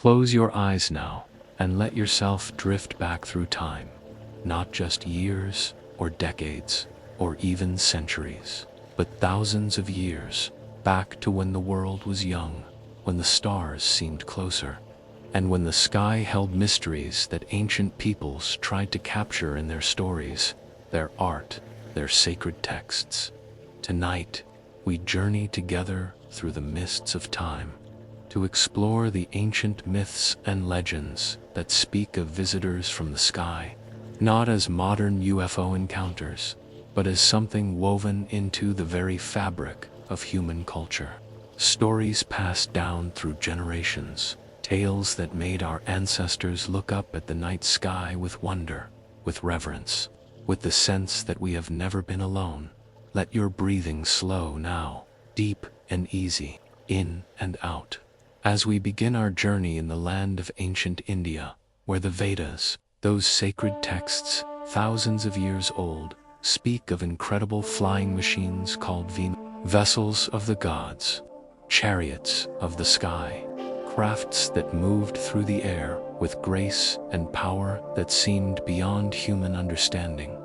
Close your eyes now and let yourself drift back through time, not just years or decades or even centuries, but thousands of years back to when the world was young, when the stars seemed closer, and when the sky held mysteries that ancient peoples tried to capture in their stories, their art, their sacred texts. Tonight, we journey together through the mists of time to explore the ancient myths and legends that speak of visitors from the sky, not as modern UFO encounters, but as something woven into the very fabric of human culture. Stories passed down through generations, tales that made our ancestors look up at the night sky with wonder, with reverence, with the sense that we have never been alone. Let your breathing slow now, deep and easy, in and out, as we begin our journey in the land of ancient India, where the Vedas, those sacred texts, thousands of years old, speak of incredible flying machines called Vimanas, vessels of the gods, chariots of the sky, crafts that moved through the air with grace and power that seemed beyond human understanding.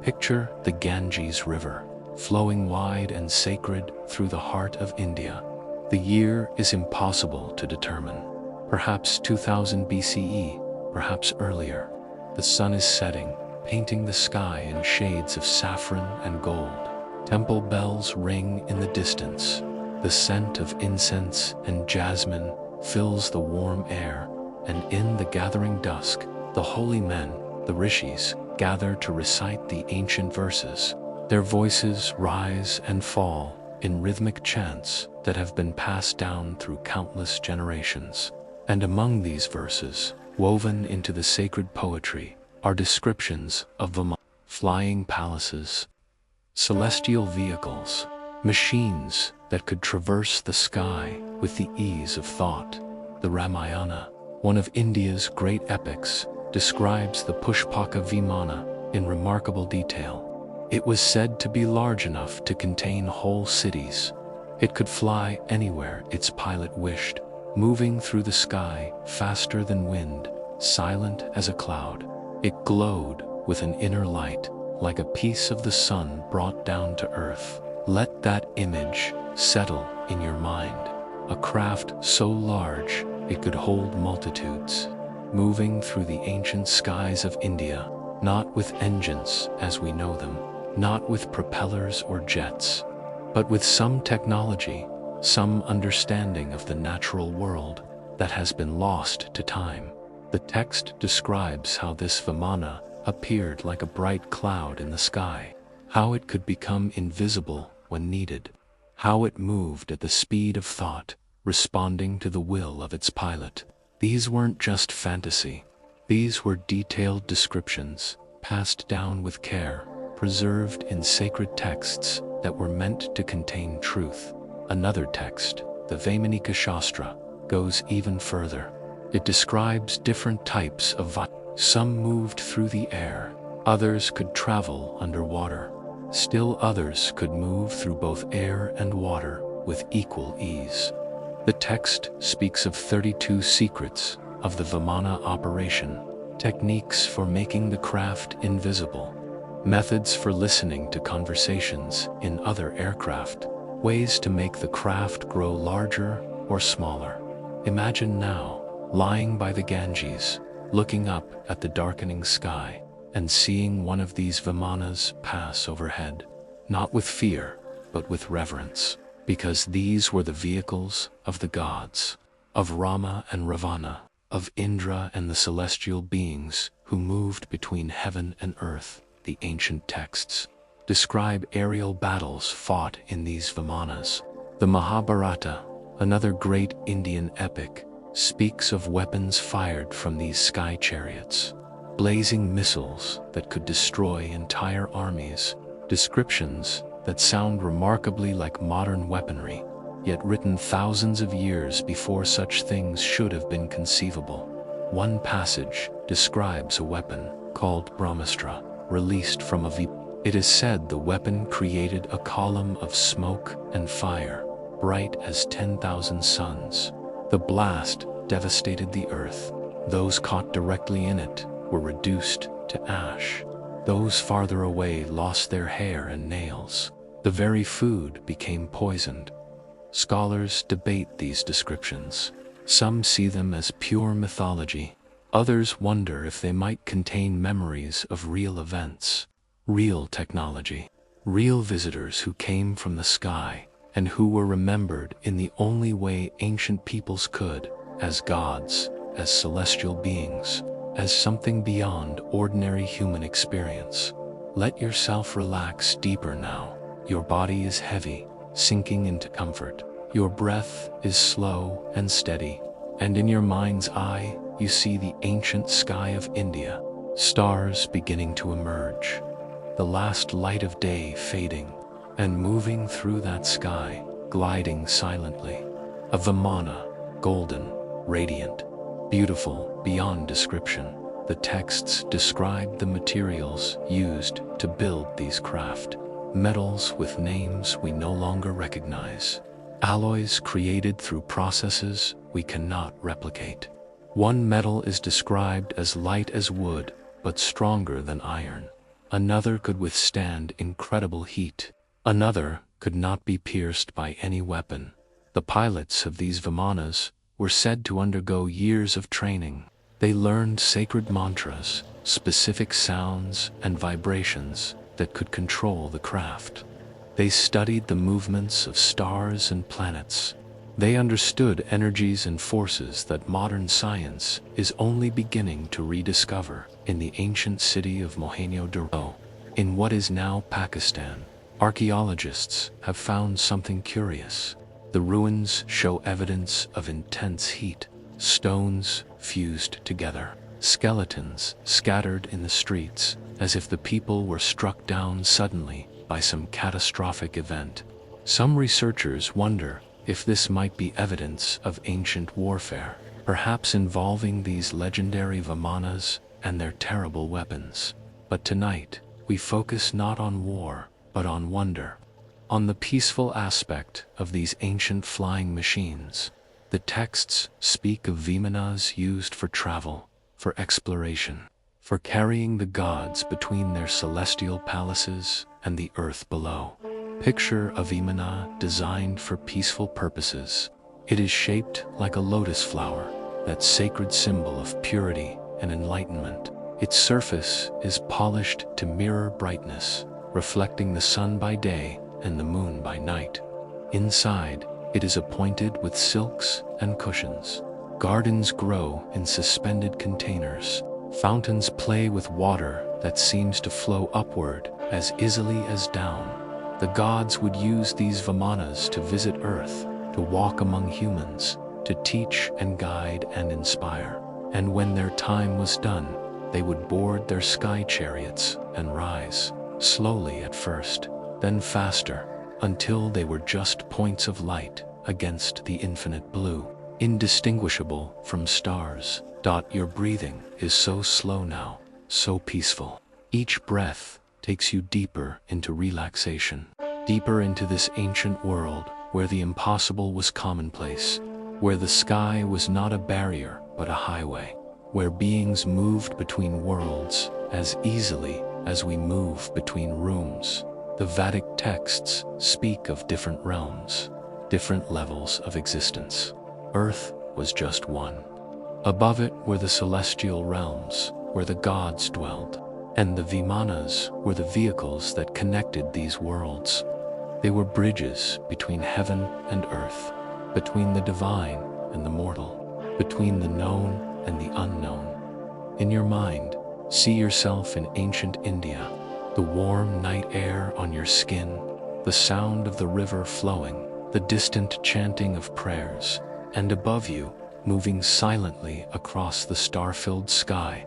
Picture the Ganges River, flowing wide and sacred through the heart of India. The year is impossible to determine. Perhaps 2000 BCE, perhaps earlier. The sun is setting, painting the sky in shades of saffron and gold. Temple bells ring in the distance. The scent of incense and jasmine fills the warm air, and in the gathering dusk, the holy men, the rishis, gather to recite the ancient verses. Their voices rise and fall in rhythmic chants that have been passed down through countless generations. And among these verses, woven into the sacred poetry, are descriptions of Vimanas, flying palaces, celestial vehicles, machines that could traverse the sky with the ease of thought. The Ramayana, one of India's great epics, describes the Pushpaka Vimana in remarkable detail. It was said to be large enough to contain whole cities. It could fly anywhere its pilot wished, moving through the sky faster than wind, silent as a cloud. It glowed with an inner light, like a piece of the sun brought down to earth. Let that image settle in your mind. A craft so large it could hold multitudes, moving through the ancient skies of India, not with engines as we know them, not with propellers or jets, but with some technology, some understanding of the natural world that has been lost to time. The text describes how this Vimana appeared like a bright cloud in the sky, how it could become invisible when needed, how it moved at the speed of thought, responding to the will of its pilot. These weren't just fantasy. These were detailed descriptions, passed down with care, preserved in sacred texts that were meant to contain truth. Another text, the Vaimanika Shastra, goes even further. It describes different types of Vimanas. Some moved through the air, others could travel underwater. Still others could move through both air and water with equal ease. The text speaks of 32 secrets of the Vimana operation, techniques for making the craft invisible, methods for listening to conversations in other aircraft, ways to make the craft grow larger or smaller. Imagine now, lying by the Ganges, looking up at the darkening sky, and seeing one of these Vimanas pass overhead, not with fear, but with reverence, because these were the vehicles of the gods, of Rama and Ravana, of Indra and the celestial beings who moved between heaven and earth. The ancient texts describe aerial battles fought in these Vimanas. The Mahabharata, another great Indian epic, speaks of weapons fired from these sky chariots, blazing missiles that could destroy entire armies, descriptions that sound remarkably like modern weaponry, yet written thousands of years before such things should have been conceivable. One passage describes a weapon called Brahmastra, released from a Vimana. It is said the weapon created a column of smoke and fire, bright as 10,000 suns. The blast that devastated the earth. Those caught directly in it were reduced to ash. Those farther away lost their hair and nails. The very food became poisoned. Scholars debate these descriptions. Some see them as pure mythology. Others wonder if they might contain memories of real events, real technology, real visitors who came from the sky and who were remembered in the only way ancient peoples could, as gods, as celestial beings, as something beyond ordinary human experience. Let yourself relax deeper now. Your body is heavy, sinking into comfort. Your breath is slow and steady, and in your mind's eye, you see the ancient sky of India, stars beginning to emerge, the last light of day fading, and moving through that sky, gliding silently. A Vimana, golden, radiant, beautiful beyond description. The texts describe the materials used to build these craft. Metals with names we no longer recognize. Alloys created through processes we cannot replicate. One metal is described as light as wood, but stronger than iron. Another could withstand incredible heat. Another could not be pierced by any weapon. The pilots of these Vimanas were said to undergo years of training. They learned sacred mantras, specific sounds and vibrations that could control the craft. They studied the movements of stars and planets. They understood energies and forces that modern science is only beginning to rediscover. In the ancient city of Mohenjo-daro, in what is now Pakistan, archaeologists have found something curious. The ruins show evidence of intense heat, stones fused together, skeletons scattered in the streets, as if the people were struck down suddenly by some catastrophic event. Some researchers wonder if this might be evidence of ancient warfare, perhaps involving these legendary Vimanas and their terrible weapons. But tonight, we focus not on war, but on wonder, on the peaceful aspect of these ancient flying machines. The texts speak of Vimanas used for travel, for exploration, for carrying the gods between their celestial palaces and the earth below. Picture a Vimana designed for peaceful purposes. It is shaped like a lotus flower, that sacred symbol of purity and enlightenment. Its surface is polished to mirror brightness, reflecting the sun by day and the moon by night. Inside, it is appointed with silks and cushions. Gardens grow in suspended containers. Fountains play with water that seems to flow upward as easily as down. The gods would use these Vimanas to visit Earth, to walk among humans, to teach and guide and inspire. And when their time was done, they would board their sky chariots and rise, slowly at first, then faster, until they were just points of light against the infinite blue, indistinguishable from stars. Your breathing is so slow now, so peaceful. Each breath takes you deeper into relaxation, deeper into this ancient world where the impossible was commonplace, where the sky was not a barrier but a highway, where beings moved between worlds as easily as we move between rooms. The Vedic texts speak of different realms, different levels of existence. Earth was just one. Above it were the celestial realms, where the gods dwelled, and the Vimanas were the vehicles that connected these worlds. They were bridges between heaven and earth, between the divine and the mortal, between the known and the unknown. In your mind, see yourself in ancient India, the warm night air on your skin, the sound of the river flowing, the distant chanting of prayers, and above you, moving silently across the star-filled sky,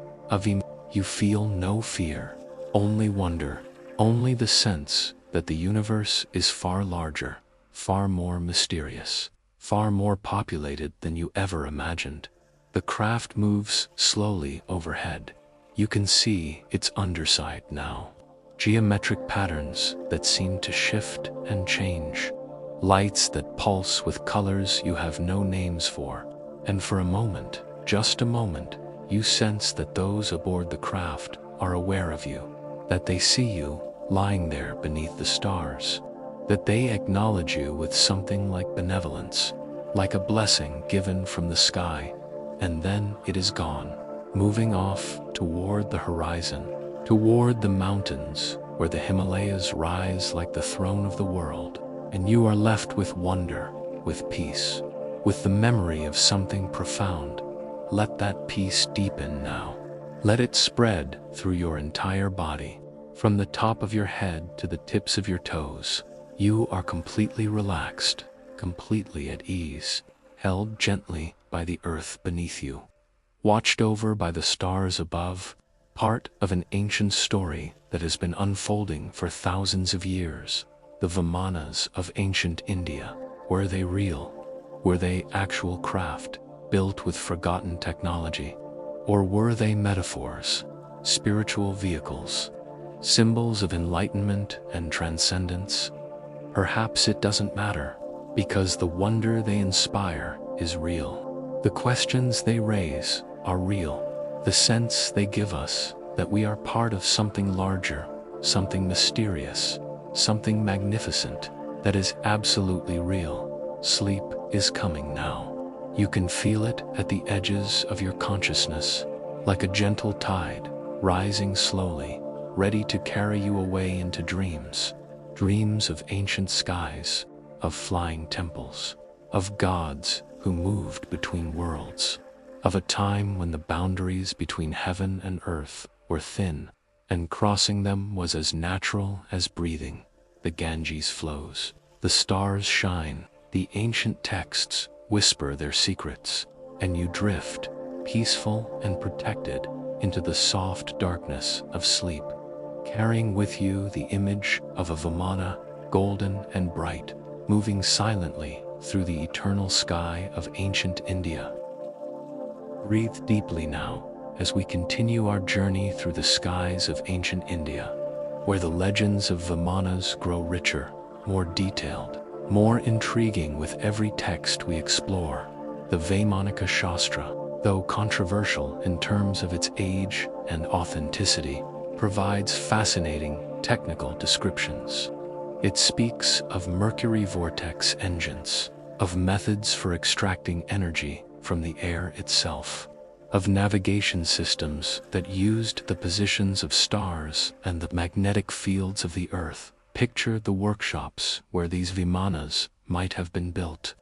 you feel no fear, only wonder, only the sense that the universe is far larger, far more mysterious, far more populated than you ever imagined. The craft moves slowly overhead. You can see its underside now. Geometric patterns that seem to shift and change. Lights that pulse with colors you have no names for. And for a moment, just a moment, you sense that those aboard the craft are aware of you, that they see you lying there beneath the stars, that they acknowledge you with something like benevolence, like a blessing given from the sky, and then it is gone, moving off toward the horizon, toward the mountains where the Himalayas rise like the throne of the world, and you are left with wonder, with peace, with the memory of something profound. Let that peace deepen now. Let it spread through your entire body, from the top of your head to the tips of your toes. You are completely relaxed, completely at ease, held gently by the earth beneath you, watched over by the stars above, part of an ancient story that has been unfolding for thousands of years. The Vimanas of ancient India, were they real? Were they actual craft, built with forgotten technology? Or were they metaphors, spiritual vehicles, symbols of enlightenment and transcendence? Perhaps it doesn't matter, because the wonder they inspire is real. The questions they raise are real. The sense they give us that we are part of something larger, something mysterious, something magnificent, that is absolutely real. Sleep is coming now. You can feel it at the edges of your consciousness, like a gentle tide, rising slowly, ready to carry you away into dreams. Dreams of ancient skies, of flying temples, of gods who moved between worlds, of a time when the boundaries between heaven and earth were thin, and crossing them was as natural as breathing. The Ganges flows, the stars shine, the ancient texts whisper their secrets, and you drift, peaceful and protected, into the soft darkness of sleep, carrying with you the image of a Vimana, golden and bright, moving silently through the eternal sky of ancient India. Breathe deeply now as we continue our journey through the skies of ancient India, where the legends of Vimanas grow richer, more detailed, more intriguing with every text we explore. The Vaimanika Shastra, though controversial in terms of its age and authenticity, provides fascinating technical descriptions. It speaks of mercury vortex engines, of methods for extracting energy from the air itself, of navigation systems that used the positions of stars and the magnetic fields of the earth. Picture the workshops where these Vimanas might have been built.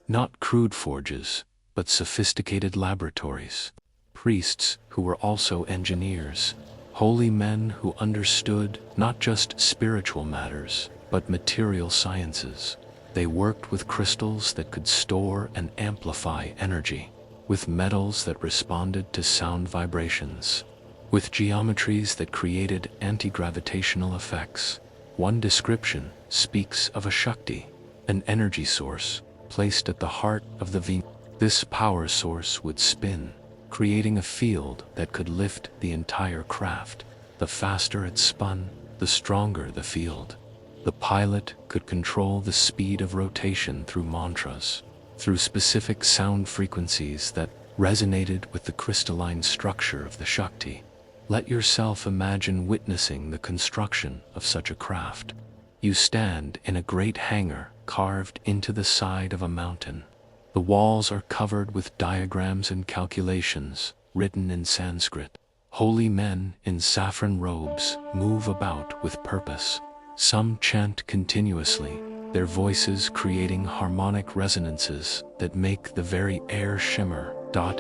Not crude forges, but sophisticated laboratories. Priests who were also engineers. Holy men who understood not just spiritual matters, but material sciences. They worked with crystals that could store and amplify energy, with metals that responded to sound vibrations, with geometries that created anti-gravitational effects. One description speaks of a Shakti, an energy source, placed at the heart of the Vimana. This power source would spin, creating a field that could lift the entire craft. The faster it spun, the stronger the field. The pilot could control the speed of rotation through mantras, through specific sound frequencies that resonated with the crystalline structure of the Shakti. Let yourself imagine witnessing the construction of such a craft. You stand in a great hangar carved into the side of a mountain. The walls are covered with diagrams and calculations written in Sanskrit. Holy men in saffron robes move about with purpose. Some chant continuously, their voices creating harmonic resonances that make the very air shimmer.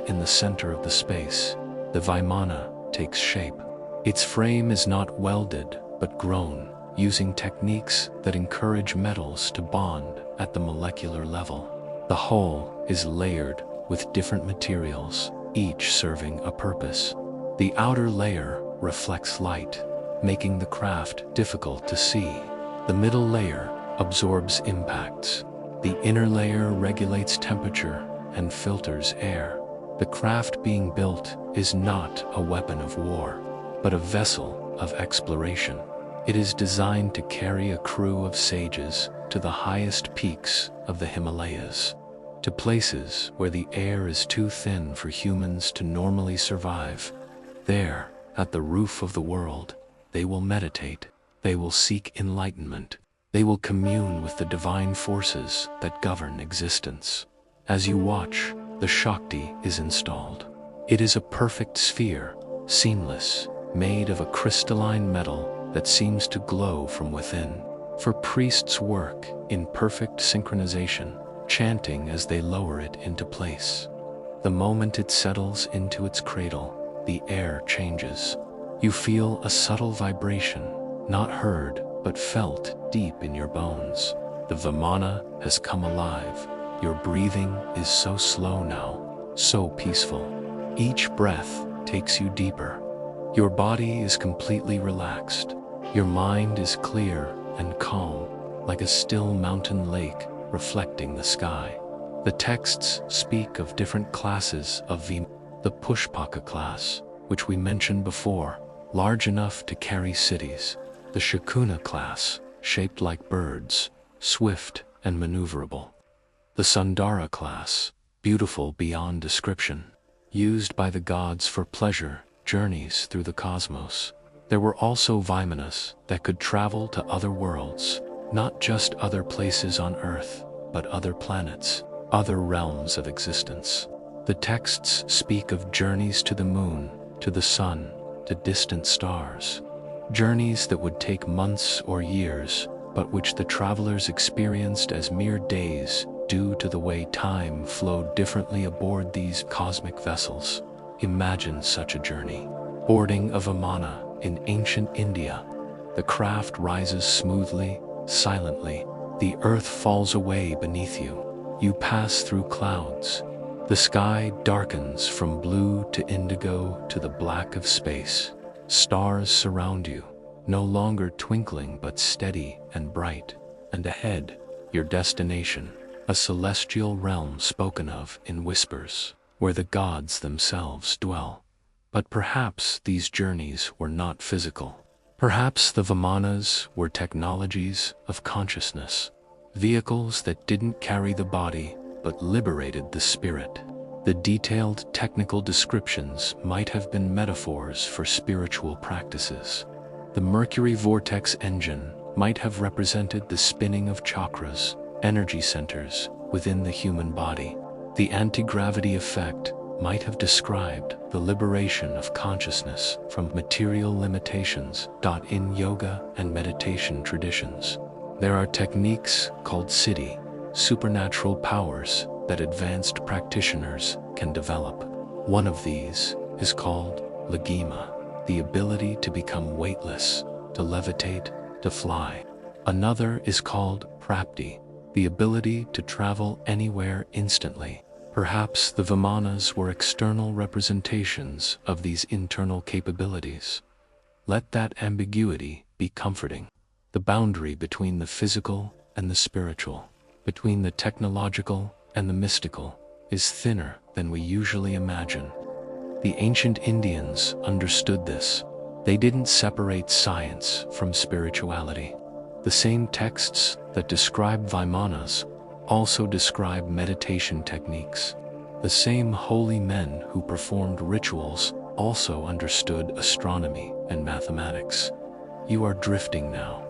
In the center of the space, the Vimana takes shape. Its frame is not welded, but grown, using techniques that encourage metals to bond at the molecular level. The whole is layered with different materials, each serving a purpose. The outer layer reflects light, making the craft difficult to see. The middle layer absorbs impacts. The inner layer regulates temperature and filters air. The craft being built is not a weapon of war, but a vessel of exploration. It is designed to carry a crew of sages to the highest peaks of the Himalayas, to places where the air is too thin for humans to normally survive. There, at the roof of the world, they will meditate, they will seek enlightenment, they will commune with the divine forces that govern existence. As you watch, the Shakti is installed. It is a perfect sphere, seamless, made of a crystalline metal that seems to glow from within. For priests work in perfect synchronization, chanting as they lower it into place. The moment it settles into its cradle, the air changes. You feel a subtle vibration, not heard but felt deep in your bones. The Vimana has come alive. Your breathing is so slow now, so peaceful. Each breath takes you deeper. Your body is completely relaxed. Your mind is clear and calm, like a still mountain lake reflecting the sky. The texts speak of different classes of Vimanas. The Pushpaka class, which we mentioned before, large enough to carry cities. The Shakuna class, shaped like birds, swift and maneuverable. The Sundara class, beautiful beyond description, used by the gods for pleasure journeys through the cosmos. There were also Vimanas that could travel to other worlds, not just other places on Earth, but other planets, other realms of existence. The texts speak of journeys to the moon, to the sun, to distant stars. Journeys that would take months or years, but which the travelers experienced as mere days due to the way time flowed differently aboard these cosmic vessels. Imagine such a journey. Boarding a Vimana in ancient India. The craft rises smoothly, silently. The earth falls away beneath you. You pass through clouds. The sky darkens from blue to indigo to the black of space. Stars surround you, no longer twinkling but steady and bright. And ahead, your destination, a celestial realm spoken of in whispers, where the gods themselves dwell. But perhaps these journeys were not physical. Perhaps the Vimanas were technologies of consciousness, vehicles that didn't carry the body but liberated the spirit. The detailed technical descriptions might have been metaphors for spiritual practices. The Mercury vortex engine might have represented the spinning of chakras, energy centers within the human body. The anti-gravity effect might have described the liberation of consciousness from material limitations. In yoga and meditation traditions, there are techniques called siddhi, supernatural powers that advanced practitioners can develop. One of these is called lagima, the ability to become weightless, to levitate, to fly. Another is called prapti, the ability to travel anywhere instantly. Perhaps the Vimanas were external representations of these internal capabilities. Let that ambiguity be comforting. The boundary between the physical and the spiritual, between the technological and the mystical, is thinner than we usually imagine. The ancient Indians understood this. They didn't separate science from spirituality. The same texts that describe Vimanas also describe meditation techniques. The same holy men who performed rituals also understood astronomy and mathematics. You are drifting now,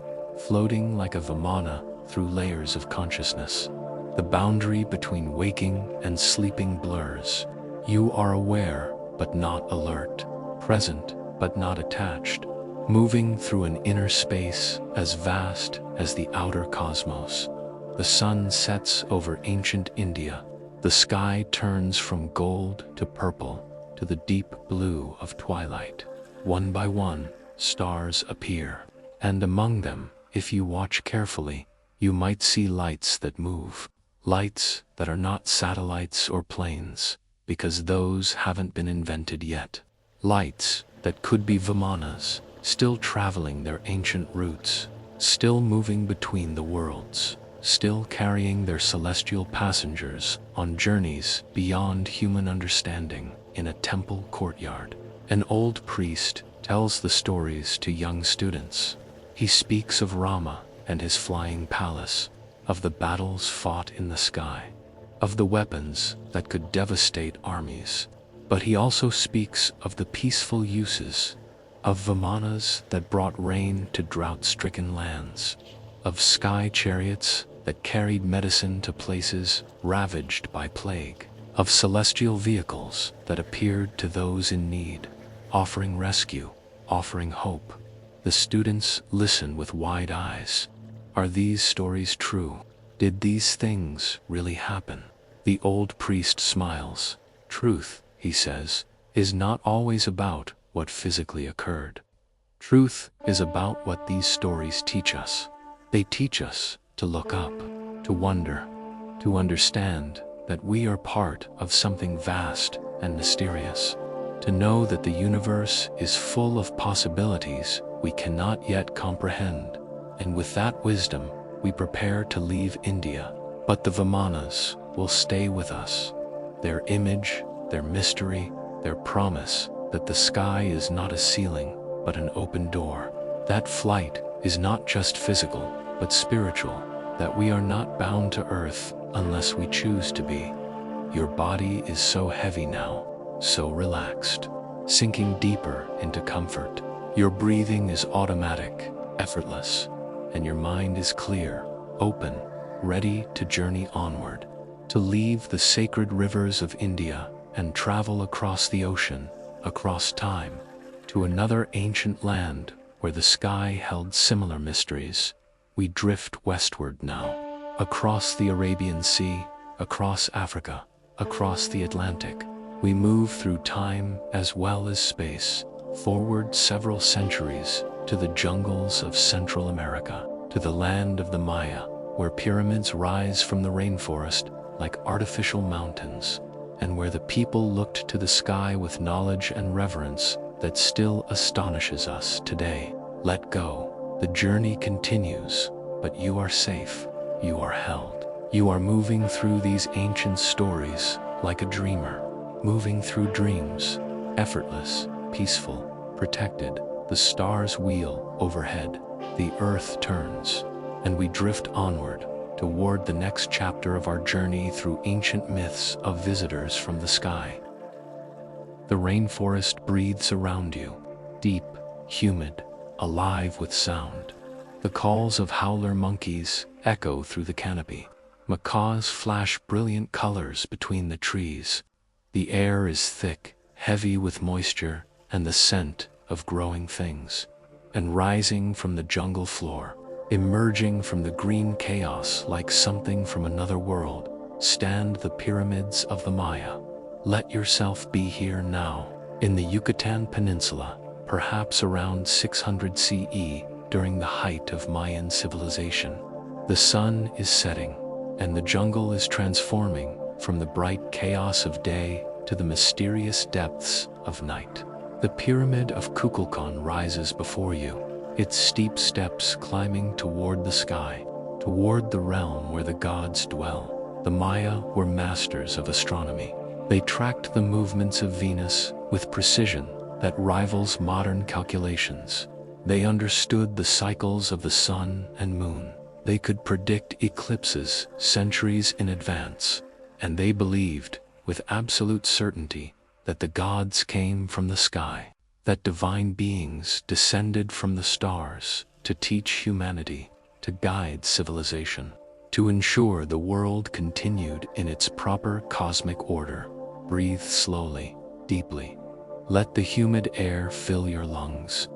floating like a Vimana through layers of consciousness. The boundary between waking and sleeping blurs. You are aware but not alert, present but not attached, moving through an inner space as vast as the outer cosmos. The sun sets over ancient India. The sky turns from gold to purple to the deep blue of twilight. One by one, stars appear, and among them, if you watch carefully, you might see lights that move. Lights that are not satellites or planes, because those haven't been invented yet. Lights that could be Vimanas, still traveling their ancient routes, still moving between the worlds, still carrying their celestial passengers on journeys beyond human understanding in a temple courtyard. An old priest tells the stories to young students. He speaks of Rama and his flying palace, of the battles fought in the sky, of the weapons that could devastate armies. But he also speaks of the peaceful uses, of Vimanas that brought rain to drought-stricken lands, of sky chariots that carried medicine to places ravaged by plague, of celestial vehicles that appeared to those in need, offering rescue, offering hope. The students listen with wide eyes. Are these stories true? Did these things really happen? The old priest smiles. Truth, he says, is not always about what physically occurred. Truth is about what these stories teach us. They teach us to look up, to wonder, to understand that we are part of something vast and mysterious, to know that the universe is full of possibilities we cannot yet comprehend. And with that wisdom, we prepare to leave India. But the Vimanas will stay with us. Their image, their mystery, their promise that the sky is not a ceiling, but an open door. That flight is not just physical, but spiritual, that we are not bound to earth unless we choose to be. Your body is so heavy now, so relaxed, sinking deeper into comfort. Your breathing is automatic, effortless, and your mind is clear, open, ready to journey onward, to leave the sacred rivers of India and travel across the ocean, across time, to another ancient land where the sky held similar mysteries. We drift westward now, across the Arabian Sea, across Africa, across the Atlantic. We move through time as well as space, forward several centuries to the jungles of Central America, to the land of the Maya, where pyramids rise from the rainforest like artificial mountains, and where the people looked to the sky with knowledge and reverence that still astonishes us today. Let go. The journey continues, but you are safe. You are held. You are moving through these ancient stories like a dreamer, moving through dreams, effortless, peaceful, protected. The stars wheel overhead, the earth turns, and we drift onward toward the next chapter of our journey through ancient myths of visitors from the sky. The rainforest breathes around you, deep, humid, alive with sound. The calls of howler monkeys echo through the canopy. Macaws flash brilliant colors between the trees. The air is thick, heavy with moisture and the scent of growing things. And rising from the jungle floor, emerging from the green chaos like something from another world, stand the pyramids of the Maya. Let yourself be here now, in the Yucatan Peninsula, perhaps around 600 CE, during the height of Mayan civilization. The sun is setting, and the jungle is transforming from the bright chaos of day to the mysterious depths of night. The pyramid of Kukulkan rises before you, its steep steps climbing toward the sky, toward the realm where the gods dwell. The Maya were masters of astronomy. They tracked the movements of Venus with precision that rivals modern calculations. They understood the cycles of the sun and moon. They could predict eclipses centuries in advance, and they believed, with absolute certainty, that the gods came from the sky, that divine beings descended from the stars to teach humanity, to guide civilization, to ensure the world continued in its proper cosmic order. Breathe slowly, deeply. Let the humid air fill your lungs.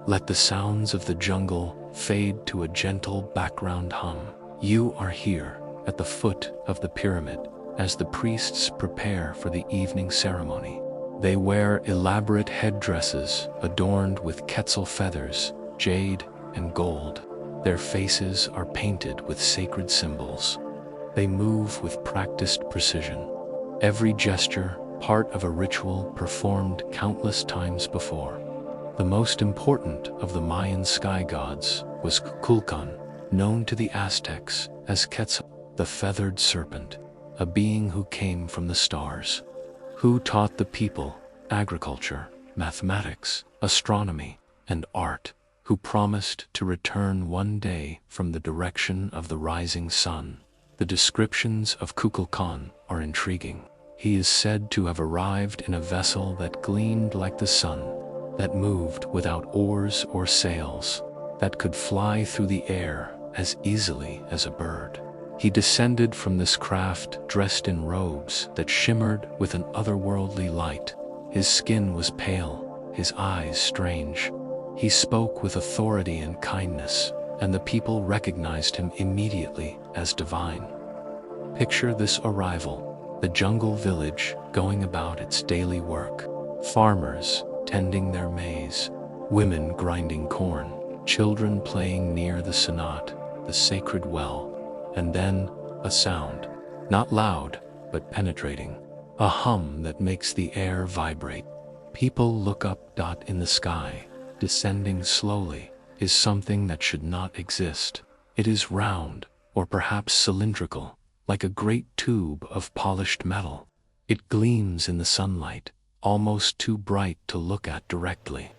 Let the sounds of the jungle fade to a gentle background hum. You are here, at the foot of the pyramid, as the priests prepare for the evening ceremony. They wear elaborate headdresses adorned with quetzal feathers, jade, and gold. Their faces are painted with sacred symbols. They move with practiced precision. Every gesture, part of a ritual performed countless times before. The most important of the Mayan sky gods was Kukulkan, known to the Aztecs as Quetzal, the feathered serpent, a being who came from the stars, who taught the people agriculture, mathematics, astronomy, and art, who promised to return one day from the direction of the rising sun. The descriptions of Kukulkan are intriguing. He is said to have arrived in a vessel that gleamed like the sun, that moved without oars or sails, that could fly through the air as easily as a bird. He descended from this craft dressed in robes that shimmered with an otherworldly light. His skin was pale, his eyes strange. He spoke with authority and kindness, and the people recognized him immediately as divine. Picture this arrival: the jungle village going about its daily work, farmers tending their maize, women grinding corn, children playing near the sanat, the sacred well, and then a sound, not loud, but penetrating, a hum that makes the air vibrate. People look up. In the sky, descending slowly, is something that should not exist. It is round, or perhaps cylindrical, like a great tube of polished metal. It gleams in the sunlight, almost too bright to look at directly.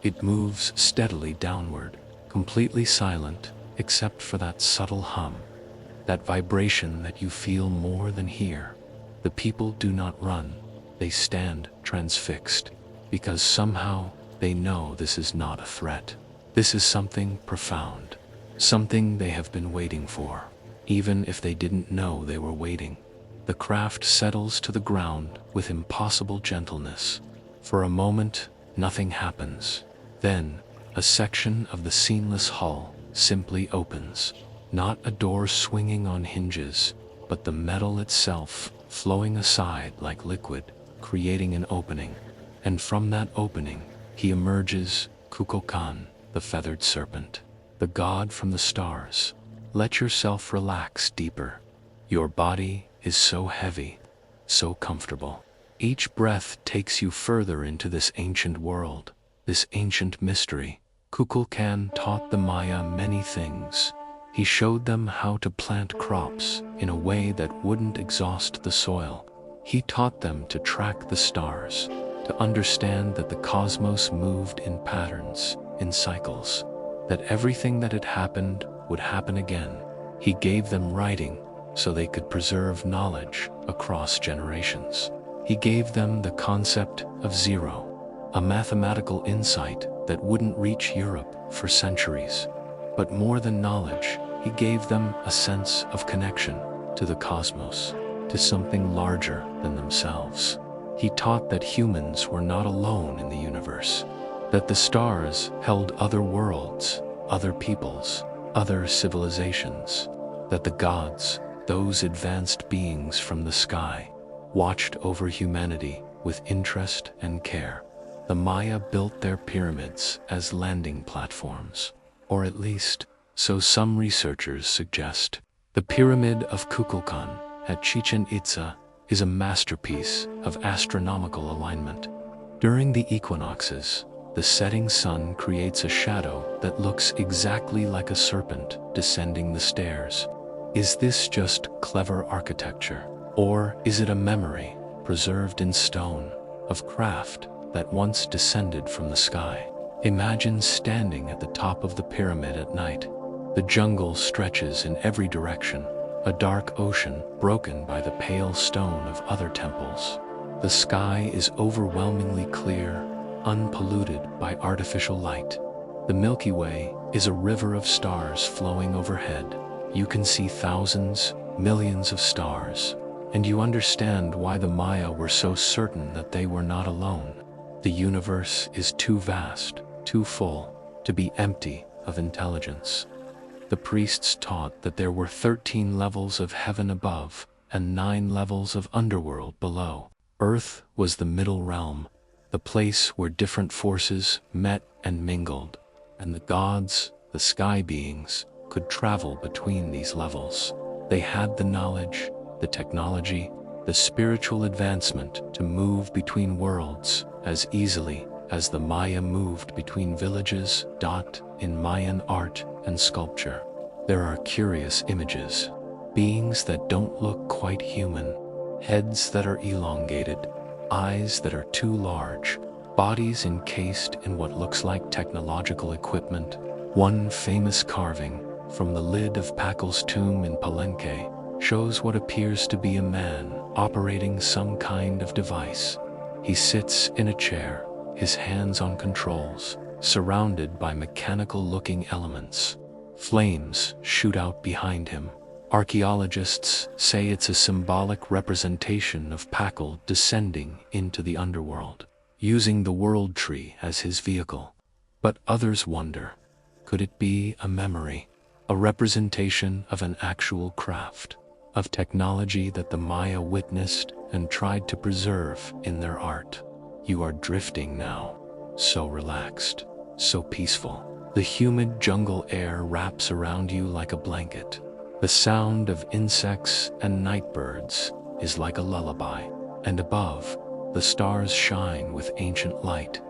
It moves steadily downward, completely silent, except for that subtle hum, that vibration that you feel more than hear. The people do not run, they stand transfixed, because somehow they know this is not a threat. This is something profound, something they have been waiting for, even if they didn't know they were waiting. The craft settles to the ground with impossible gentleness. For a moment, nothing happens. Then, a section of the seamless hull simply opens. Not a door swinging on hinges, but the metal itself flowing aside like liquid, creating an opening. And from that opening, he emerges, Kukulkan, the feathered serpent, the god from the stars. Let yourself relax deeper. Your body is so heavy, so comfortable. Each breath takes you further into this ancient world, this ancient mystery. Kukulkan taught the Maya many things. He showed them how to plant crops in a way that wouldn't exhaust the soil. He taught them to track the stars, to understand that the cosmos moved in patterns, in cycles, that everything that had happened would happen again. He gave them writing so they could preserve knowledge across generations. He gave them the concept of zero, a mathematical insight that wouldn't reach Europe for centuries. But more than knowledge, he gave them a sense of connection to the cosmos, to something larger than themselves. He taught that humans were not alone in the universe, that the stars held other worlds, other peoples, other civilizations, that the gods, those advanced beings from the sky, watched over humanity with interest and care. The Maya built their pyramids as landing platforms, or at least, so some researchers suggest. The Pyramid of Kukulkan at Chichen Itza is a masterpiece of astronomical alignment. During the equinoxes, the setting sun creates a shadow that looks exactly like a serpent descending the stairs. Is this just clever architecture, or is it a memory, preserved in stone, of craft that once descended from the sky? Imagine standing at the top of the pyramid at night. The jungle stretches in every direction, a dark ocean broken by the pale stone of other temples. The sky is overwhelmingly clear, unpolluted by artificial light. The Milky Way is a river of stars flowing overhead. You can see thousands, millions of stars, and you understand why the Maya were so certain that they were not alone. The universe is too vast, too full, to be empty of intelligence. The priests taught that there were 13 levels of heaven above and 9 levels of underworld below. Earth was the middle realm, the place where different forces met and mingled, and the gods, the sky beings, could travel between these levels. They had the knowledge, the technology, the spiritual advancement to move between worlds as easily as the Maya moved between villages. In Mayan art and sculpture, there are curious images, beings that don't look quite human, heads that are elongated, eyes that are too large, bodies encased in what looks like technological equipment. One famous carving, from the lid of Pakal's tomb in Palenque, shows what appears to be a man operating some kind of device. He sits in a chair, his hands on controls, surrounded by mechanical-looking elements. Flames shoot out behind him. Archaeologists say it's a symbolic representation of Pakal descending into the underworld, using the world tree as his vehicle. But others wonder, could it be a memory, a representation of an actual craft, of technology that the Maya witnessed and tried to preserve in their art? You are drifting now, so relaxed, so peaceful. The humid jungle air wraps around you like a blanket. The sound of insects and night birds is like a lullaby, and above, the stars shine with ancient light,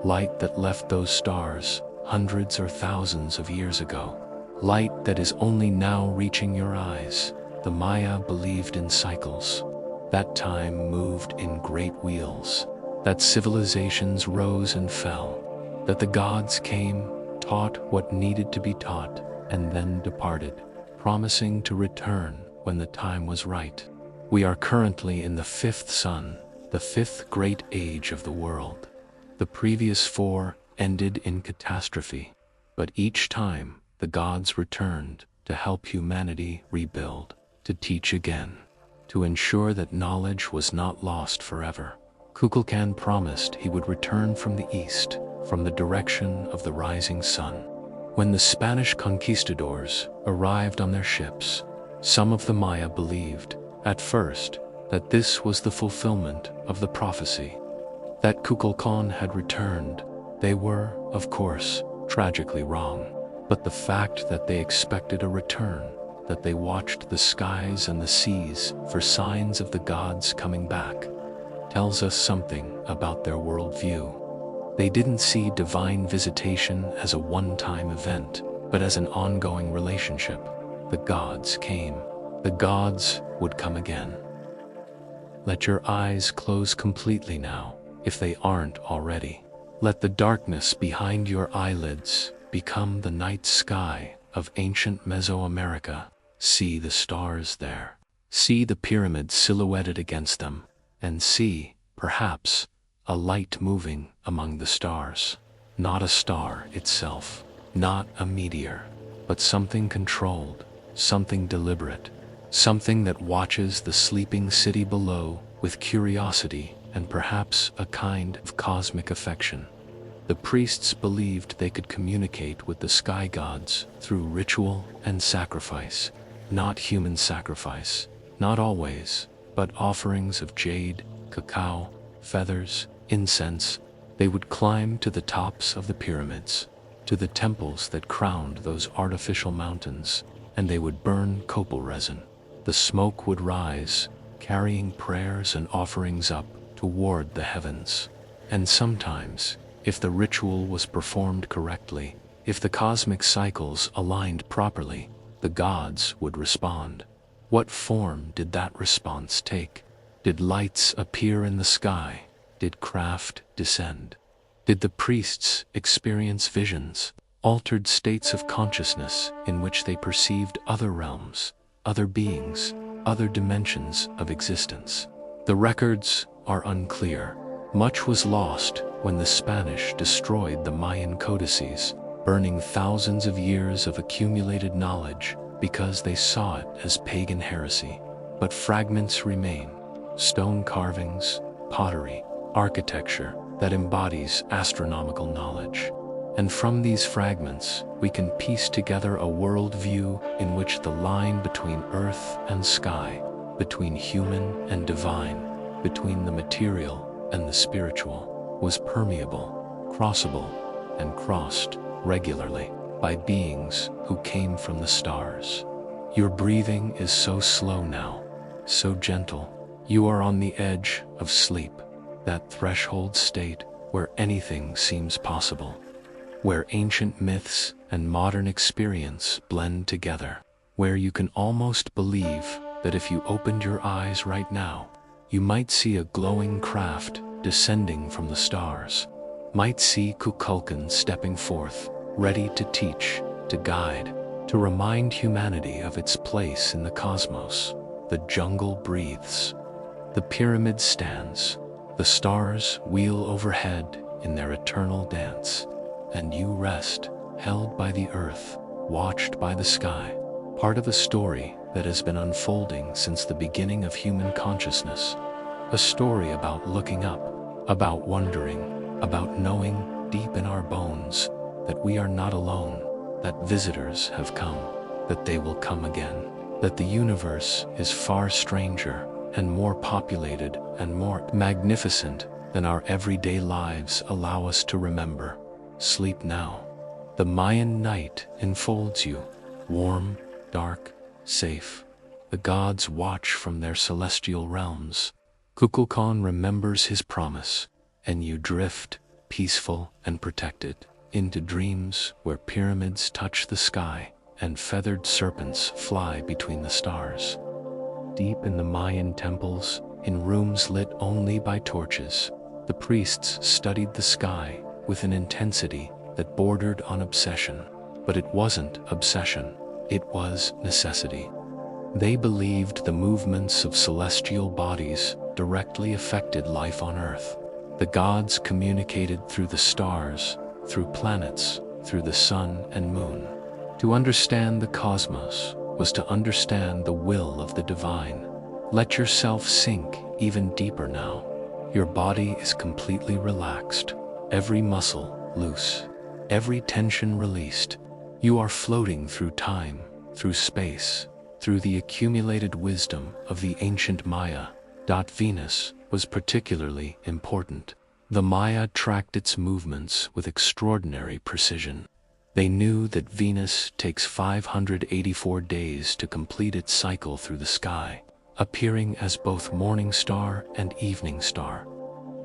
light that left those stars hundreds or thousands of years ago, light that is only now reaching your eyes. The Maya believed in cycles, that time moved in great wheels, that civilizations rose and fell, that the gods came, taught what needed to be taught, and then departed, promising to return when the time was right. We are currently in the fifth sun, the fifth great age of the world. The previous four ended in catastrophe, but each time the gods returned to help humanity rebuild, to teach again, to ensure that knowledge was not lost forever. Kukulkan promised he would return from the east, from the direction of the rising sun. When the Spanish conquistadors arrived on their ships, some of the Maya believed, at first, that this was the fulfillment of the prophecy, that Kukulkan had returned. They were, of course, tragically wrong. But the fact that they expected a return, that they watched the skies and the seas for signs of the gods coming back, tells us something about their worldview. They didn't see divine visitation as a one-time event, but as an ongoing relationship. The gods came. The gods would come again. Let your eyes close completely now, if they aren't already. Let the darkness behind your eyelids become the night sky of ancient Mesoamerica. See the stars there. See the pyramids silhouetted against them, and see, perhaps, a light moving among the stars. Not a star itself, not a meteor, but something controlled, something deliberate, something that watches the sleeping city below with curiosity and perhaps a kind of cosmic affection. The priests believed they could communicate with the sky gods through ritual and sacrifice, not human sacrifice, not always, but offerings of jade, cacao, feathers, incense. They would climb to the tops of the pyramids, to the temples that crowned those artificial mountains, and they would burn copal resin. The smoke would rise, carrying prayers and offerings up toward the heavens. And sometimes, if the ritual was performed correctly, if the cosmic cycles aligned properly, the gods would respond. What form did that response take? Did lights appear in the sky? Did craft descend? Did the priests experience visions, altered states of consciousness in which they perceived other realms, other beings, other dimensions of existence? The records are unclear. Much was lost when the Spanish destroyed the Mayan codices, burning thousands of years of accumulated knowledge because they saw it as pagan heresy. But fragments remain: stone carvings, pottery, architecture that embodies astronomical knowledge. And from these fragments, we can piece together a worldview in which the line between earth and sky, between human and divine, between the material and the spiritual, was permeable, crossable, and crossed regularly by beings who came from the stars. Your breathing is so slow now, so gentle. You are on the edge of sleep, that threshold state where anything seems possible, where ancient myths and modern experience blend together, where you can almost believe that if you opened your eyes right now, you might see a glowing craft descending from the stars, might see Kukulkan stepping forth, ready to teach, to guide, to remind humanity of its place in the cosmos. The jungle breathes. The pyramid stands. The stars wheel overhead in their eternal dance. And you rest, held by the earth, watched by the sky, part of a story that has been unfolding since the beginning of human consciousness. A story about looking up, about wondering, about knowing deep in our bones that we are not alone, that visitors have come, that they will come again, that the universe is far stranger and more populated and more magnificent than our everyday lives allow us to remember. Sleep now. The Mayan night enfolds you, warm, dark, safe. The gods watch from their celestial realms. Kukulkan remembers his promise, and you drift, peaceful and protected, into dreams where pyramids touch the sky and feathered serpents fly between the stars. Deep in the Mayan temples, in rooms lit only by torches, the priests studied the sky with an intensity that bordered on obsession. But it wasn't obsession, it was necessity. They believed the movements of celestial bodies directly affected life on Earth. The gods communicated through the stars, through planets, through the sun and moon. To understand the cosmos was to understand the will of the divine. Let yourself sink even deeper now. Your body is completely relaxed, every muscle loose, every tension released. You are floating through time, through space, through the accumulated wisdom of the ancient Maya. Venus was particularly important. The Maya tracked its movements with extraordinary precision. They knew that Venus takes 584 days to complete its cycle through the sky, appearing as both morning star and evening star.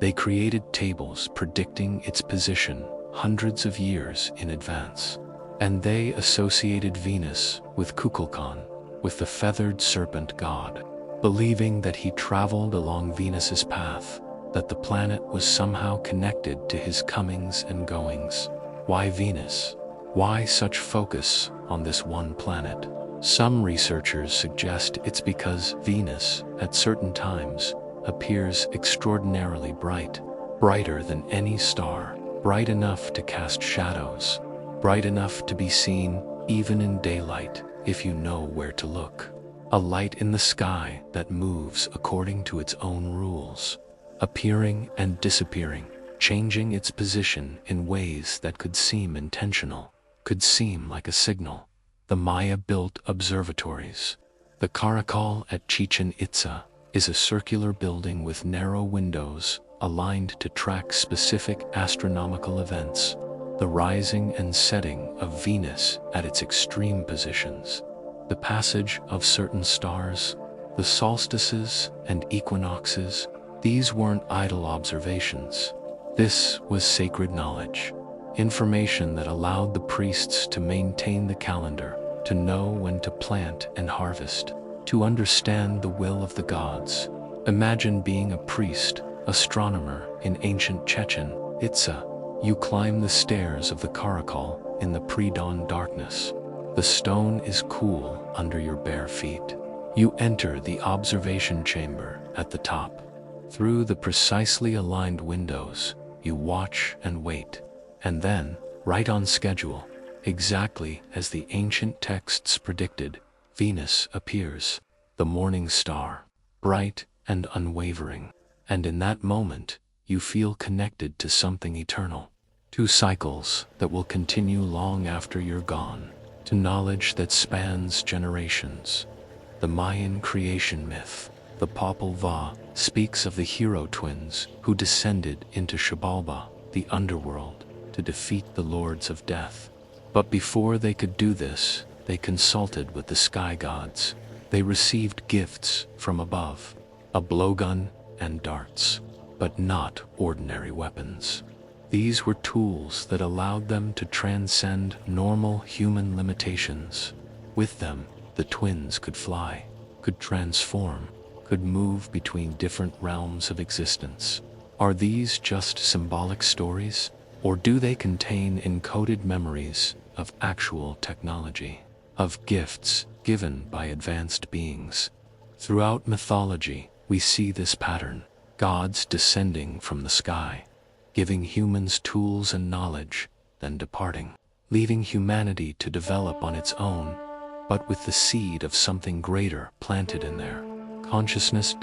They created tables predicting its position hundreds of years in advance. And they associated Venus with Kukulkan, with the feathered serpent god, believing that he traveled along Venus's path, that the planet was somehow connected to his comings and goings. Why Venus? Why such focus on this one planet? Some researchers suggest it's because Venus, at certain times, appears extraordinarily bright, brighter than any star, bright enough to cast shadows, bright enough to be seen even in daylight if you know where to look. A light in the sky that moves according to its own rules, appearing and disappearing, changing its position in ways that could seem intentional, could seem like a signal. The Maya built observatories. The Caracol at Chichen Itza is a circular building with narrow windows aligned to track specific astronomical events, the rising and setting of Venus at its extreme positions, the passage of certain stars, the solstices and equinoxes. These weren't idle observations. This was sacred knowledge, information that allowed the priests to maintain the calendar, to know when to plant and harvest, to understand the will of the gods. Imagine being a priest, astronomer in ancient Chechen Itza. You climb the stairs of the Caracol in the pre-dawn darkness. The stone is cool under your bare feet. You enter the observation chamber at the top. Through the precisely aligned windows, you watch and wait. And then, right on schedule, exactly as the ancient texts predicted, Venus appears, the morning star, bright and unwavering. And in that moment, you feel connected to something eternal, to cycles that will continue long after you're gone, to knowledge that spans generations. The Mayan creation myth, the Popol Vuh, speaks of the hero twins who descended into Xibalba, the underworld, to defeat the lords of death. But before they could do this, they consulted with the sky gods. They received gifts from above, a blowgun and darts, but not ordinary weapons. These were tools that allowed them to transcend normal human limitations. With them, the twins could fly, could transform, could move between different realms of existence. Are these just symbolic stories, or do they contain encoded memories of actual technology? of gifts given by advanced beings. Throughout mythology, we see this pattern: gods descending from the sky, giving humans tools and knowledge, then departing, leaving humanity to develop on its own, but with the seed of something greater planted in there. Consciousness.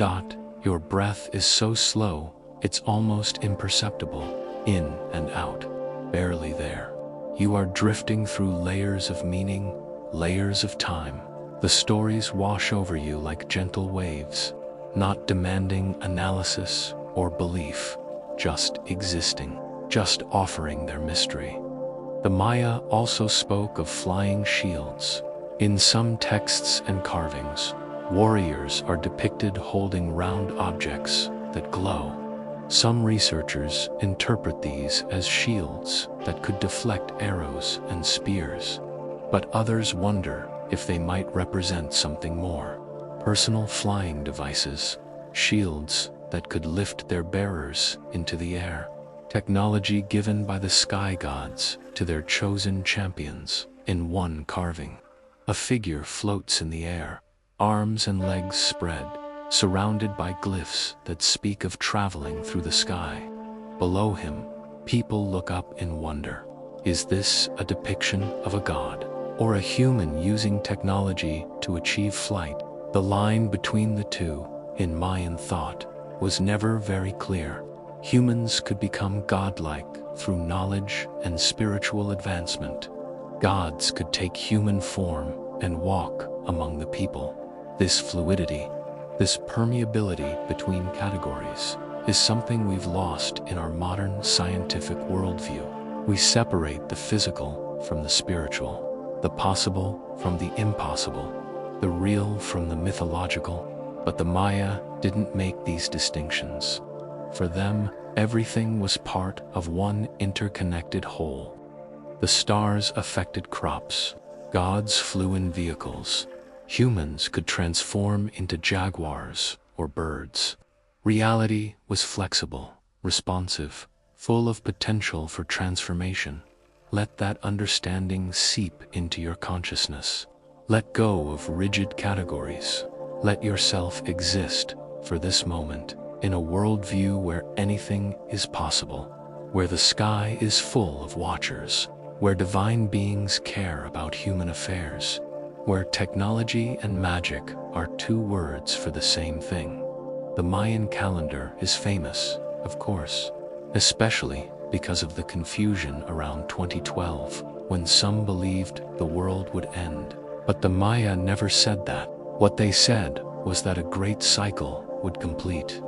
Your breath is so slow, it's almost imperceptible, in and out, barely there. You are drifting through layers of meaning, layers of time. The stories wash over you like gentle waves, not demanding analysis or belief, just existing, just offering their mystery. The Maya also spoke of flying shields. In some texts and carvings, warriors are depicted holding round objects that glow. Some researchers interpret these as shields that could deflect arrows and spears, but others wonder if they might represent something more: personal flying devices, shields that could lift their bearers into the air, technology given by the sky gods to their chosen champions. In one carving, a figure floats in the air, arms and legs spread, surrounded by glyphs that speak of traveling through the sky. Below him, people look up in wonder. Is this a depiction of a god, or a human using technology to achieve flight? The line between the two, in Mayan thought, was never very clear. Humans could become godlike through knowledge and spiritual advancement. Gods could take human form and walk among the people. This fluidity, this permeability between categories, is something we've lost in our modern scientific worldview. We separate the physical from the spiritual, the possible from the impossible, the real from the mythological. But the Maya didn't make these distinctions. For them, everything was part of one interconnected whole. The stars affected crops, gods flew in vehicles, humans could transform into jaguars or birds. Reality was flexible, responsive, full of potential for transformation. Let that understanding seep into your consciousness. Let go of rigid categories. Let yourself exist for this moment in a worldview where anything is possible, where the sky is full of watchers, where divine beings care about human affairs, where technology and magic are two words for the same thing. The Mayan calendar is famous, of course, especially because of the confusion around 2012, when some believed the world would end. But the Maya never said that. What they said was that a great cycle would complete,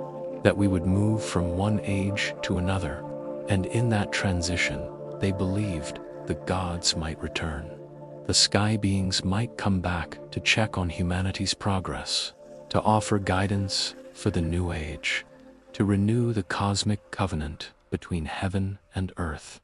that we would move from one age to another, and in that transition, they believed the gods might return. The sky beings might come back to check on humanity's progress, to offer guidance for the new age, to renew the cosmic covenant between heaven and earth.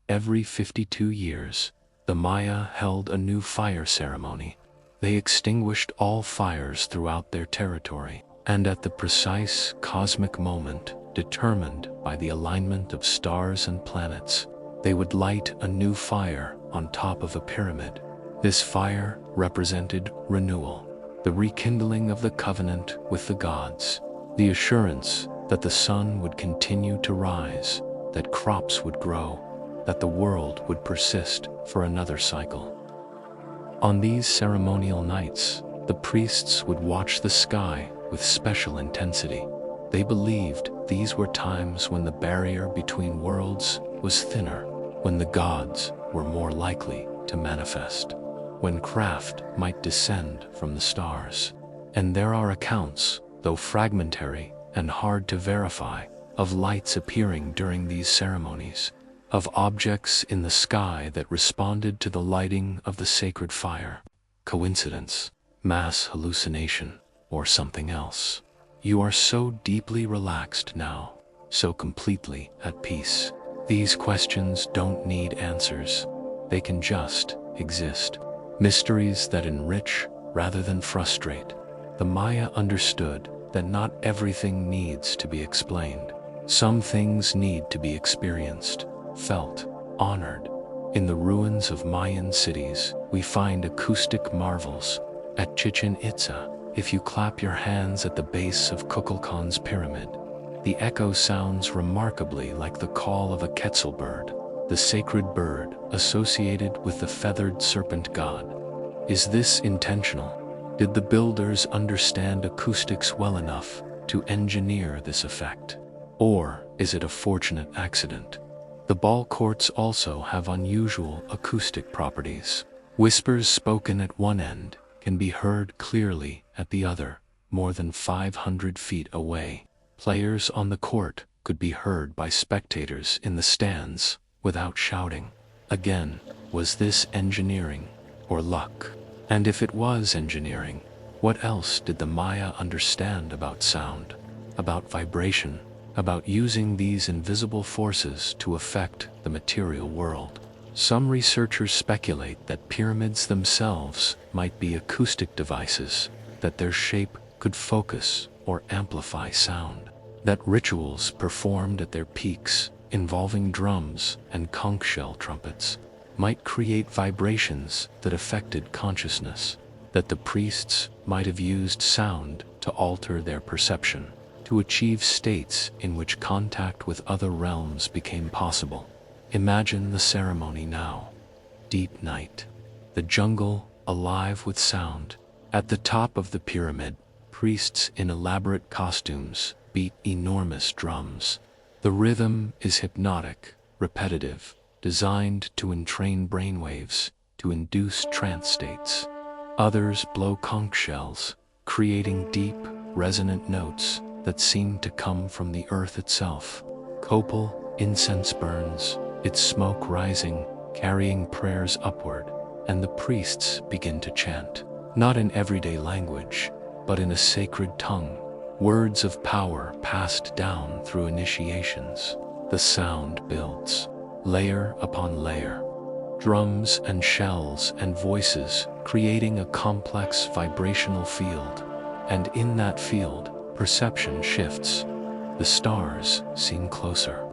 Every 52 years, the Maya held a new fire ceremony. They extinguished all fires throughout their territory, and at the precise cosmic moment determined by the alignment of stars and planets, they would light a new fire on top of a pyramid. This fire represented renewal, the rekindling of the covenant with the gods, the assurance that the sun would continue to rise, that crops would grow, that the world would persist for another cycle. On these ceremonial nights, the priests would watch the sky with special intensity. They believed these were times when the barrier between worlds was thinner, when the gods were more likely to manifest, when craft might descend from the stars. And there are accounts, though fragmentary and hard to verify, of lights appearing during these ceremonies, of objects in the sky that responded to the lighting of the sacred fire. Coincidence, mass hallucination, or something else? You are so deeply relaxed now, so completely at peace. These questions don't need answers. They can just exist. Mysteries that enrich rather than frustrate. The Maya understood that not everything needs to be explained. Some things need to be experienced, felt, honored. In the ruins of Mayan cities, we find acoustic marvels. At Chichen Itza, if you clap your hands at the base of Kukulkan's pyramid, the echo sounds remarkably like the call of a quetzal bird, the sacred bird associated with the feathered serpent god. Is this intentional? Did the builders understand acoustics well enough to engineer this effect? Or is it a fortunate accident? The ball courts also have unusual acoustic properties. Whispers spoken at one end can be heard clearly at the other, more than 500 feet away. Players on the court could be heard by spectators in the stands without shouting. Again, was this engineering or luck? And if it was engineering, what else did the Maya understand about sound, about vibration, about using these invisible forces to affect the material world? Some researchers speculate that pyramids themselves might be acoustic devices, that their shape could focus or amplify sound, that rituals performed at their peaks, involving drums and conch shell trumpets, might create vibrations that affected consciousness, that the priests might have used sound to alter their perception, to achieve states in which contact with other realms became possible. Imagine the ceremony now. Deep night. The jungle alive with sound. At the top of the pyramid, priests in elaborate costumes beat enormous drums. The rhythm is hypnotic, repetitive, designed to entrain brainwaves, to induce trance states. Others blow conch shells, creating deep, resonant notes that seem to come from the earth itself. Copal incense burns, its smoke rising, carrying prayers upward, and the priests begin to chant, not in everyday language, but in a sacred tongue, words of power passed down through initiations. The sound builds, layer upon layer, drums and shells and voices creating a complex vibrational field, and in that field, perception shifts. The stars seem closer.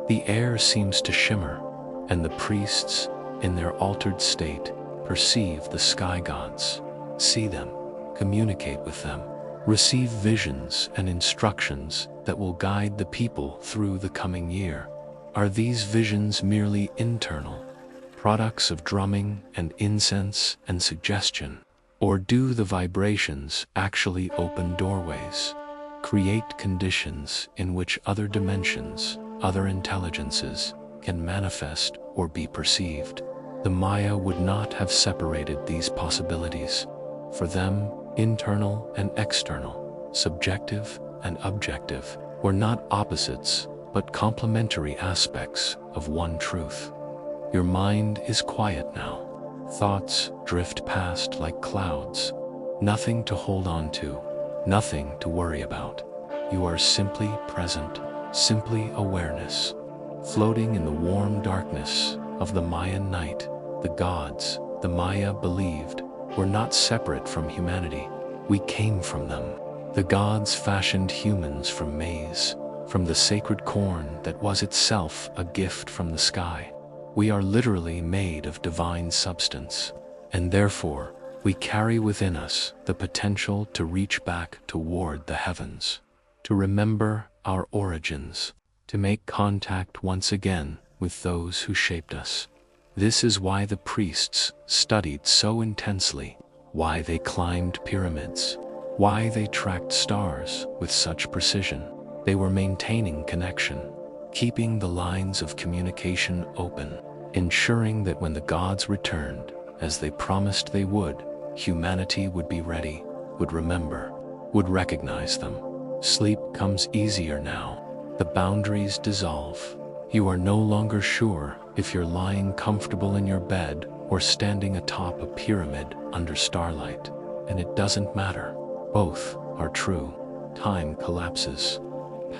The air seems to shimmer, and the priests, in their altered state, perceive the sky gods, see them, communicate with them, receive visions and instructions that will guide the people through the coming year. Are these visions merely internal, products of drumming and incense and suggestion? Or do the vibrations actually open doorways, create conditions in which other dimensions, other intelligences, can manifest or be perceived? The Maya would not have separated these possibilities. For them, internal and external, subjective and objective, were not opposites, but complementary aspects of one truth. Your mind is quiet now. Thoughts drift past like clouds. Nothing to hold on to, nothing to worry about. You are simply present, simply awareness. Floating in the warm darkness of the Mayan night, the gods, the Maya believed, were not separate from humanity. We came from them. The gods fashioned humans from maize, from the sacred corn that was itself a gift from the sky. We are literally made of divine substance, and therefore, we carry within us the potential to reach back toward the heavens, to remember our origins, to make contact once again with those who shaped us. This is why the priests studied so intensely, why they climbed pyramids, why they tracked stars with such precision. They were maintaining connection, keeping the lines of communication open, ensuring that when the gods returned, as they promised they would, humanity would be ready, would remember, would recognize them. Sleep comes easier now. The boundaries dissolve. You are no longer sure if you're lying comfortable in your bed or standing atop a pyramid under starlight, and it doesn't matter. Both are true. Time collapses.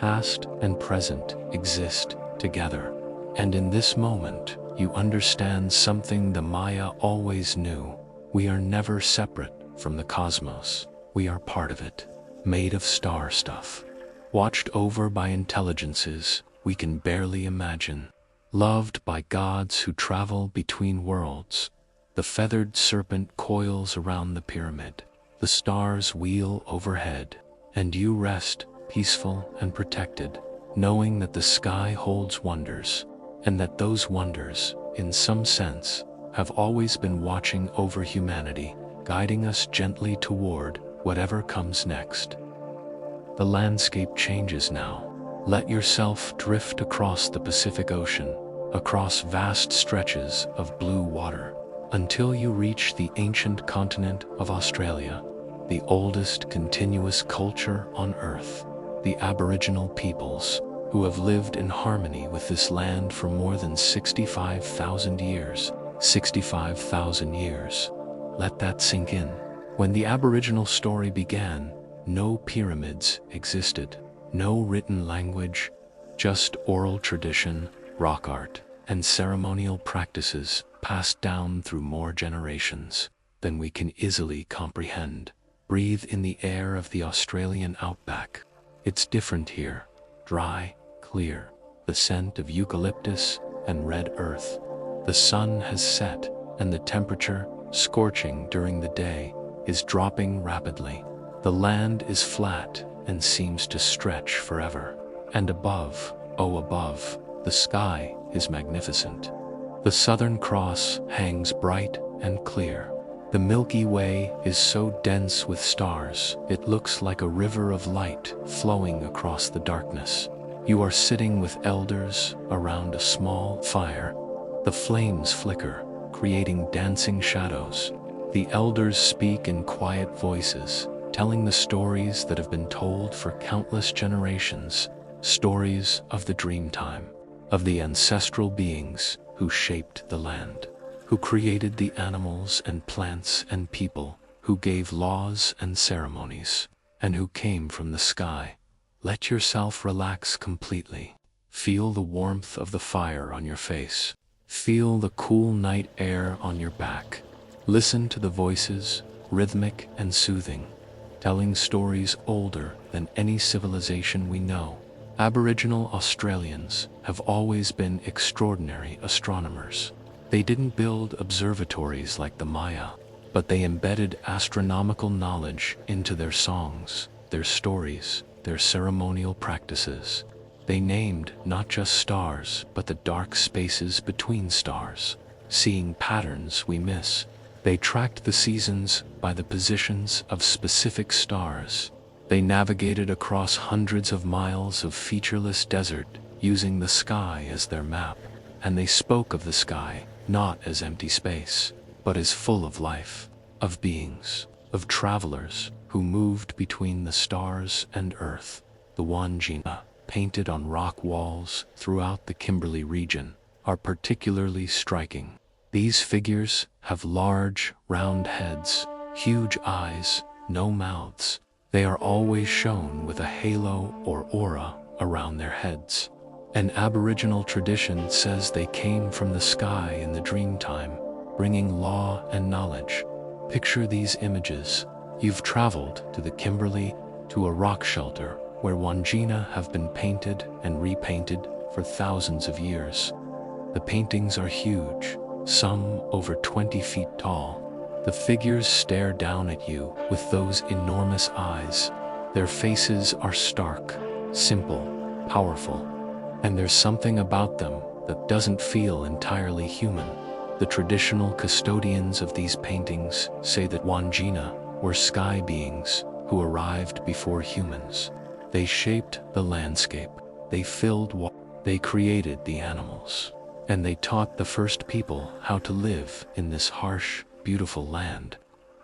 Past and present exist together. And in this moment, you understand something the Maya always knew. We are never separate from the cosmos. We are part of it, made of star stuff, watched over by intelligences we can barely imagine. Loved by gods who travel between worlds, the feathered serpent coils around the pyramid, the stars wheel overhead, and you rest, peaceful and protected, knowing that the sky holds wonders, and that those wonders, in some sense, have always been watching over humanity, guiding us gently toward whatever comes next. The landscape changes now. Let yourself drift across the Pacific Ocean, across vast stretches of blue water, until you reach the ancient continent of Australia, the oldest continuous culture on Earth, the Aboriginal peoples, who have lived in harmony with this land for more than 65,000 years. 65,000 years. Let that sink in. When the Aboriginal story began, no pyramids existed, no written language, just oral tradition, rock art, and ceremonial practices passed down through more generations than we can easily comprehend. Breathe in the air of the Australian outback. It's different here, dry, clear, the scent of eucalyptus and red earth. The sun has set, and the temperature, scorching during the day, is dropping rapidly. The land is flat and seems to stretch forever. And above, oh above, the sky is magnificent. The Southern Cross hangs bright and clear. The Milky Way is so dense with stars, it looks like a river of light flowing across the darkness. You are sitting with elders around a small fire. The flames flicker, creating dancing shadows. The elders speak in quiet voices, telling the stories that have been told for countless generations, stories of the Dreamtime, of the ancestral beings who shaped the land, who created the animals and plants and people, who gave laws and ceremonies, and who came from the sky. Let yourself relax completely. Feel the warmth of the fire on your face. Feel the cool night air on your back. Listen to the voices, rhythmic and soothing, telling stories older than any civilization we know. Aboriginal Australians have always been extraordinary astronomers. They didn't build observatories like the Maya, but they embedded astronomical knowledge into their songs, their stories, their ceremonial practices. They named not just stars, but the dark spaces between stars, seeing patterns we miss. They tracked the seasons by the positions of specific stars. They navigated across hundreds of miles of featureless desert, using the sky as their map. And they spoke of the sky, not as empty space, but as full of life, of beings, of travelers who moved between the stars and Earth. The Wandjina, painted on rock walls throughout the Kimberley region, are particularly striking. These figures have large, round heads, huge eyes, no mouths. They are always shown with a halo or aura around their heads. An Aboriginal tradition says they came from the sky in the Dreamtime, bringing law and knowledge. Picture these images. You've traveled to the Kimberley, to a rock shelter where Wandjina have been painted and repainted for thousands of years. The paintings are huge, some over 20 feet tall. The figures stare down at you with those enormous eyes. Their faces are stark, simple, powerful, and there's something about them that doesn't feel entirely human. The traditional custodians of these paintings say that Wandjina were sky beings who arrived before humans. They shaped the landscape, they filled water, they created the animals, and they taught the first people how to live in this harsh, beautiful land.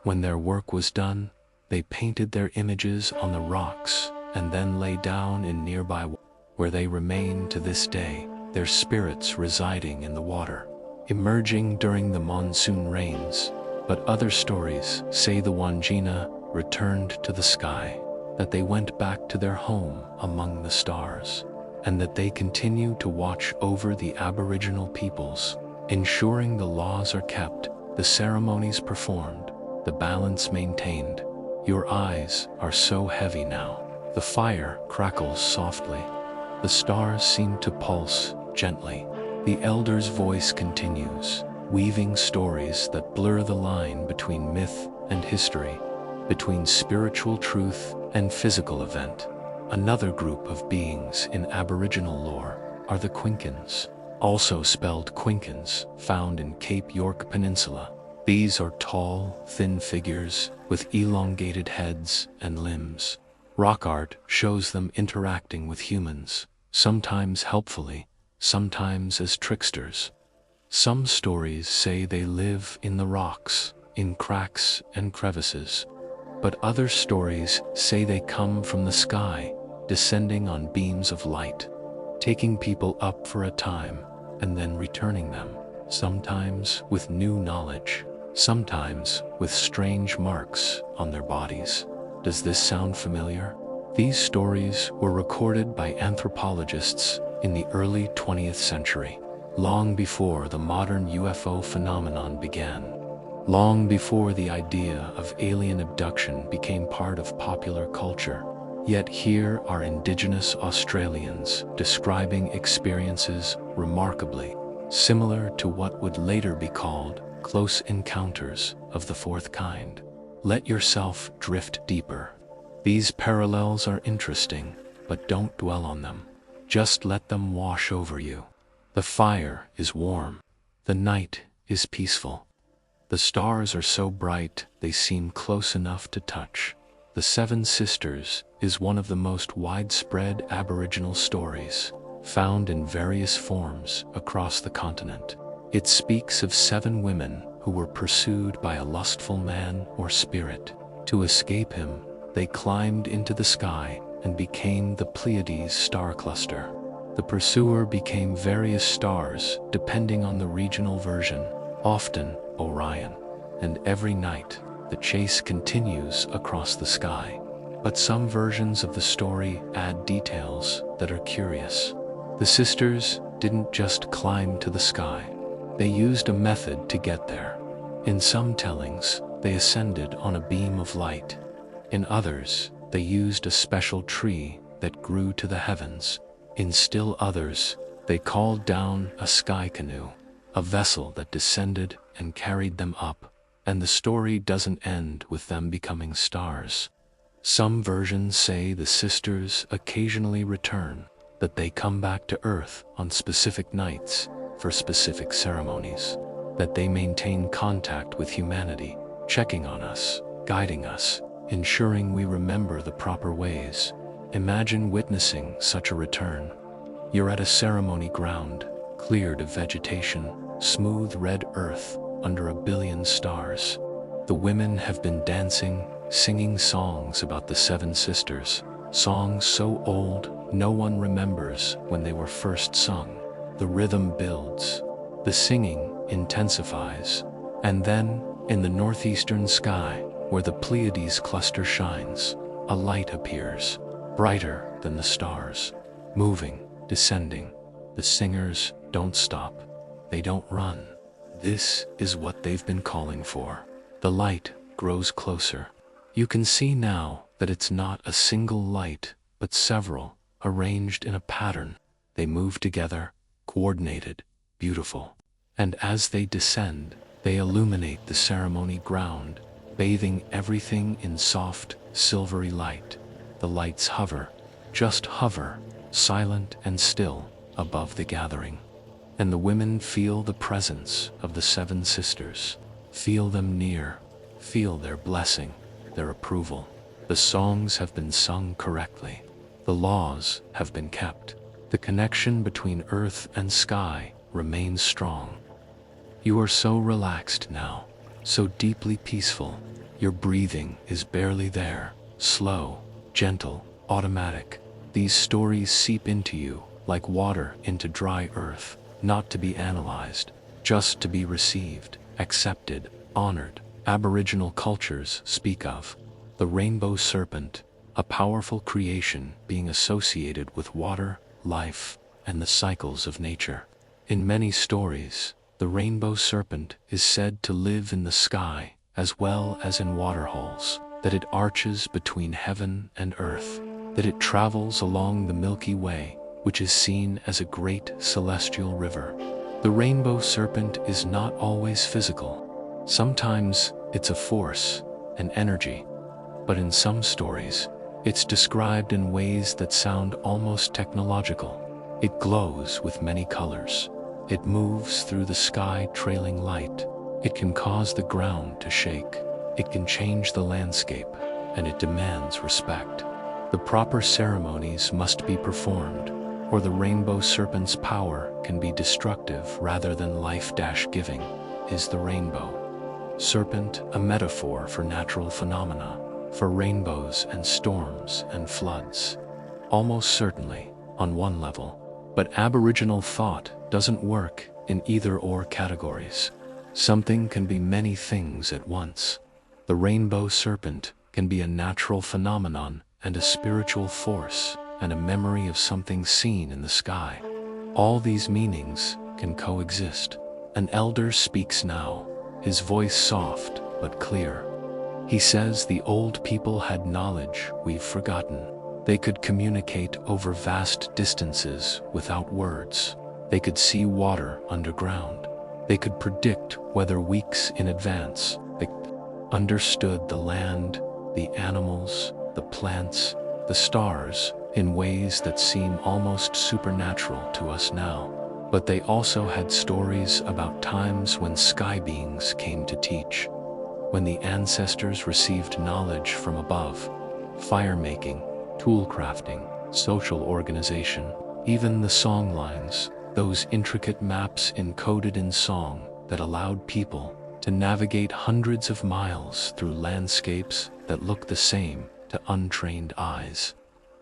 When their work was done, they painted their images on the rocks and then lay down in nearby water, where they remain to this day, their spirits residing in the water, emerging during the monsoon rains. But other stories say the Wandjina returned to the sky, that they went back to their home among the stars, and that they continue to watch over the Aboriginal peoples, ensuring the laws are kept, the ceremonies performed, the balance maintained. Your eyes are so heavy now. The fire crackles softly. The stars seem to pulse gently. the elder's voice continues, weaving stories that blur the line between myth and history, between spiritual truth and physical event. Another group of beings in Aboriginal lore are the Quinkans, also spelled Quinkans, found in Cape York Peninsula. These are tall, thin figures with elongated heads and limbs. Rock art shows them interacting with humans, sometimes helpfully, sometimes as tricksters. Some stories say they live in the rocks, in cracks and crevices, but other stories say they come from the sky, descending on beams of light, taking people up for a time and then returning them, sometimes with new knowledge, sometimes with strange marks on their bodies. Does this sound familiar? These stories were recorded by anthropologists in the early 20th century, long before the modern UFO phenomenon began, long before the idea of alien abduction became part of popular culture. Yet here are Indigenous Australians describing experiences remarkably similar to what would later be called close encounters of the fourth kind. Let yourself drift deeper. These parallels are interesting, but don't dwell on them. Just let them wash over you. The fire is warm. The night is peaceful. The stars are so bright they seem close enough to touch. The Seven Sisters is one of the most widespread Aboriginal stories, found in various forms across the continent. It speaks of 7 women who were pursued by a lustful man or spirit. To escape him, they climbed into the sky and became the Pleiades star cluster. The pursuer became various stars depending on the regional version, often Orion, and every night the chase continues across the sky. But some versions of the story add details that are curious. The sisters didn't just climb to the sky. They used a method to get there. In some tellings, they ascended on a beam of light. In others, they used a special tree that grew to the heavens. In still others, they called down a sky canoe, a vessel that descended and carried them up, and the story doesn't end with them becoming stars. Some versions say the sisters occasionally return, that they come back to Earth on specific nights for specific ceremonies, that they maintain contact with humanity, checking on us, guiding us, ensuring we remember the proper ways. Imagine witnessing such a return. You're at a ceremony ground, cleared of vegetation, smooth red earth under a billion stars. The women have been dancing, singing songs about the 7 sisters, songs so old no one remembers when they were first sung. The rhythm builds, the singing intensifies, and then, in the northeastern sky, where the Pleiades cluster shines, a light appears, brighter than the stars, moving, descending. The singers don't stop. They don't run. This is what they've been calling for. The light grows closer. You can see now that it's not a single light, but several, arranged in a pattern. They move together, coordinated, beautiful. And as they descend, they illuminate the ceremony ground, bathing everything in soft, silvery light. The lights hover, just hover, silent and still, above the gathering. And the women feel the presence of the 7 sisters, feel them near, feel their blessing, their approval. The songs have been sung correctly. The laws have been kept. The connection between earth and sky remains strong. You are so relaxed now, so deeply peaceful. Your breathing is barely there, slow, gentle, automatic. These stories seep into you like water into dry earth, not to be analyzed, just to be received, accepted, honored. Aboriginal cultures speak of the rainbow serpent, a powerful creation being associated with water, life, and the cycles of nature. In many stories, the rainbow serpent is said to live in the sky as well as in waterholes, that it arches between heaven and earth, that it travels along the Milky Way, which is seen as a great celestial river. The rainbow serpent is not always physical. Sometimes it's a force, an energy. But in some stories, it's described in ways that sound almost technological. It glows with many colors. It moves through the sky trailing light. It can cause the ground to shake. It can change the landscape, and it demands respect. The proper ceremonies must be performed, or the rainbow serpent's power can be destructive rather than life-giving. Is the rainbow serpent a metaphor for natural phenomena, for rainbows and storms and floods? Almost certainly, on one level. But Aboriginal thought doesn't work in either-or categories. Something can be many things at once. The rainbow serpent can be a natural phenomenon and a spiritual force and a memory of something seen in the sky. All these meanings can coexist. An elder speaks now, his voice soft but clear. He says the old people had knowledge we've forgotten. They could communicate over vast distances without words. They could see water underground. They could predict weather weeks in advance. They understood the land, the animals, the plants, the stars in ways that seem almost supernatural to us now. But they also had stories about times when sky beings came to teach, when the ancestors received knowledge from above, fire making, tool crafting, social organization, even the song lines, those intricate maps encoded in song that allowed people to navigate hundreds of miles through landscapes that look the same to untrained eyes.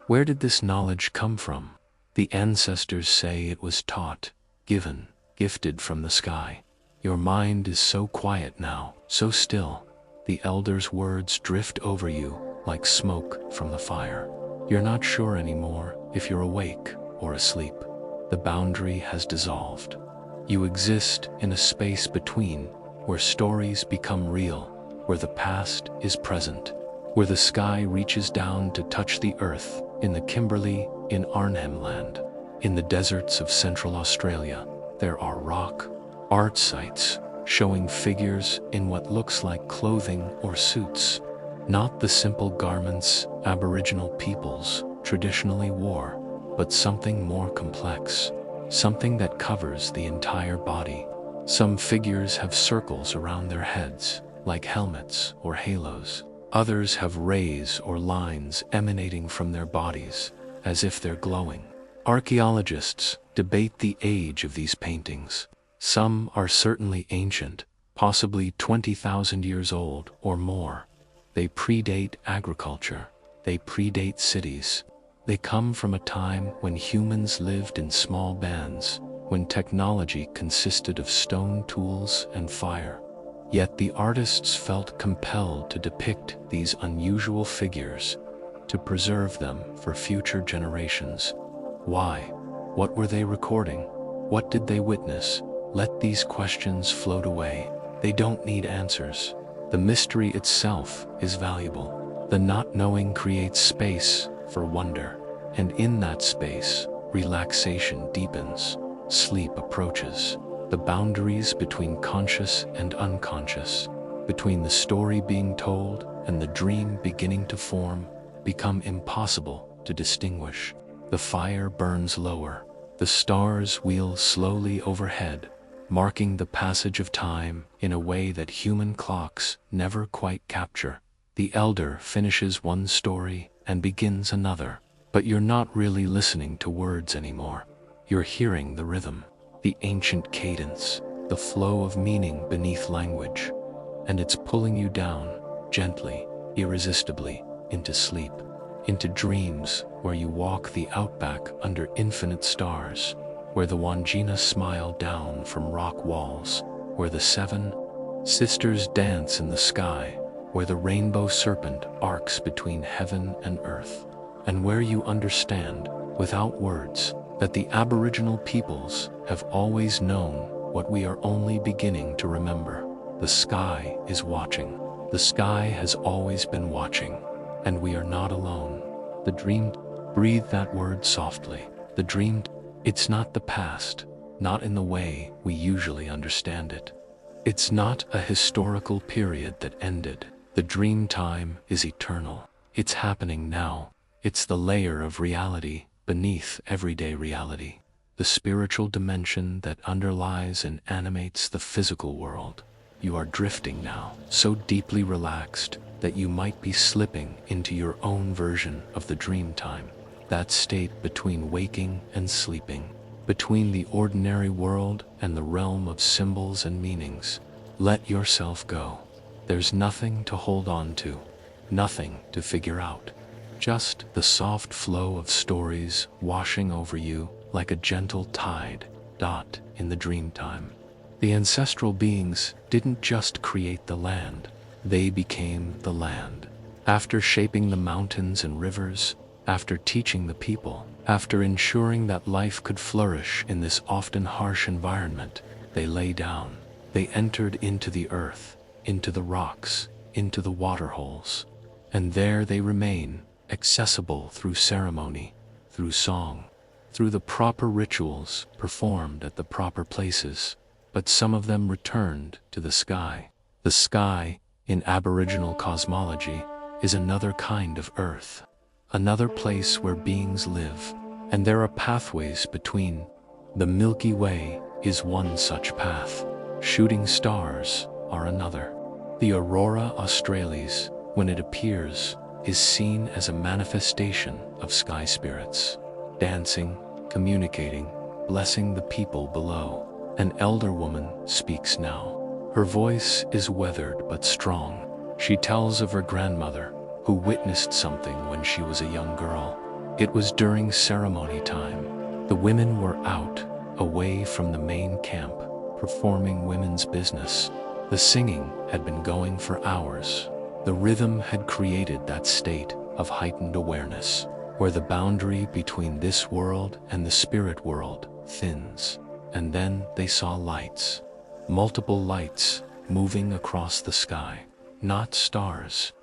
Where did this knowledge come from? The ancestors say it was taught, given, gifted from the sky. Your mind is so quiet now, so still. The elders' words drift over you like smoke from the fire. You're not sure anymore if you're awake or asleep. The boundary has dissolved. You exist in a space between, where stories become real, where the past is present, where the sky reaches down to touch the earth, in the Kimberley, in Arnhem Land. In the deserts of Central Australia, there are rock art sites showing figures in what looks like clothing or suits, not the simple garments Aboriginal peoples traditionally wore, but something more complex, something that covers the entire body. Some figures have circles around their heads, like helmets or halos. Others have rays or lines emanating from their bodies, as if they're glowing. Archaeologists debate the age of these paintings. Some are certainly ancient, possibly 20,000 years old or more. They predate agriculture. They predate cities. They come from a time when humans lived in small bands, when technology consisted of stone tools and fire. Yet the artists felt compelled to depict these unusual figures, to preserve them for future generations. Why? What were they recording? What did they witness? Let these questions float away. They don't need answers. The mystery itself is valuable. The not knowing creates space for wonder, and in that space, relaxation deepens. Sleep approaches. The boundaries between conscious and unconscious, between the story being told and the dream beginning to form, become impossible to distinguish. The fire burns lower. The stars wheel slowly overhead, marking the passage of time in a way that human clocks never quite capture. The elder finishes one story and begins another, but you're not really listening to words anymore. You're hearing the rhythm, the ancient cadence, the flow of meaning beneath language, and it's pulling you down, gently, irresistibly, into sleep, into dreams where you walk the outback under infinite stars, where the Wangina smile down from rock walls, where the 7 sisters dance in the sky, where the rainbow serpent arcs between heaven and earth, and where you understand, without words, that the Aboriginal peoples have always known what we are only beginning to remember. The sky is watching. The sky has always been watching, and we are not alone. The dreamed, breathe that word softly. The dreamed, it's not the past, not in the way we usually understand it. It's not a historical period that ended. The dream time is eternal. It's happening now. It's the layer of reality beneath everyday reality, the spiritual dimension that underlies and animates the physical world. You are drifting now, so deeply relaxed that you might be slipping into your own version of the dream time, that state between waking and sleeping, between the ordinary world and the realm of symbols and meanings. Let yourself go. There's nothing to hold on to, nothing to figure out. Just the soft flow of stories washing over you like a gentle tide in the dream time. The ancestral beings didn't just create the land, they became the land. After shaping the mountains and rivers, after teaching the people, after ensuring that life could flourish in this often harsh environment, they lay down. They entered into the earth, into the rocks, into the waterholes, and there they remain, accessible through ceremony, through song, through the proper rituals performed at the proper places. But some of them returned to the sky. The sky, in Aboriginal cosmology, is another kind of earth, another place where beings live, and there are pathways between. The Milky Way is one such path. Shooting stars are another. The aurora australis, when it appears, is seen as a manifestation of sky spirits, dancing, communicating, blessing the people below. An elder woman speaks now. Her voice is weathered but strong. She tells of her grandmother, who witnessed something when she was a young girl. It was during ceremony time. The women were out, away from the main camp, performing women's business. The singing had been going for hours. The rhythm had created that state of heightened awareness, where the boundary between this world and the spirit world thins. And then they saw lights, multiple lights moving across the sky. Not stars,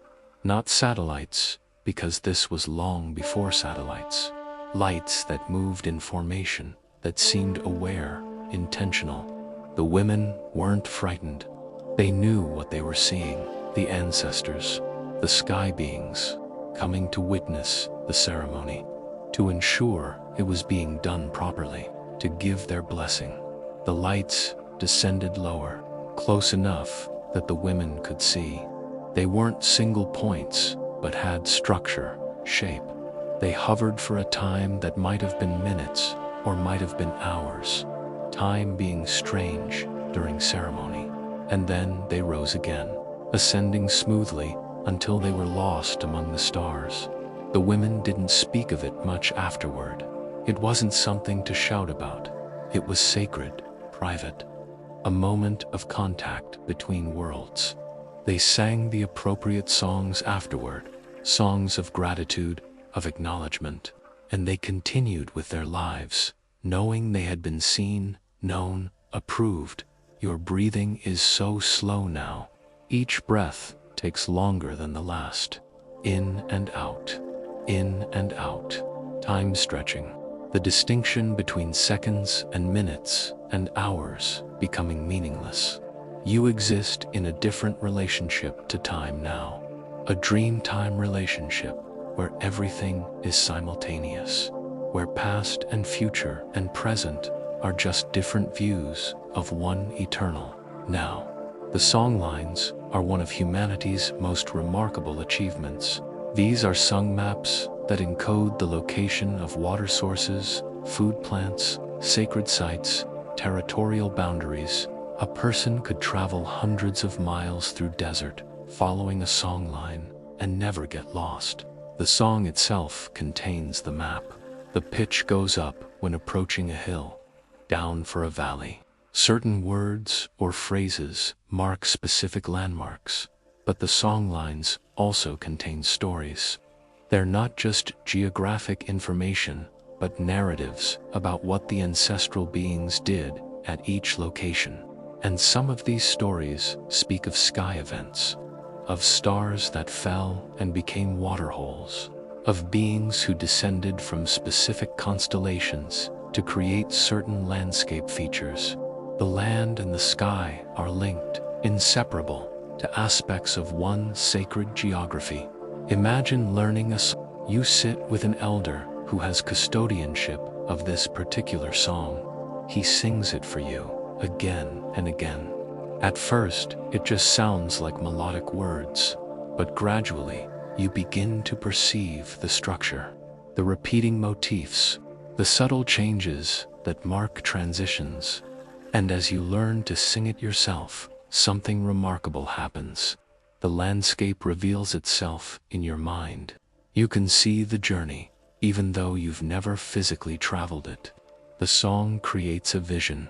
not satellites, because this was long before satellites. Lights that moved in formation, that seemed aware, intentional. The women weren't frightened. They knew what they were seeing. The ancestors, the sky beings, coming to witness the ceremony, to ensure it was being done properly, to give their blessing. The lights descended lower, close enough that the women could see. They weren't single points, but had structure, shape. They hovered for a time that might have been minutes or might have been hours, time being strange during ceremony. And then they rose again, ascending smoothly until they were lost among the stars. The women didn't speak of it much afterward. It wasn't something to shout about. It was sacred, private, a moment of contact between worlds. They sang the appropriate songs afterward, songs of gratitude, of acknowledgement, and they continued with their lives, knowing they had been seen, known, approved. Your breathing is so slow now. Each breath takes longer than the last. In and out, time stretching. The distinction between seconds and minutes and hours becoming meaningless. You exist in a different relationship to time now, a dream time relationship where everything is simultaneous, where past and future and present are just different views of one eternal now. The songlines are one of humanity's most remarkable achievements. These are sung maps that encode the location of water sources, food plants, sacred sites, territorial boundaries. A person could travel hundreds of miles through desert, following a songline, and never get lost. The song itself contains the map. The pitch goes up when approaching a hill, down for a valley. Certain words or phrases mark specific landmarks, but the songlines also contain stories. They're not just geographic information, but narratives about what the ancestral beings did at each location. And some of these stories speak of sky events, of stars that fell and became waterholes, of beings who descended from specific constellations to create certain landscape features. The land and the sky are linked, inseparable, to aspects of one sacred geography. Imagine learning a song. You sit with an elder who has custodianship of this particular song. He sings it for you, again and again. At first, it just sounds like melodic words, but gradually, you begin to perceive the structure, the repeating motifs, the subtle changes that mark transitions. And as you learn to sing it yourself, something remarkable happens. The landscape reveals itself in your mind. You can see the journey, even though you've never physically traveled it. The song creates a vision,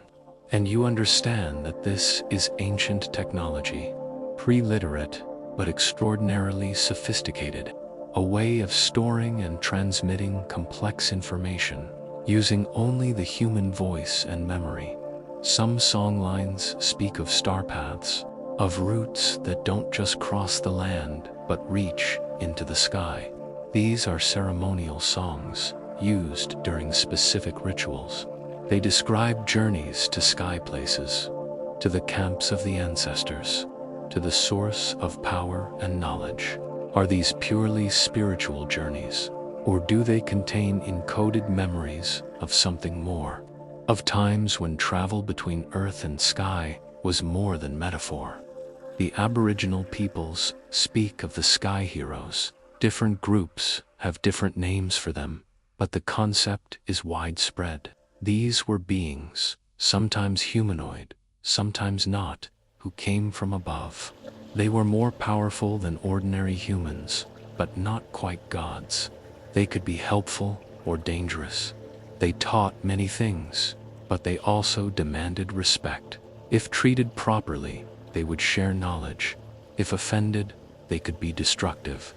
and you understand that this is ancient technology, pre-literate but extraordinarily sophisticated, a way of storing and transmitting complex information, using only the human voice and memory. Some songlines speak of star paths, of routes that don't just cross the land but reach into the sky. These are ceremonial songs, used during specific rituals. They describe journeys to sky places, to the camps of the ancestors, to the source of power and knowledge. Are these purely spiritual journeys, or do they contain encoded memories of something more? Of times when travel between earth and sky was more than metaphor. The Aboriginal peoples speak of the sky heroes. Different groups have different names for them, but the concept is widespread. These were beings, sometimes humanoid, sometimes not, who came from above. They were more powerful than ordinary humans, but not quite gods. They could be helpful or dangerous. They taught many things, but they also demanded respect. If treated properly, they would share knowledge. If offended, they could be destructive.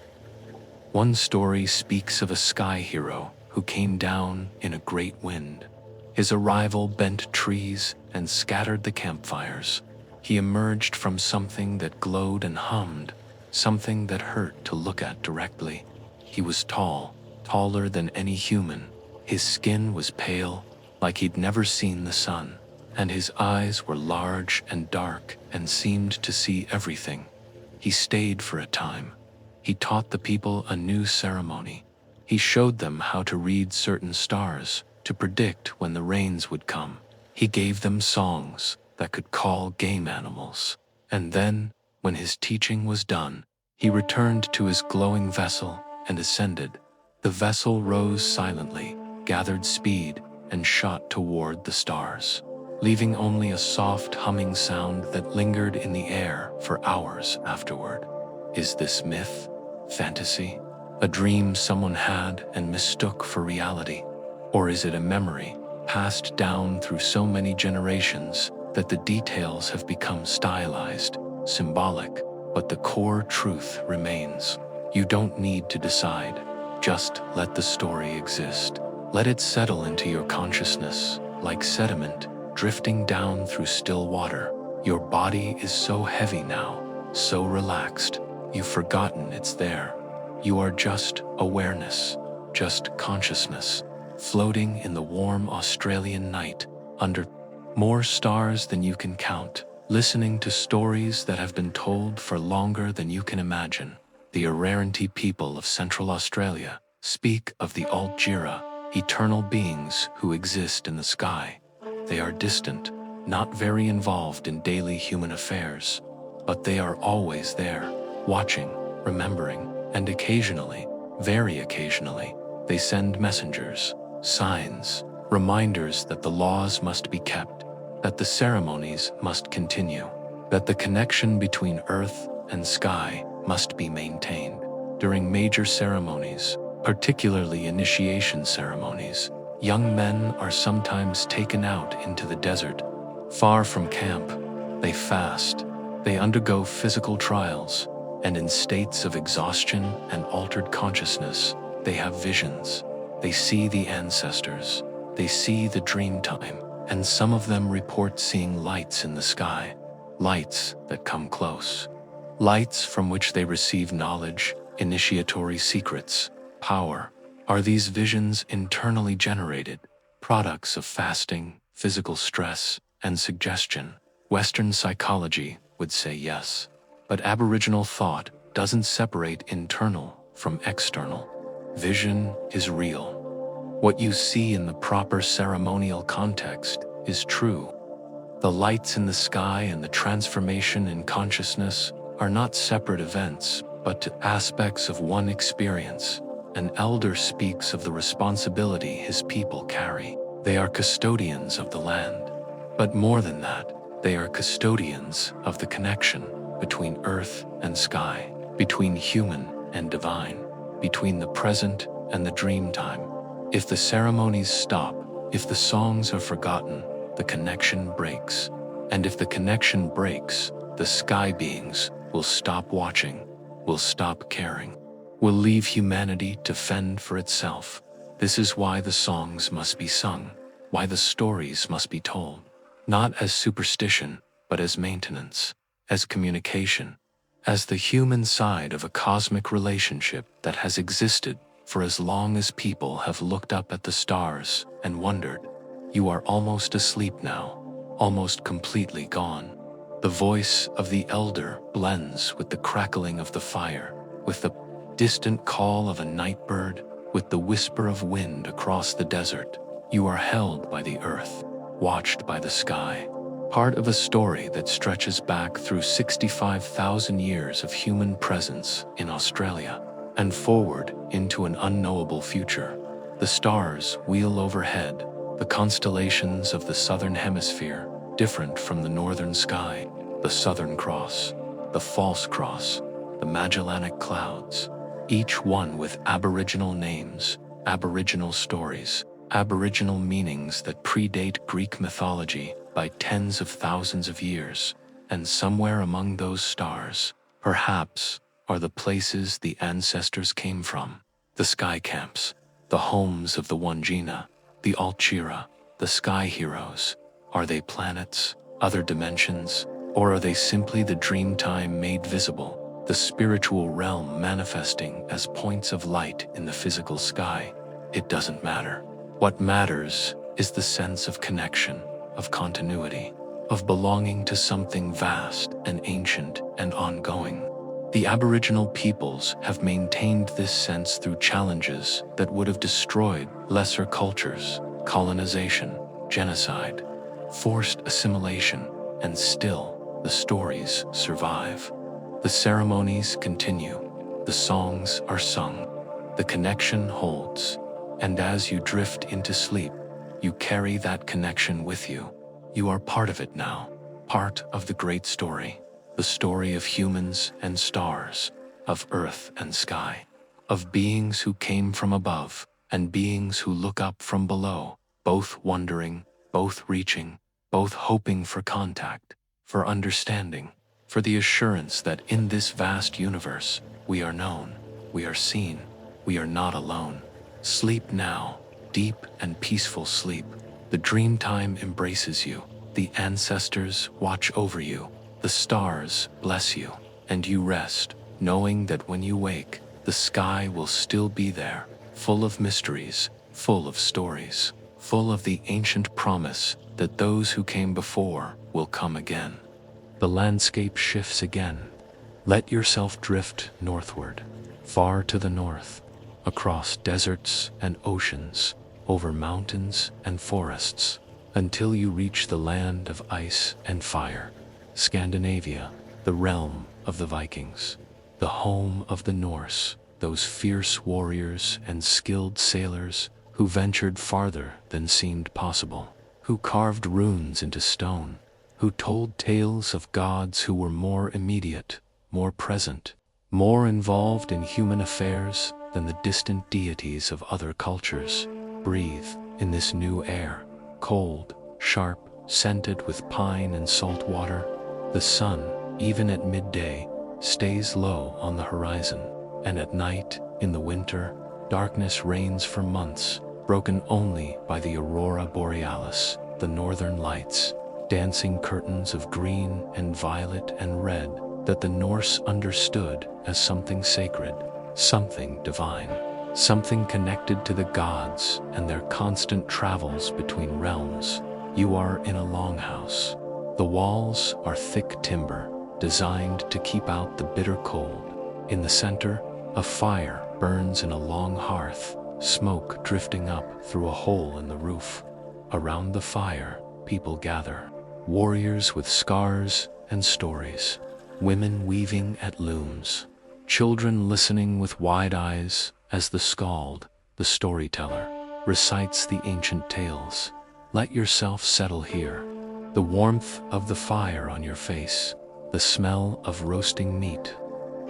One story speaks of a sky hero who came down in a great wind. His arrival bent trees and scattered the campfires. He emerged from something that glowed and hummed, something that hurt to look at directly. He was tall, taller than any human. His skin was pale, like he'd never seen the sun, and his eyes were large and dark and seemed to see everything. He stayed for a time. He taught the people a new ceremony. He showed them how to read certain stars, to predict when the rains would come. He gave them songs that could call game animals. And then, when his teaching was done, he returned to his glowing vessel and ascended. The vessel rose silently, gathered speed, and shot toward the stars, leaving only a soft humming sound that lingered in the air for hours afterward. Is this myth? Fantasy? A dream someone had and mistook for reality? Or is it a memory, passed down through so many generations that the details have become stylized, symbolic, but the core truth remains? You don't need to decide. Just let the story exist. Let it settle into your consciousness, like sediment drifting down through still water. Your body is so heavy now, so relaxed, you've forgotten it's there. You are just awareness, just consciousness, floating in the warm Australian night, under more stars than you can count, listening to stories that have been told for longer than you can imagine. The Araranti people of Central Australia speak of the Alt-Jira, eternal beings who exist in the sky. They are distant, not very involved in daily human affairs, but they are always there, watching, remembering, and occasionally, very occasionally, they send messengers, signs, reminders that the laws must be kept, that the ceremonies must continue, that the connection between earth and sky must be maintained. During major ceremonies, particularly initiation ceremonies, young men are sometimes taken out into the desert. Far from camp, they fast, they undergo physical trials, and in states of exhaustion and altered consciousness, they have visions. They see the ancestors, they see the dream time, and some of them report seeing lights in the sky, lights that come close, lights from which they receive knowledge, initiatory secrets, power. Are these visions internally generated, products of fasting, physical stress, and suggestion. Western psychology would say yes. But Aboriginal thought doesn't separate internal from external. Vision is real. What you see in the proper ceremonial context is true. The lights in the sky and the transformation in consciousness are not separate events, but aspects of one experience. An elder speaks of the responsibility his people carry. They are custodians of the land. But more than that, they are custodians of the connection between earth and sky, between human and divine, between the present and the dream time. If the ceremonies stop, if the songs are forgotten, the connection breaks. And if the connection breaks, the sky beings will stop watching, will stop caring, will leave humanity to fend for itself. This is why the songs must be sung, why the stories must be told, not as superstition, but as maintenance, as communication, as the human side of a cosmic relationship that has existed for as long as people have looked up at the stars and wondered. You are almost asleep now, almost completely gone. The voice of the elder blends with the crackling of the fire, with the distant call of a night bird, with the whisper of wind across the desert. You are held by the earth, watched by the sky, part of a story that stretches back through 65,000 years of human presence in Australia, and forward into an unknowable future. The stars wheel overhead, the constellations of the southern hemisphere, different from the northern sky, the Southern Cross, the False Cross, the Magellanic Clouds, each one with Aboriginal names, Aboriginal stories, Aboriginal meanings that predate Greek mythology by tens of thousands of years. And somewhere among those stars, perhaps, are the places the ancestors came from, the sky camps, the homes of the Wangina, the Altjira, the sky heroes. Are they planets, other dimensions, or are they simply the dream time made visible, the spiritual realm manifesting as points of light in the physical sky? It doesn't matter. What matters is the sense of connection, of continuity, of belonging to something vast and ancient and ongoing. The Aboriginal peoples have maintained this sense through challenges that would have destroyed lesser cultures, colonization, genocide, forced assimilation, and still the stories survive. The ceremonies continue, the songs are sung, the connection holds, and as you drift into sleep, you carry that connection with you. You are part of it now, part of the great story, the story of humans and stars, of earth and sky, of beings who came from above and beings who look up from below, both wondering, both reaching, both hoping for contact, for understanding, for the assurance that in this vast universe, we are known, we are seen, we are not alone. Sleep now, deep and peaceful sleep. The dream time embraces you, the ancestors watch over you, the stars bless you, and you rest, knowing that when you wake, the sky will still be there, full of mysteries, full of stories, full of the ancient promise that those who came before will come again. The landscape shifts again. Let yourself drift northward, far to the north, across deserts and oceans, over mountains and forests, until you reach the land of ice and fire, Scandinavia, the realm of the Vikings, the home of the Norse, those fierce warriors and skilled sailors who ventured farther than seemed possible, who carved runes into stone, who told tales of gods who were more immediate, more present, more involved in human affairs than the distant deities of other cultures. Breathe in this new air, cold, sharp, scented with pine and salt water. The sun, even at midday, stays low on the horizon, and at night, in the winter, darkness reigns for months, broken only by the aurora borealis, the northern lights, dancing curtains of green and violet and red that the Norse understood as something sacred, something divine. something connected to the gods and their constant travels between realms. You are in a longhouse. The walls are thick timber, designed to keep out the bitter cold. In the center, a fire burns in a long hearth, smoke drifting up through a hole in the roof. Around the fire, people gather, warriors with scars and stories, women weaving at looms, children listening with wide eyes as the skald, the storyteller, recites the ancient tales. Let yourself settle here. The warmth of the fire on your face, the smell of roasting meat,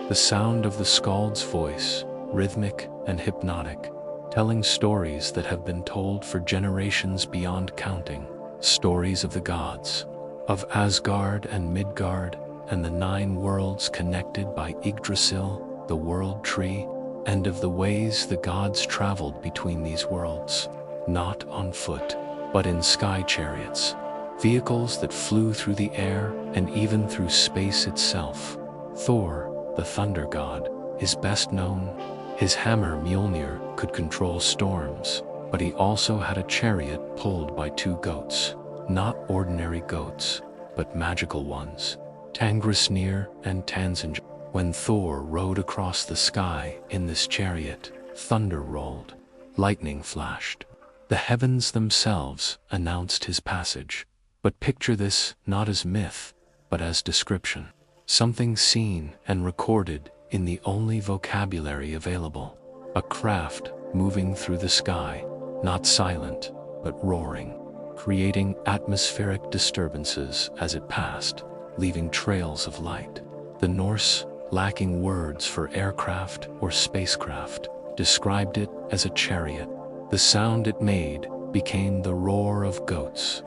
the sound of the skald's voice, rhythmic and hypnotic, telling stories that have been told for generations beyond counting, stories of the gods, of Asgard and Midgard, and the 9 worlds connected by Yggdrasil, the world tree, and of the ways the gods traveled between these worlds, not on foot, but in sky chariots, vehicles that flew through the air and even through space itself. Thor, the thunder god, is best known. His hammer Mjolnir could control storms, but he also had a chariot pulled by 2 goats, not ordinary goats, but magical ones, Tangrisnir and Tanzanj. When Thor rode across the sky in this chariot, thunder rolled, lightning flashed. The heavens themselves announced his passage. But picture this not as myth, but as description. Something seen and recorded in the only vocabulary available. A craft moving through the sky, not silent, but roaring, creating atmospheric disturbances as it passed, leaving trails of light. The Norse, lacking words for aircraft or spacecraft, described it as a chariot. The sound it made became the roar of goats.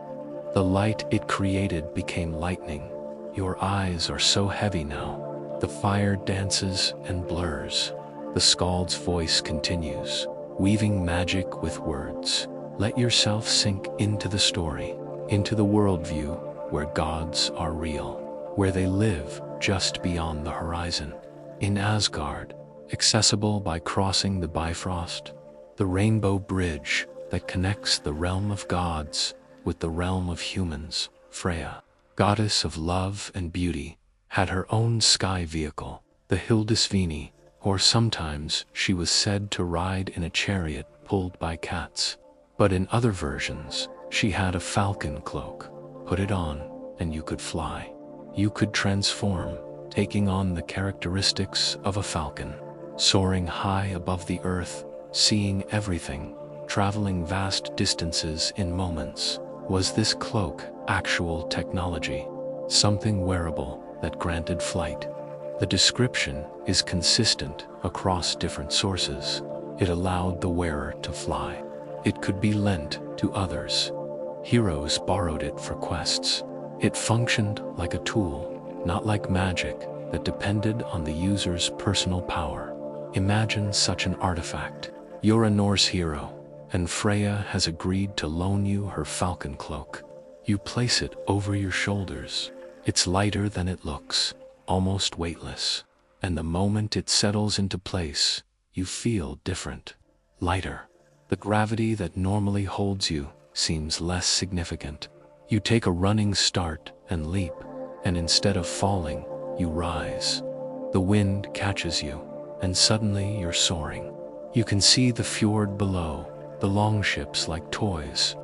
The light it created became lightning. Your eyes are so heavy now. The fire dances and blurs. The skald's voice continues, weaving magic with words. Let yourself sink into the story, into the worldview where gods are real, where they live just beyond the horizon. In Asgard, accessible by crossing the Bifrost, the rainbow bridge that connects the realm of gods with the realm of humans, Freya, goddess of love and beauty, had her own sky vehicle, the Hildisvini, or sometimes she was said to ride in a chariot pulled by cats. But in other versions, she had a falcon cloak. Put it on, and you could fly. You could transform, taking on the characteristics of a falcon, soaring high above the earth, seeing everything, traveling vast distances in moments. Was this cloak actual technology, something wearable that granted flight? The description is consistent across different sources. It allowed the wearer to fly. It could be lent to others. Heroes borrowed it for quests. It functioned like a tool, not like magic that depended on the user's personal power. Imagine such an artifact. You're a Norse hero, and Freya has agreed to loan you her falcon cloak. You place it over your shoulders. It's lighter than it looks, almost weightless. And the moment it settles into place, you feel different, lighter. The gravity that normally holds you seems less significant. You take a running start and leap, and instead of falling, you rise. The wind catches you, and suddenly you're soaring. You can see the fjord below, the longships like toys,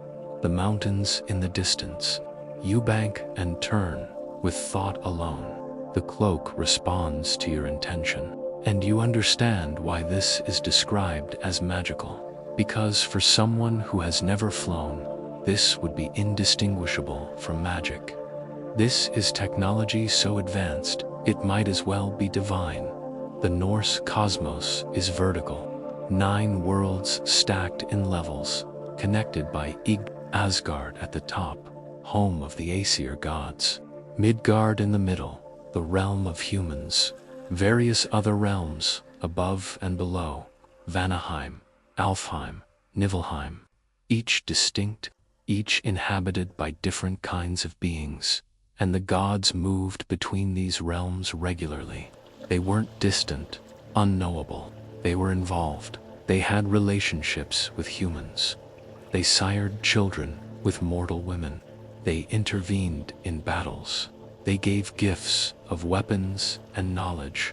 the mountains in the distance. You bank and turn, with thought alone. The cloak responds to your intention, and you understand why this is described as magical. Because for someone who has never flown, this would be indistinguishable from magic. This is technology so advanced, it might as well be divine. The Norse cosmos is vertical, 9 worlds stacked in levels, connected by Asgard at the top, home of the Aesir gods. Midgard in the middle, the realm of humans. Various other realms, above and below, Vanaheim, Alfheim, Niflheim, each distinct, each inhabited by different kinds of beings, and the gods moved between these realms regularly. They weren't distant, unknowable. They were involved. They had relationships with humans. They sired children with mortal women. They intervened in battles. They gave gifts of weapons and knowledge.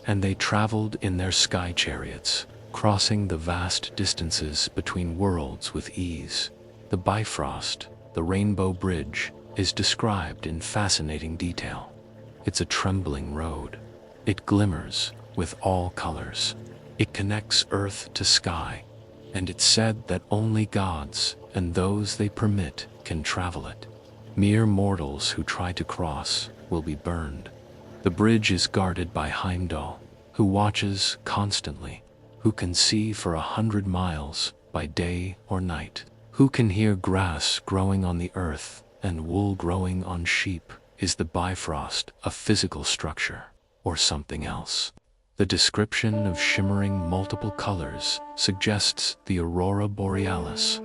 And they traveled in their sky chariots, crossing the vast distances between worlds with ease. The Bifrost, the Rainbow Bridge, is described in fascinating detail. It's a trembling road. It glimmers with all colors. It connects earth to sky, and it's said that only gods and those they permit can travel it. Mere mortals who try to cross will be burned. The bridge is guarded by Heimdall, who watches constantly, who can see for 100 miles by day or night, who can hear grass growing on the earth and wool growing on sheep. Is the Bifrost a physical structure or something else? The description of shimmering multiple colors suggests the aurora borealis.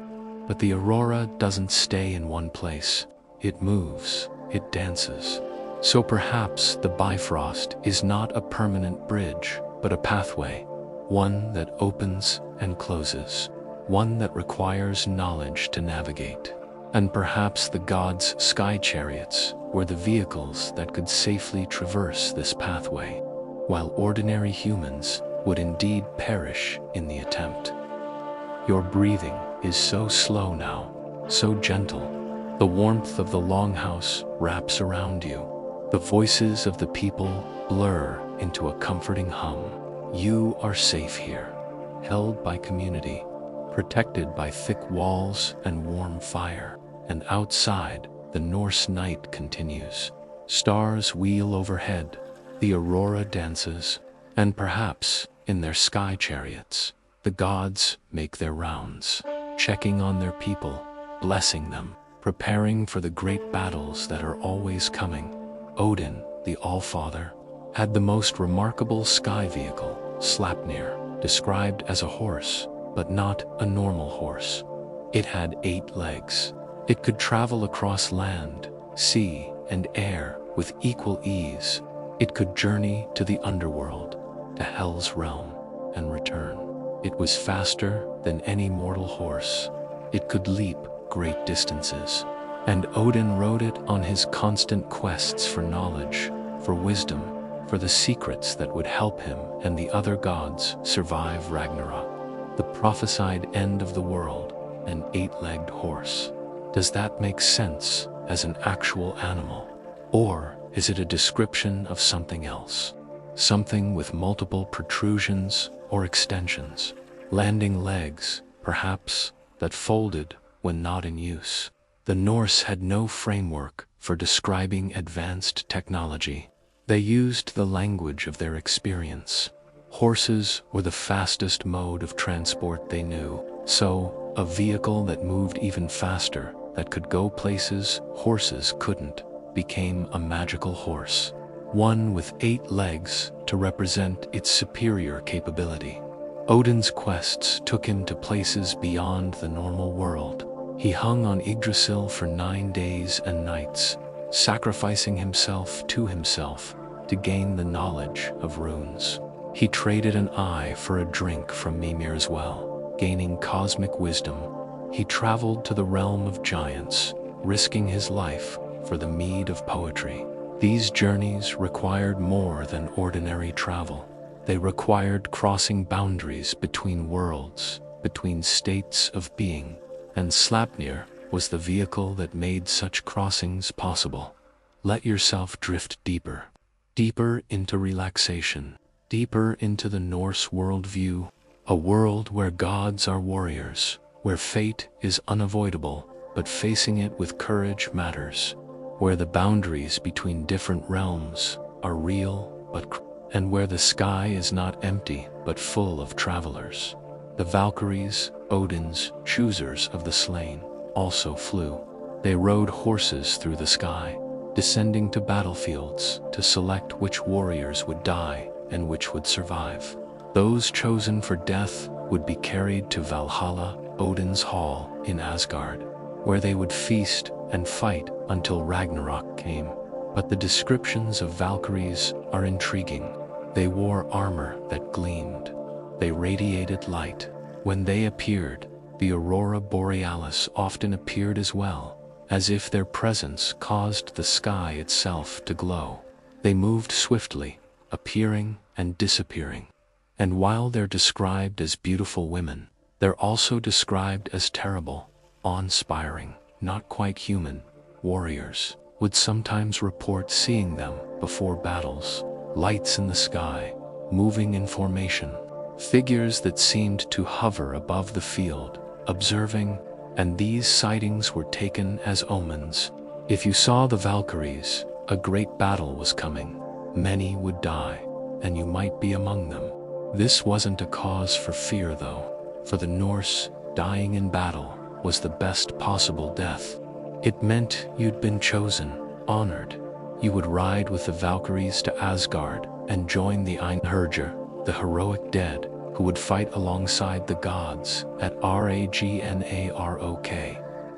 But the aurora doesn't stay in one place. It moves, it dances. So perhaps the Bifrost is not a permanent bridge, but a pathway, one that opens and closes, one that requires knowledge to navigate. And perhaps the gods' sky chariots were the vehicles that could safely traverse this pathway, while ordinary humans would indeed perish in the attempt. Your breathing is so slow now, so gentle. The warmth of the longhouse wraps around you. The voices of the people blur into a comforting hum. You are safe here, held by community, protected by thick walls and warm fire. And outside, the Norse night continues. Stars wheel overhead, the aurora dances, and perhaps, in their sky chariots, the gods make their rounds, checking on their people, blessing them, preparing for the great battles that are always coming. Odin, the Allfather, had the most remarkable sky vehicle, Sleipnir, described as a horse, but not a normal horse. It had 8 legs. It could travel across land, sea, and air with equal ease. It could journey to the underworld, to Hell's realm, and return. It was faster than any mortal horse. It could leap great distances. And Odin rode it on his constant quests for knowledge, for wisdom, for the secrets that would help him and the other gods survive Ragnarok, the prophesied end of the world, an 8-legged horse. Does that make sense as an actual animal? Or is it a description of something else? Something with multiple protrusions or extensions, landing legs, perhaps, that folded when not in use. The Norse had no framework for describing advanced technology. They used the language of their experience. Horses were the fastest mode of transport they knew, so a vehicle that moved even faster, that could go places horses couldn't, became a magical horse. One with 8 legs to represent its superior capability. Odin's quests took him to places beyond the normal world. He hung on Yggdrasil for 9 days and nights, sacrificing himself to gain the knowledge of runes. He traded an eye for a drink from Mimir's well, gaining cosmic wisdom. He traveled to the realm of giants, risking his life for the mead of poetry. These journeys required more than ordinary travel. They required crossing boundaries between worlds, between states of being, and Sleipnir was the vehicle that made such crossings possible. Let yourself drift deeper, deeper into relaxation, deeper into the Norse worldview, a world where gods are warriors, where fate is unavoidable, but facing it with courage matters, where the boundaries between different realms are real, and where the sky is not empty, but full of travelers. The Valkyries, Odin's choosers of the slain, also flew. They rode horses through the sky, descending to battlefields to select which warriors would die and which would survive. Those chosen for death would be carried to Valhalla, Odin's hall in Asgard, where they would feast and fight until Ragnarok came. But the descriptions of Valkyries are intriguing. They wore armor that gleamed. they radiated light. When they appeared, the aurora borealis often appeared as well, as if their presence caused the sky itself to glow. They moved swiftly, appearing and disappearing. And while they're described as beautiful women, they're also described as terrible, awe-inspiring, not quite human. Warriors would sometimes report seeing them before battles, lights in the sky, moving in formation, figures that seemed to hover above the field, observing, and these sightings were taken as omens. If you saw the Valkyries, a great battle was coming. Many would die, and you might be among them. This wasn't a cause for fear though. For the Norse, dying in battle was the best possible death. It meant you'd been chosen, honored. You would ride with the Valkyries to Asgard and join the Einherjar, the heroic dead, who would fight alongside the gods at Ragnarok.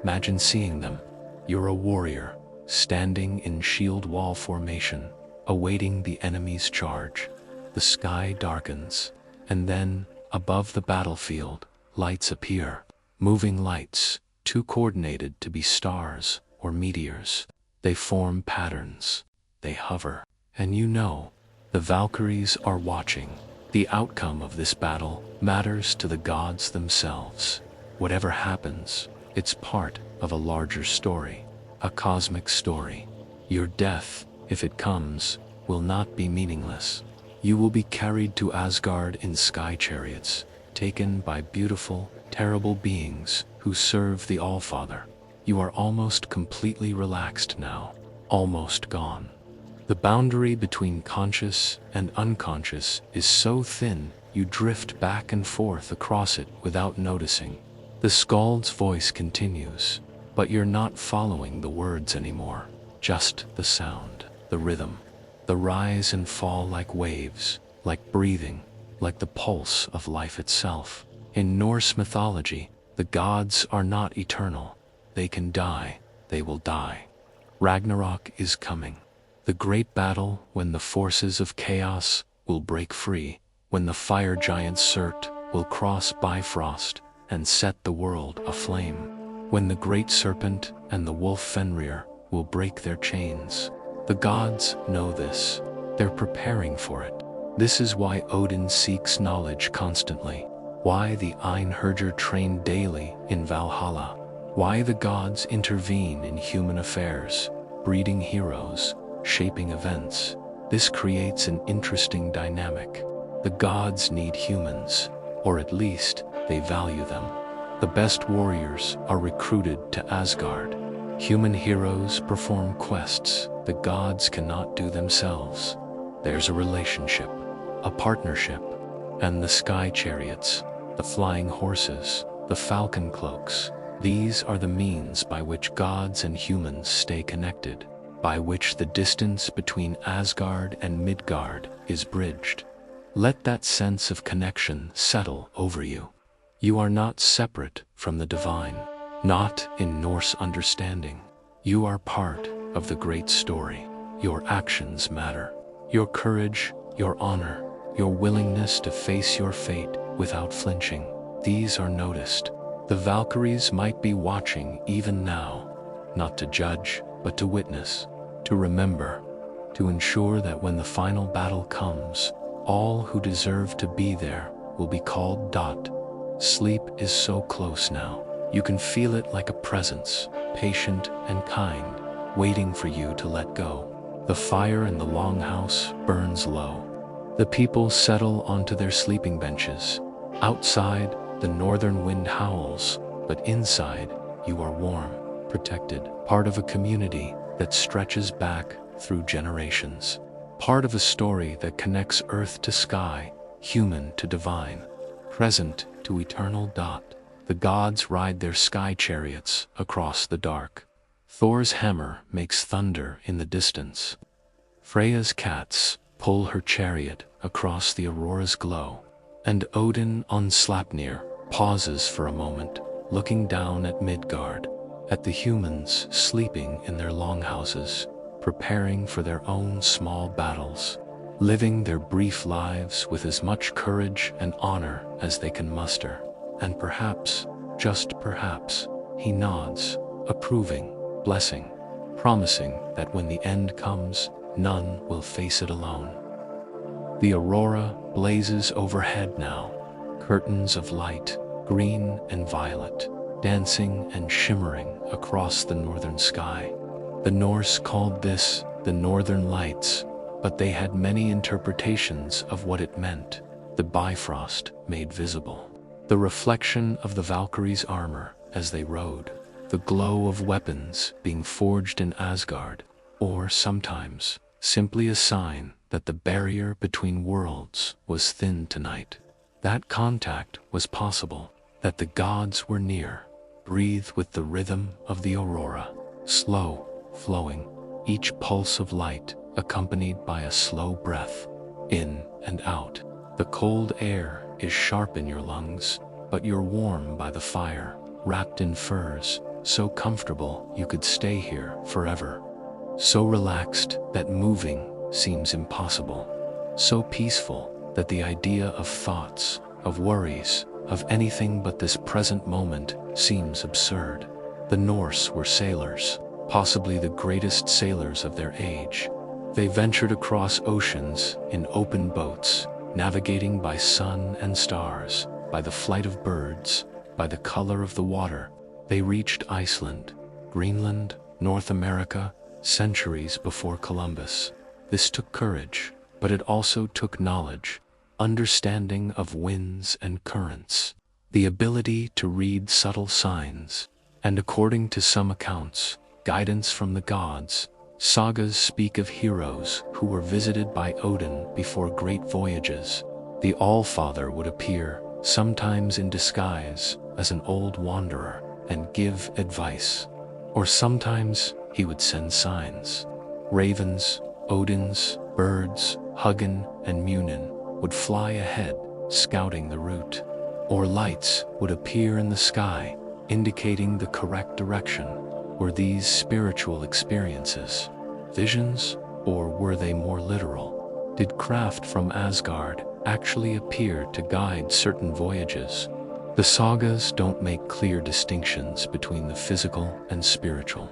Imagine seeing them. You're a warrior, standing in shield wall formation, awaiting the enemy's charge. The sky darkens, and then, above the battlefield, lights appear. Moving lights, too coordinated to be stars or meteors. They form patterns. They hover. And you know, the Valkyries are watching. The outcome of this battle matters to the gods themselves. Whatever happens, it's part of a larger story, a cosmic story. Your death, if it comes, will not be meaningless. You will be carried to Asgard in sky chariots, taken by beautiful, terrible beings who serve the Allfather. You are almost completely relaxed now, almost gone. The boundary between conscious and unconscious is so thin you drift back and forth across it without noticing. The skald's voice continues, but you're not following the words anymore, just the sound, the rhythm. The rise and fall like waves, like breathing, like the pulse of life itself. In Norse mythology, the gods are not eternal. They can die, they will die. Ragnarok is coming. The great battle when the forces of chaos will break free, when the fire giant Surt will cross Bifrost and set the world aflame, when the great serpent and the wolf Fenrir will break their chains. The gods know this. They're preparing for it. This is why Odin seeks knowledge constantly, why the Einherjar train daily in Valhalla, why the gods intervene in human affairs, breeding heroes, shaping events. This creates an interesting dynamic. The gods need humans, or at least they value them. The best warriors are recruited to Asgard. Human heroes perform quests the gods cannot do themselves. There's a relationship, a partnership, and the sky chariots, the flying horses, the falcon cloaks. These are the means by which gods and humans stay connected, by which the distance between Asgard and Midgard is bridged. Let that sense of connection settle over you. You are not separate from the divine, not in Norse understanding. You are part of the great story. Your actions matter. Your courage, your honor, your willingness to face your fate without flinching. These are noticed. The Valkyries might be watching even now, not to judge, but to witness, to remember, to ensure that when the final battle comes, all who deserve to be there will be called dot. Sleep is so close now. You can feel it like a presence, patient and kind, waiting for you to let go. The fire in the longhouse burns low. The people settle onto their sleeping benches. Outside, the northern wind howls, but inside, you are warm, protected, part of a community that stretches back through generations. Part of a story that connects earth to sky, human to divine, present to eternal dot. The gods ride their sky chariots across the dark. Thor's hammer makes thunder in the distance. Freya's cats pull her chariot across the aurora's glow. And Odin on Sleipnir pauses for a moment, looking down at Midgard, at the humans sleeping in their longhouses, preparing for their own small battles. living their brief lives with as much courage and honor as they can muster. And perhaps, just perhaps, he nods, approving, blessing, promising that when the end comes, none will face it alone. The aurora blazes overhead now, curtains of light, green and violet, dancing and shimmering across the northern sky. The Norse called this the Northern Lights, but they had many interpretations of what it meant. The Bifrost made visible, the reflection of the Valkyries' armor as they rode, the glow of weapons being forged in Asgard, or sometimes simply a sign that the barrier between worlds was thinned tonight. That contact was possible, that the gods were near. Breathe with the rhythm of the aurora, slow, flowing, each pulse of light accompanied by a slow breath, in and out. The cold air is sharp in your lungs, but you're warm by the fire, wrapped in furs, so comfortable you could stay here forever. So relaxed that moving seems impossible. So peaceful that the idea of thoughts, of worries, of anything but this present moment seems absurd. The Norse were sailors, possibly the greatest sailors of their age. They ventured across oceans in open boats, navigating by sun and stars, by the flight of birds, by the color of the water. They reached Iceland, Greenland, North America, centuries before Columbus. This took courage, but it also took knowledge, understanding of winds and currents, the ability to read subtle signs, and according to some accounts, guidance from the gods. Sagas speak of heroes who were visited by Odin before great voyages. The Allfather would appear, sometimes in disguise, as an old wanderer, and give advice. Or sometimes he would send signs. Ravens, Odins, birds, Hugin and Munin would fly ahead, scouting the route. Or lights would appear in the sky, indicating the correct direction. Were these spiritual experiences visions, or were they more literal? Did craft from Asgard actually appear to guide certain voyages? The sagas don't make clear distinctions between the physical and spiritual.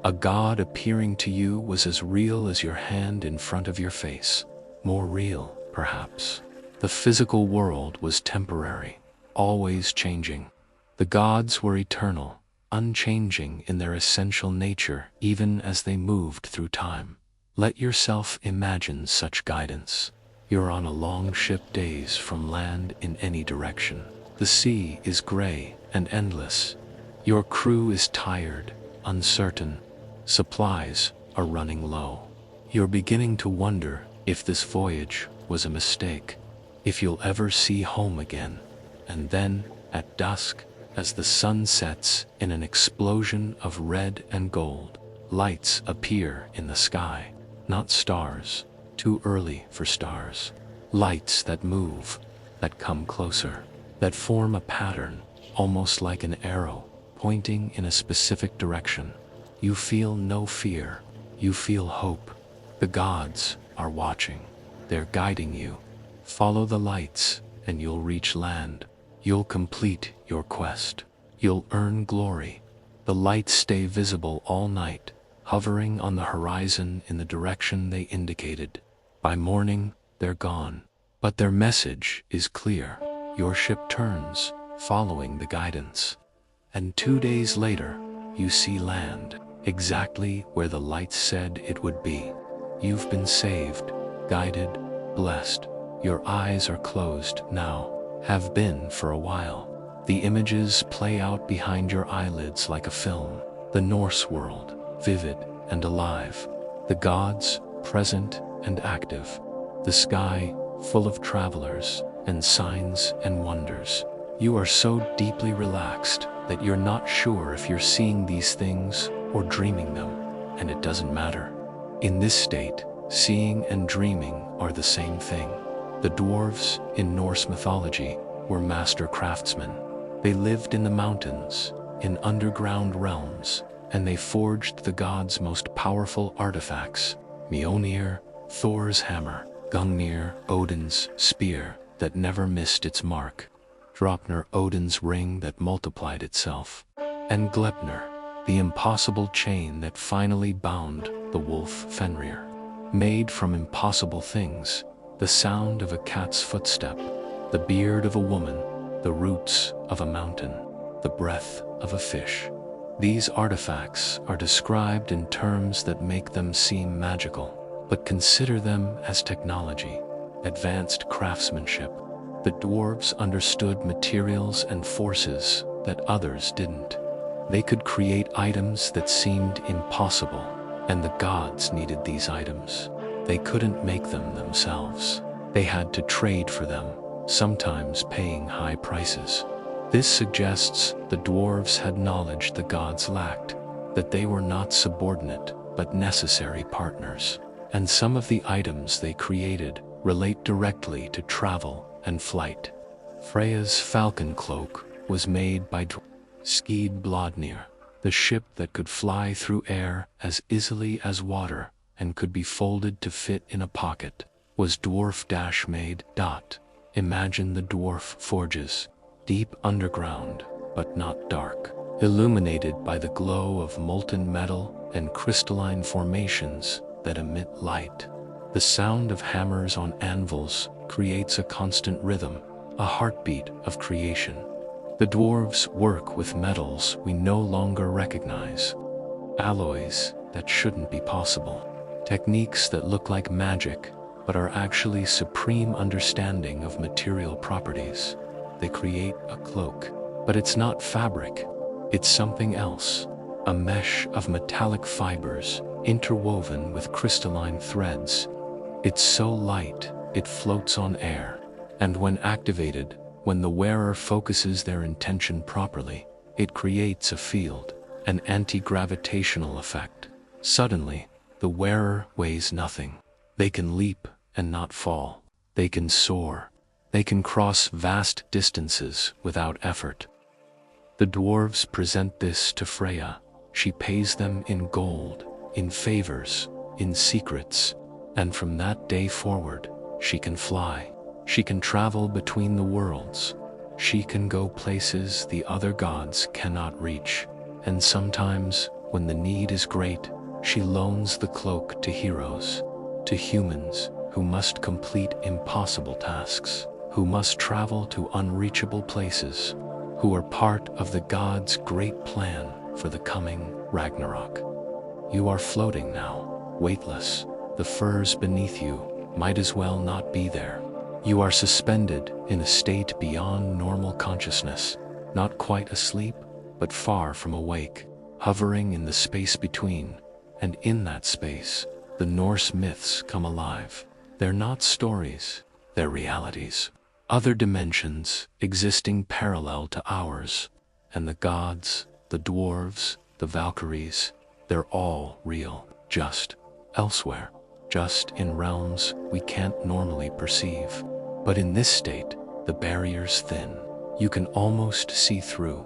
A god appearing to you was as real as your hand in front of your face. More real, perhaps. The physical world was temporary, always changing. The gods were eternal, unchanging in their essential nature even as they moved through time. Let yourself imagine such guidance. You're on a long ship days from land in any direction. The sea is gray and endless. Your crew is tired, uncertain. Supplies are running low. You're beginning to wonder if this voyage was a mistake, if you'll ever see home again. And then, at dusk, as the sun sets in an explosion of red and gold, lights appear in the sky. Not stars, too early for stars. Lights that move, that come closer, that form a pattern, almost like an arrow, pointing in a specific direction. You feel no fear, you feel hope. The gods are watching, they're guiding you. Follow the lights and you'll reach land. You'll complete your quest. You'll earn glory. The lights stay visible all night, hovering on the horizon in the direction they indicated. By morning, they're gone. But their message is clear. Your ship turns, following the guidance. And 2 days later, you see land, exactly where the lights said it would be. You've been saved, guided, blessed. Your eyes are closed now, have been for a while. The images play out behind your eyelids like a film. The Norse world, vivid and alive. The gods, present and active. The sky, full of travelers and signs and wonders. You are so deeply relaxed that you're not sure if you're seeing these things or dreaming them, and it doesn't matter. In this state, seeing and dreaming are the same thing. The dwarves in Norse mythology were master craftsmen. They lived in the mountains, in underground realms, and they forged the gods' most powerful artifacts: Mjolnir, Thor's hammer, Gungnir, Odin's spear that never missed its mark. Draupnir, Odin's ring that multiplied itself. And Gleipnir, the impossible chain that finally bound the wolf Fenrir. Made from impossible things, the sound of a cat's footstep, the beard of a woman, the roots of a mountain, the breath of a fish. These artifacts are described in terms that make them seem magical, but consider them as technology, advanced craftsmanship. The dwarves understood materials and forces that others didn't. They could create items that seemed impossible, and the gods needed these items. They couldn't make them themselves. They had to trade for them, sometimes paying high prices. This suggests the dwarves had knowledge the gods lacked, that they were not subordinate but necessary partners. And some of the items they created relate directly to travel and flight. Freya's falcon cloak was made by Skidbladnir, the ship that could fly through air as easily as water and could be folded to fit in a pocket, was dwarf-made. Imagine the dwarf forges, deep underground, but not dark, illuminated by the glow of molten metal and crystalline formations that emit light. The sound of hammers on anvils creates a constant rhythm, a heartbeat of creation. The dwarves work with metals we no longer recognize, alloys that shouldn't be possible, techniques that look like magic but are actually supreme understanding of material properties. They create a cloak, but it's not fabric, it's something else, a mesh of metallic fibers interwoven with crystalline threads. It's so light, it floats on air, and when activated, when the wearer focuses their intention properly, it creates a field, an anti-gravitational effect. Suddenly, the wearer weighs nothing. They can leap and not fall. They can soar. They can cross vast distances without effort. The dwarves present this to Freya. She pays them in gold, in favors, in secrets, and from that day forward, she can fly. She can travel between the worlds. She can go places the other gods cannot reach. And sometimes, when the need is great, she loans the cloak to heroes, to humans who must complete impossible tasks, who must travel to unreachable places, who are part of the gods' great plan for the coming Ragnarok. You are floating now, weightless. The furs beneath you might as well not be there. You are suspended in a state beyond normal consciousness, not quite asleep, but far from awake, hovering in the space between, and in that space, the Norse myths come alive. They're not stories, they're realities. Other dimensions existing parallel to ours, and the gods, the dwarves, the Valkyries, they're all real, just elsewhere, just in realms we can't normally perceive. But in this state, the barrier's thin. You can almost see through.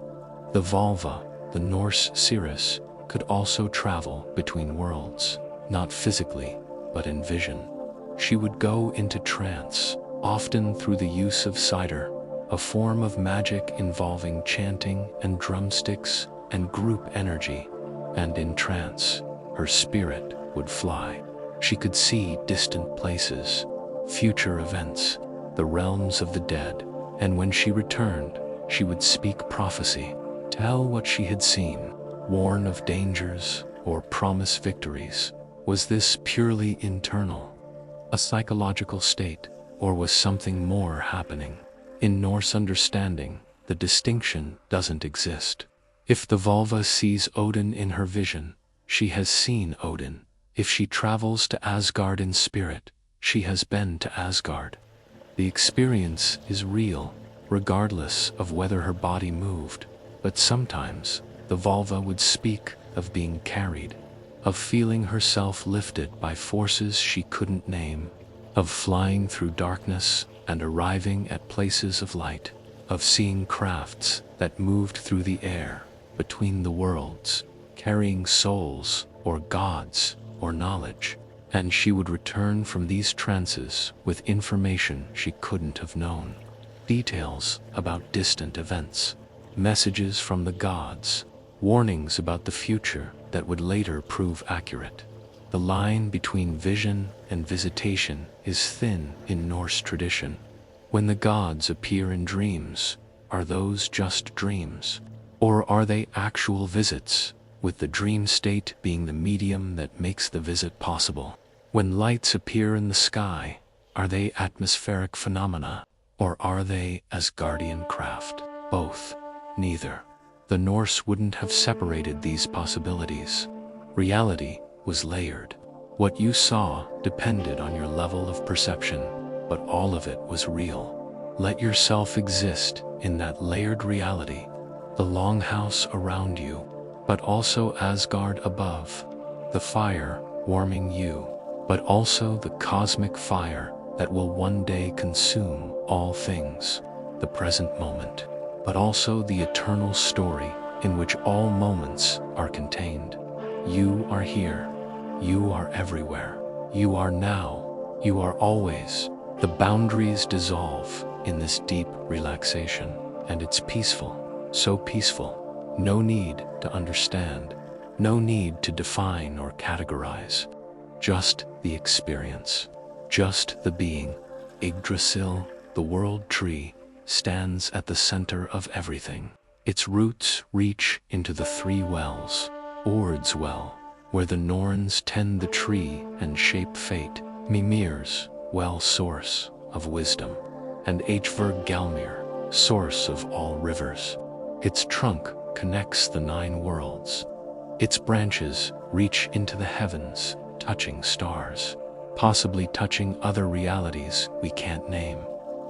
The Volva, the Norse Cirrus, could also travel between worlds, not physically, but in vision. She would go into trance, often through the use of cider, a form of magic involving chanting and drumsticks and group energy, and in trance, her spirit would fly. She could see distant places, future events, the realms of the dead, and when she returned, she would speak prophecy, tell what she had seen, warn of dangers, or promise victories. Was this purely internal, a psychological state, or was something more happening? In Norse understanding, the distinction doesn't exist. If the Volva sees Odin in her vision, she has seen Odin. If she travels to Asgard in spirit, she has been to Asgard. The experience is real, regardless of whether her body moved, but sometimes the Volva would speak of being carried, of feeling herself lifted by forces she couldn't name, of flying through darkness and arriving at places of light, of seeing crafts that moved through the air, between the worlds, carrying souls or gods or knowledge. and she would return from these trances with information she couldn't have known. Details about distant events, messages from the gods, warnings about the future that would later prove accurate. The line between vision and visitation is thin in Norse tradition. When the gods appear in dreams, are those just dreams? Or are they actual visits, with the dream state being the medium that makes the visit possible? When lights appear in the sky, are they atmospheric phenomena, or are they Asgardian craft? Both. Neither. The Norse wouldn't have separated these possibilities. Reality was layered. What you saw depended on your level of perception, but all of it was real. Let yourself exist in that layered reality, the longhouse around you, but also Asgard above, the fire warming you, but also the cosmic fire that will one day consume all things, the present moment, but also the eternal story in which all moments are contained. You are here. You are everywhere. You are now. You are always. The boundaries dissolve in this deep relaxation, and it's peaceful, so peaceful. No need to understand, no need to define or categorize. Just the experience, just the being. Yggdrasil, the world tree, stands at the center of everything. Its roots reach into the three wells. Ord's well, where the Norns tend the tree and shape fate. Mimir's well, source of wisdom. And Hvergelmir, source of all rivers. Its trunk connects the 9 worlds. Its branches reach into the heavens, touching stars, possibly touching other realities we can't name.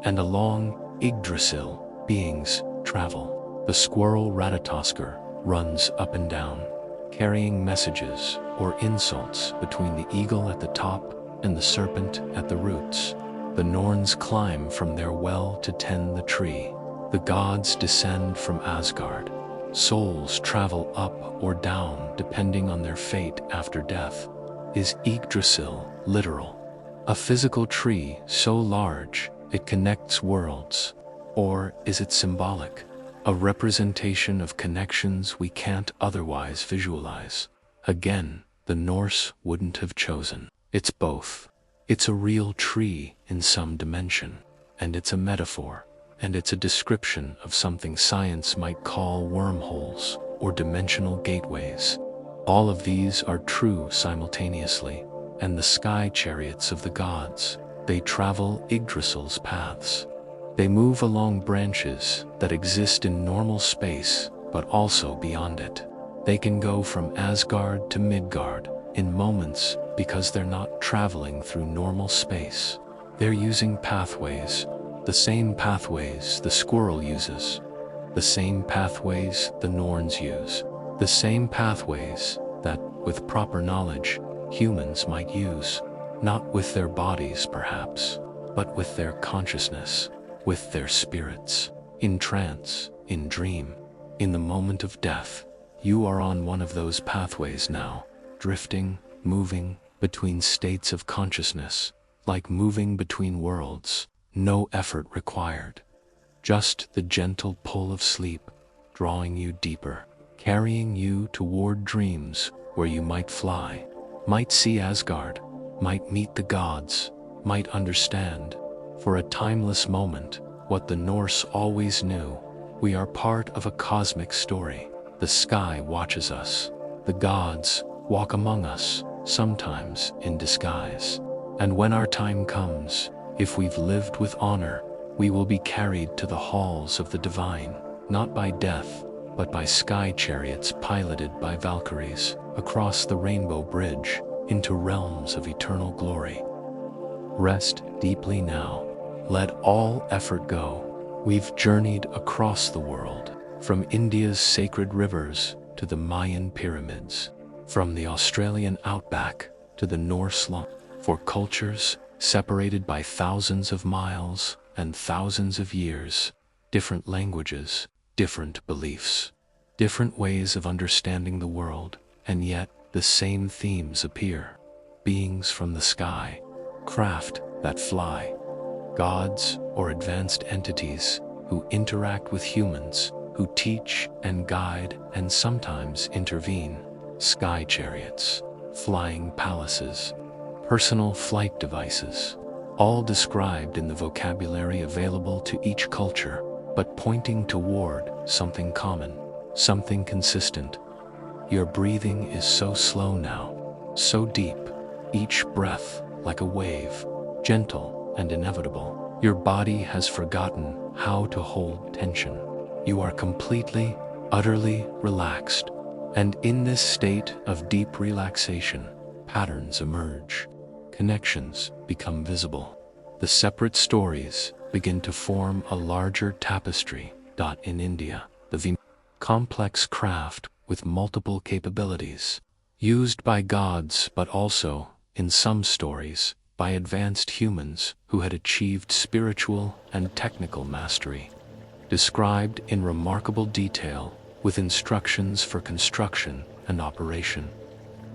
And along Yggdrasil, beings travel. The squirrel Ratatoskr runs up and down, carrying messages or insults between the eagle at the top and the serpent at the roots. The Norns climb from their well to tend the tree. The gods descend from Asgard. Souls travel up or down depending on their fate after death. Is Yggdrasil literal? A physical tree so large it connects worlds? Or is it symbolic? A representation of connections we can't otherwise visualize? Again, the Norse wouldn't have chosen. It's both. It's a real tree in some dimension, and it's a metaphor, and it's a description of something science might call wormholes or dimensional gateways. All of these are true simultaneously, and the sky chariots of the gods, they travel Yggdrasil's paths. They move along branches that exist in normal space, but also beyond it. They can go from Asgard to Midgard in moments because they're not traveling through normal space. They're using pathways, the same pathways the squirrel uses, the same pathways the Norns use, the same pathways that, with proper knowledge, humans might use, not with their bodies perhaps, but with their consciousness, with their spirits, in trance, in dream, in the moment of death. You are on one of those pathways now, drifting, moving between states of consciousness, like moving between worlds, no effort required. Just the gentle pull of sleep, drawing you deeper, carrying you toward dreams where you might fly, might see Asgard, might meet the gods, might understand, for a timeless moment, what the Norse always knew. We are part of a cosmic story. The sky watches us. The gods walk among us, sometimes in disguise. And when our time comes, if we've lived with honor, we will be carried to the halls of the divine, not by death, but by sky chariots piloted by Valkyries, across the rainbow bridge, into realms of eternal glory. Rest deeply now. Let all effort go. We've journeyed across the world, from India's sacred rivers to the Mayan pyramids, from the Australian outback to the Norse land, for cultures separated by thousands of miles and thousands of years, different languages, different beliefs, different ways of understanding the world, and yet the same themes appear. beings from the sky, craft that fly, gods or advanced entities who interact with humans, who teach and guide and sometimes intervene, sky chariots, flying palaces, personal flight devices, all described in the vocabulary available to each culture, but pointing toward something common, something consistent. Your breathing is so slow now, so deep, each breath like a wave, gentle and inevitable. Your body has forgotten how to hold tension. You are completely, utterly relaxed, and in this state of deep relaxation, patterns emerge, connections become visible. The separate stories begin to form a larger tapestry. In India, the Vimanas, complex craft with multiple capabilities, used by gods but also, in some stories, by advanced humans who had achieved spiritual and technical mastery, described in remarkable detail with instructions for construction and operation.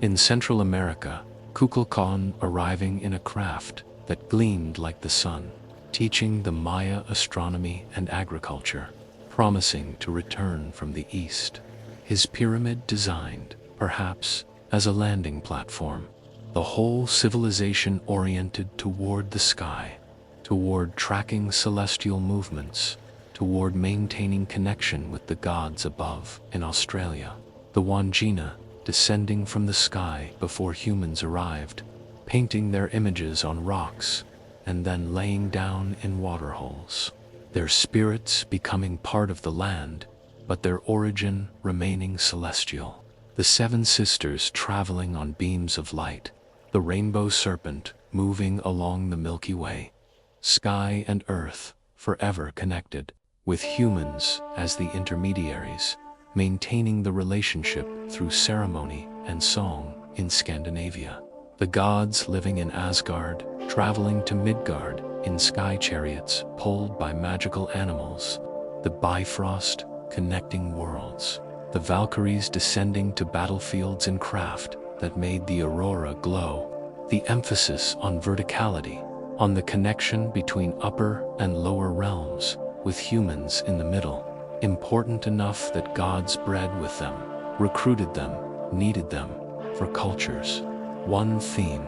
In Central America, Kukulkan arriving in a craft that gleamed like the sun, teaching the Maya astronomy and agriculture, promising to return from the east. His pyramid designed, perhaps, as a landing platform, the whole civilization oriented toward the sky, toward tracking celestial movements, toward maintaining connection with the gods above. In Australia, the Wandjina, descending from the sky before humans arrived, painting their images on rocks, and then laying down in waterholes, their spirits becoming part of the land, but their origin remaining celestial. The seven sisters traveling on beams of light, the rainbow serpent moving along the Milky Way, sky and earth forever connected, with humans as the intermediaries, maintaining the relationship through ceremony and song. In Scandinavia, the gods living in Asgard, traveling to Midgard in sky chariots pulled by magical animals, the Bifrost connecting worlds, the Valkyries descending to battlefields in craft that made the aurora glow, the emphasis on verticality, on the connection between upper and lower realms, with humans in the middle, important enough that gods bred with them, recruited them, needed them, for cultures. One theme,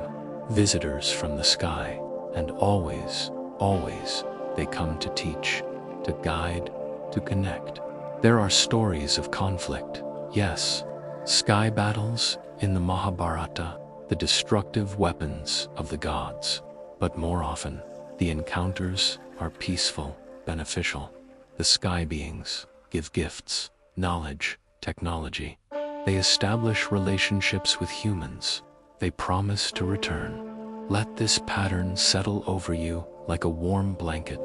visitors from the sky, and always, always, they come to teach, to guide, to connect. There are stories of conflict, yes, sky battles in the Mahabharata, the destructive weapons of the gods, but more often, the encounters are peaceful, beneficial. The sky beings give gifts, knowledge, technology. They establish relationships with humans. They promise to return. Let this pattern settle over you like a warm blanket.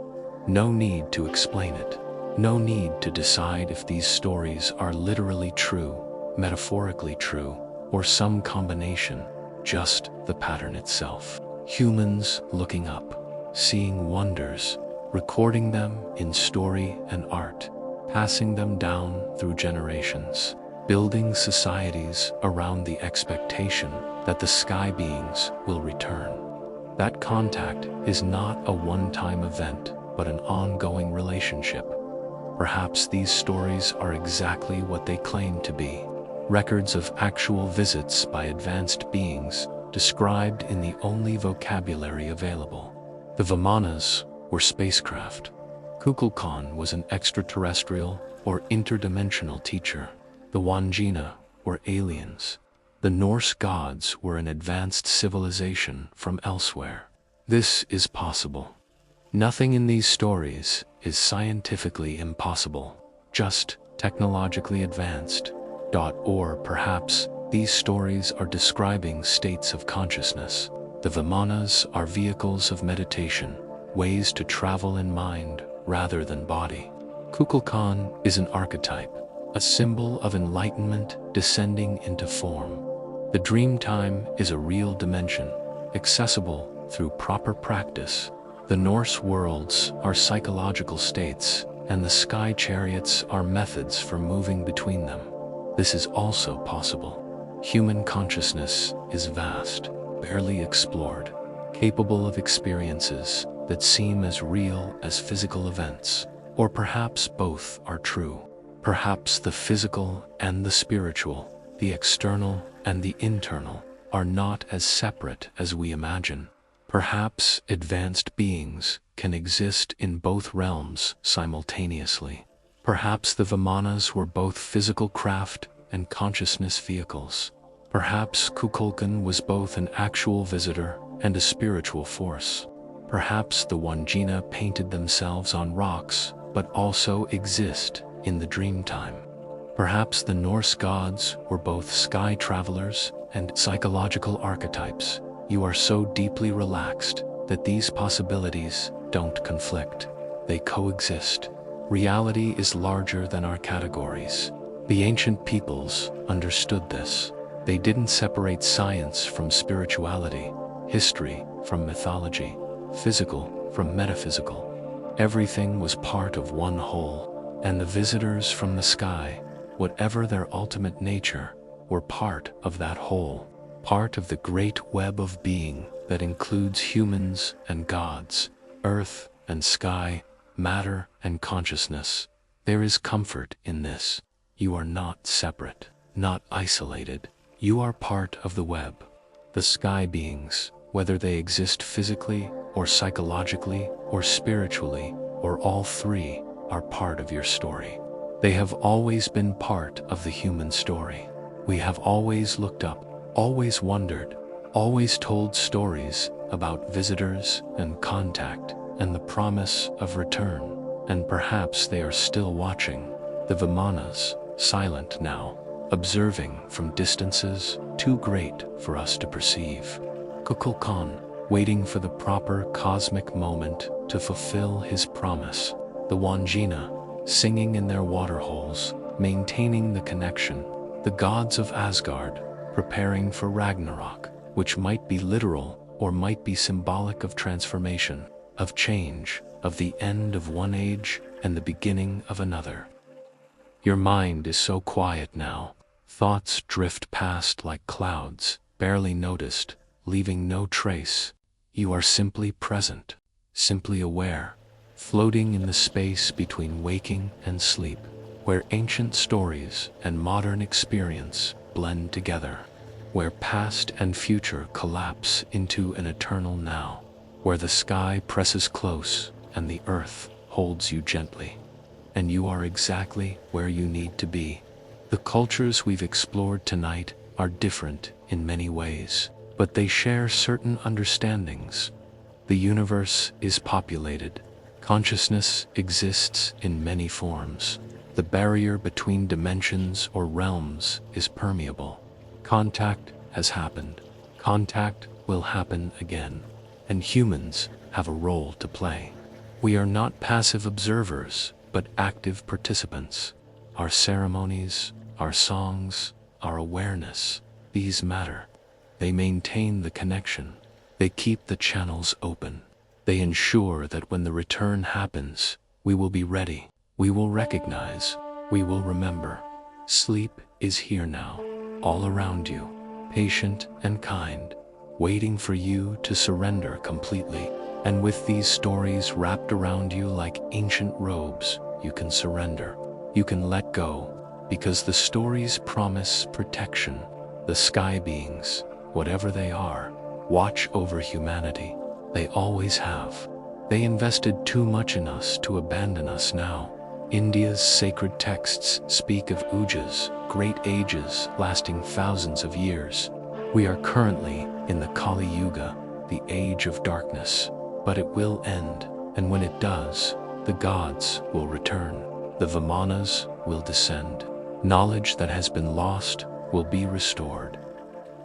No need to explain it. No need to decide if these stories are literally true, metaphorically true, or some combination, just the pattern itself. Humans looking up, seeing wonders, recording them in story and art, passing them down through generations, building societies around the expectation that the sky beings will return. That contact is not a one-time event, but an ongoing relationship. Perhaps these stories are exactly what they claim to be, records of actual visits by advanced beings, described in the only vocabulary available. The Vimanas were spacecraft. Kukulkan was an extraterrestrial or interdimensional teacher. The Wandjina were aliens. The Norse gods were an advanced civilization from elsewhere. This is possible. Nothing in these stories is scientifically impossible, just technologically advanced. Or perhaps these stories are describing states of consciousness. The Vimanas are vehicles of meditation, ways to travel in mind rather than body. Kukulkan is an archetype, a symbol of enlightenment descending into form. The dream time is a real dimension, accessible through proper practice. The Norse worlds are psychological states, and the sky chariots are methods for moving between them. This is also possible. Human consciousness is vast. barely explored, capable of experiences that seem as real as physical events. Or perhaps both are true. Perhaps the physical and the spiritual, the external and the internal, are not as separate as we imagine. Perhaps advanced beings can exist in both realms simultaneously. Perhaps the Vimanas were both physical craft and consciousness vehicles. Perhaps Kukulkan was both an actual visitor and a spiritual force. Perhaps the Wandjina painted themselves on rocks, but also exist in the dreamtime. Perhaps the Norse gods were both sky travelers and psychological archetypes. You are so deeply relaxed that these possibilities don't conflict. They coexist. Reality is larger than our categories. The ancient peoples understood this. They didn't separate science from spirituality, history from mythology, physical from metaphysical. Everything was part of one whole, and the visitors from the sky, whatever their ultimate nature, were part of that whole, part of the great web of being that includes humans and gods, earth and sky, matter and consciousness. There is comfort in this. You are not separate, not isolated. You are part of the web. The sky beings, whether they exist physically or psychologically or spiritually or all three, are part of your story. They have always been part of the human story. We have always looked up, always wondered, always told stories about visitors and contact and the promise of return. And perhaps they are still watching. The Vimanas, silent now, observing from distances too great for us to perceive. Kukulkan, waiting for the proper cosmic moment to fulfill his promise. The Wandjina, singing in their waterholes, maintaining the connection. The gods of Asgard, preparing for Ragnarok, which might be literal or might be symbolic of transformation, of change, of the end of one age and the beginning of another. Your mind is so quiet now. Thoughts drift past like clouds, barely noticed, leaving no trace. You are simply present, simply aware, floating in the space between waking and sleep, where ancient stories and modern experience blend together, where past and future collapse into an eternal now, where the sky presses close and the earth holds you gently. And you are exactly where you need to be. The cultures we've explored tonight are different in many ways, but they share certain understandings. The universe is populated. Consciousness exists in many forms. The barrier between dimensions or realms is permeable. Contact has happened. Contact will happen again. And humans have a role to play. We are not passive observers, but active participants. Our ceremonies, our songs, our awareness, these matter. They maintain the connection. They keep the channels open. They ensure that when the return happens, we will be ready. We will recognize. We will remember. Sleep is here now, all around you, patient and kind, waiting for you to surrender completely. And with these stories wrapped around you like ancient robes, you can surrender. You can let go, because the stories promise protection. The sky beings, whatever they are, watch over humanity. They always have. They invested too much in us to abandon us now. India's sacred texts speak of ujas, great ages lasting thousands of years. We are currently in the Kali Yuga, the age of darkness. But it will end, and when it does, the gods will return. The Vimanas will descend. Knowledge that has been lost will be restored.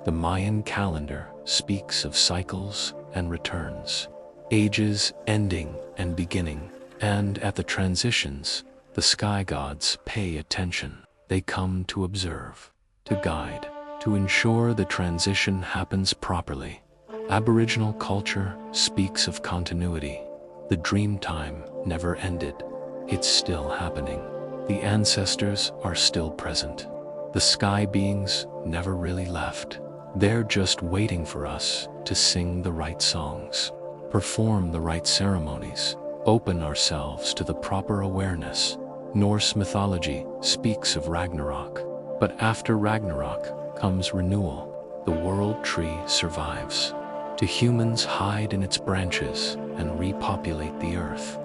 The Mayan calendar speaks of cycles and returns, ages ending and beginning, and at the transitions, the sky gods pay attention. They come to observe, to guide, to ensure the transition happens properly. Aboriginal culture speaks of continuity. The dream time never ended. It's still happening. The ancestors are still present. The sky beings never really left. They're just waiting for us to sing the right songs, perform the right ceremonies, open ourselves to the proper awareness. Norse mythology speaks of Ragnarok, but after Ragnarok comes renewal. The world tree survives. To humans hide in its branches and repopulate the earth.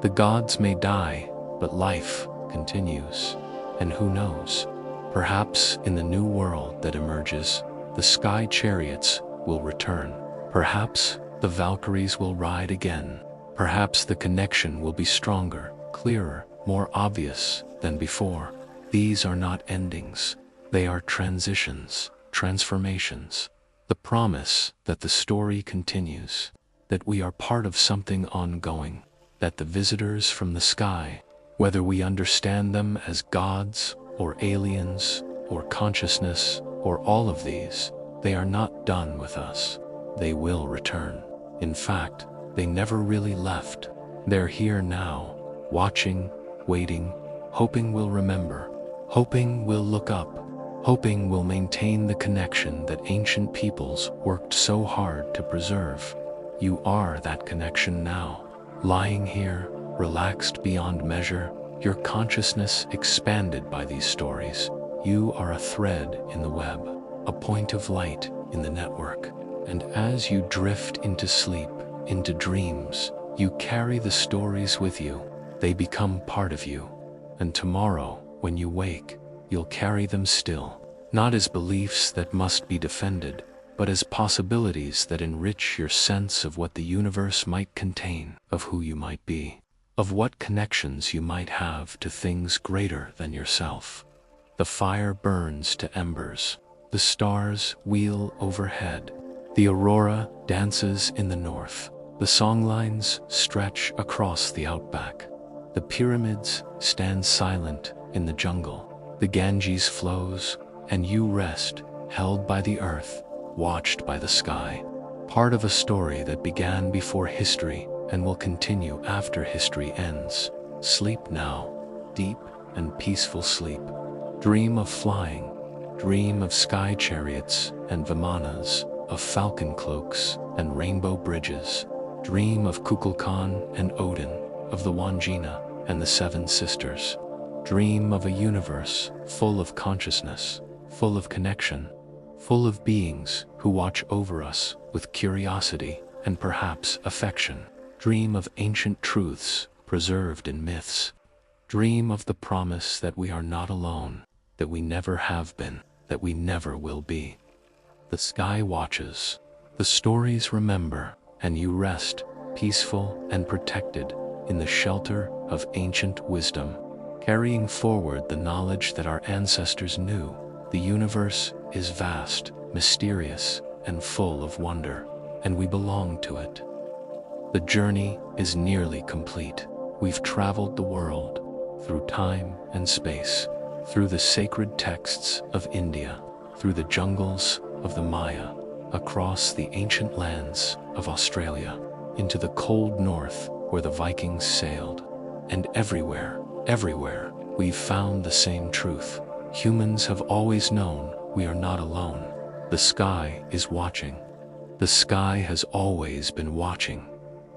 The gods may die, but life continues. And who knows, perhaps in the new world that emerges, the sky chariots will return. Perhaps the Valkyries will ride again. Perhaps the connection will be stronger, clearer, more obvious than before. These are not endings. They are transitions, transformations. The promise that the story continues, that we are part of something ongoing, that the visitors from the sky, whether we understand them as gods or aliens or consciousness or all of these, they are not done with us. They will return. In fact, they never really left. They're here now, watching, waiting, hoping we'll remember, hoping we'll look up, hoping we'll maintain the connection that ancient peoples worked so hard to preserve. You are that connection now, lying here, relaxed beyond measure, your consciousness expanded by these stories. You are a thread in the web, a point of light in the network. And as you drift into sleep, into dreams, you carry the stories with you. They become part of you. And tomorrow, when you wake, you'll carry them still, not as beliefs that must be defended, but as possibilities that enrich your sense of what the universe might contain, of who you might be, of what connections you might have to things greater than yourself. The fire burns to embers. The stars wheel overhead. The aurora dances in the north. The songlines stretch across the outback. The pyramids stand silent in the jungle. The Ganges flows, and you rest, held by the earth, watched by the sky. Part of a story that began before history and will continue after history ends. Sleep now, deep and peaceful sleep. Dream of flying. Dream of sky chariots and Vimanas, of falcon cloaks and rainbow bridges. Dream of Kukulkan and Odin, of the Wangina and the Seven Sisters. Dream of a universe full of consciousness, full of connection, full of beings who watch over us with curiosity and perhaps affection. Dream of ancient truths preserved in myths. Dream of the promise that we are not alone, that we never have been, that we never will be. The sky watches, the stories remember, and you rest, peaceful and protected, in the shelter of ancient wisdom, carrying forward the knowledge that our ancestors knew. The universe is vast, mysterious, and full of wonder, and we belong to it. The journey is nearly complete. We've traveled the world, through time and space, through the sacred texts of India, through the jungles of the Maya, across the ancient lands of Australia, into the cold north where the Vikings sailed. And everywhere, we've found the same truth. Humans have always known we are not alone. The sky is watching. The sky has always been watching.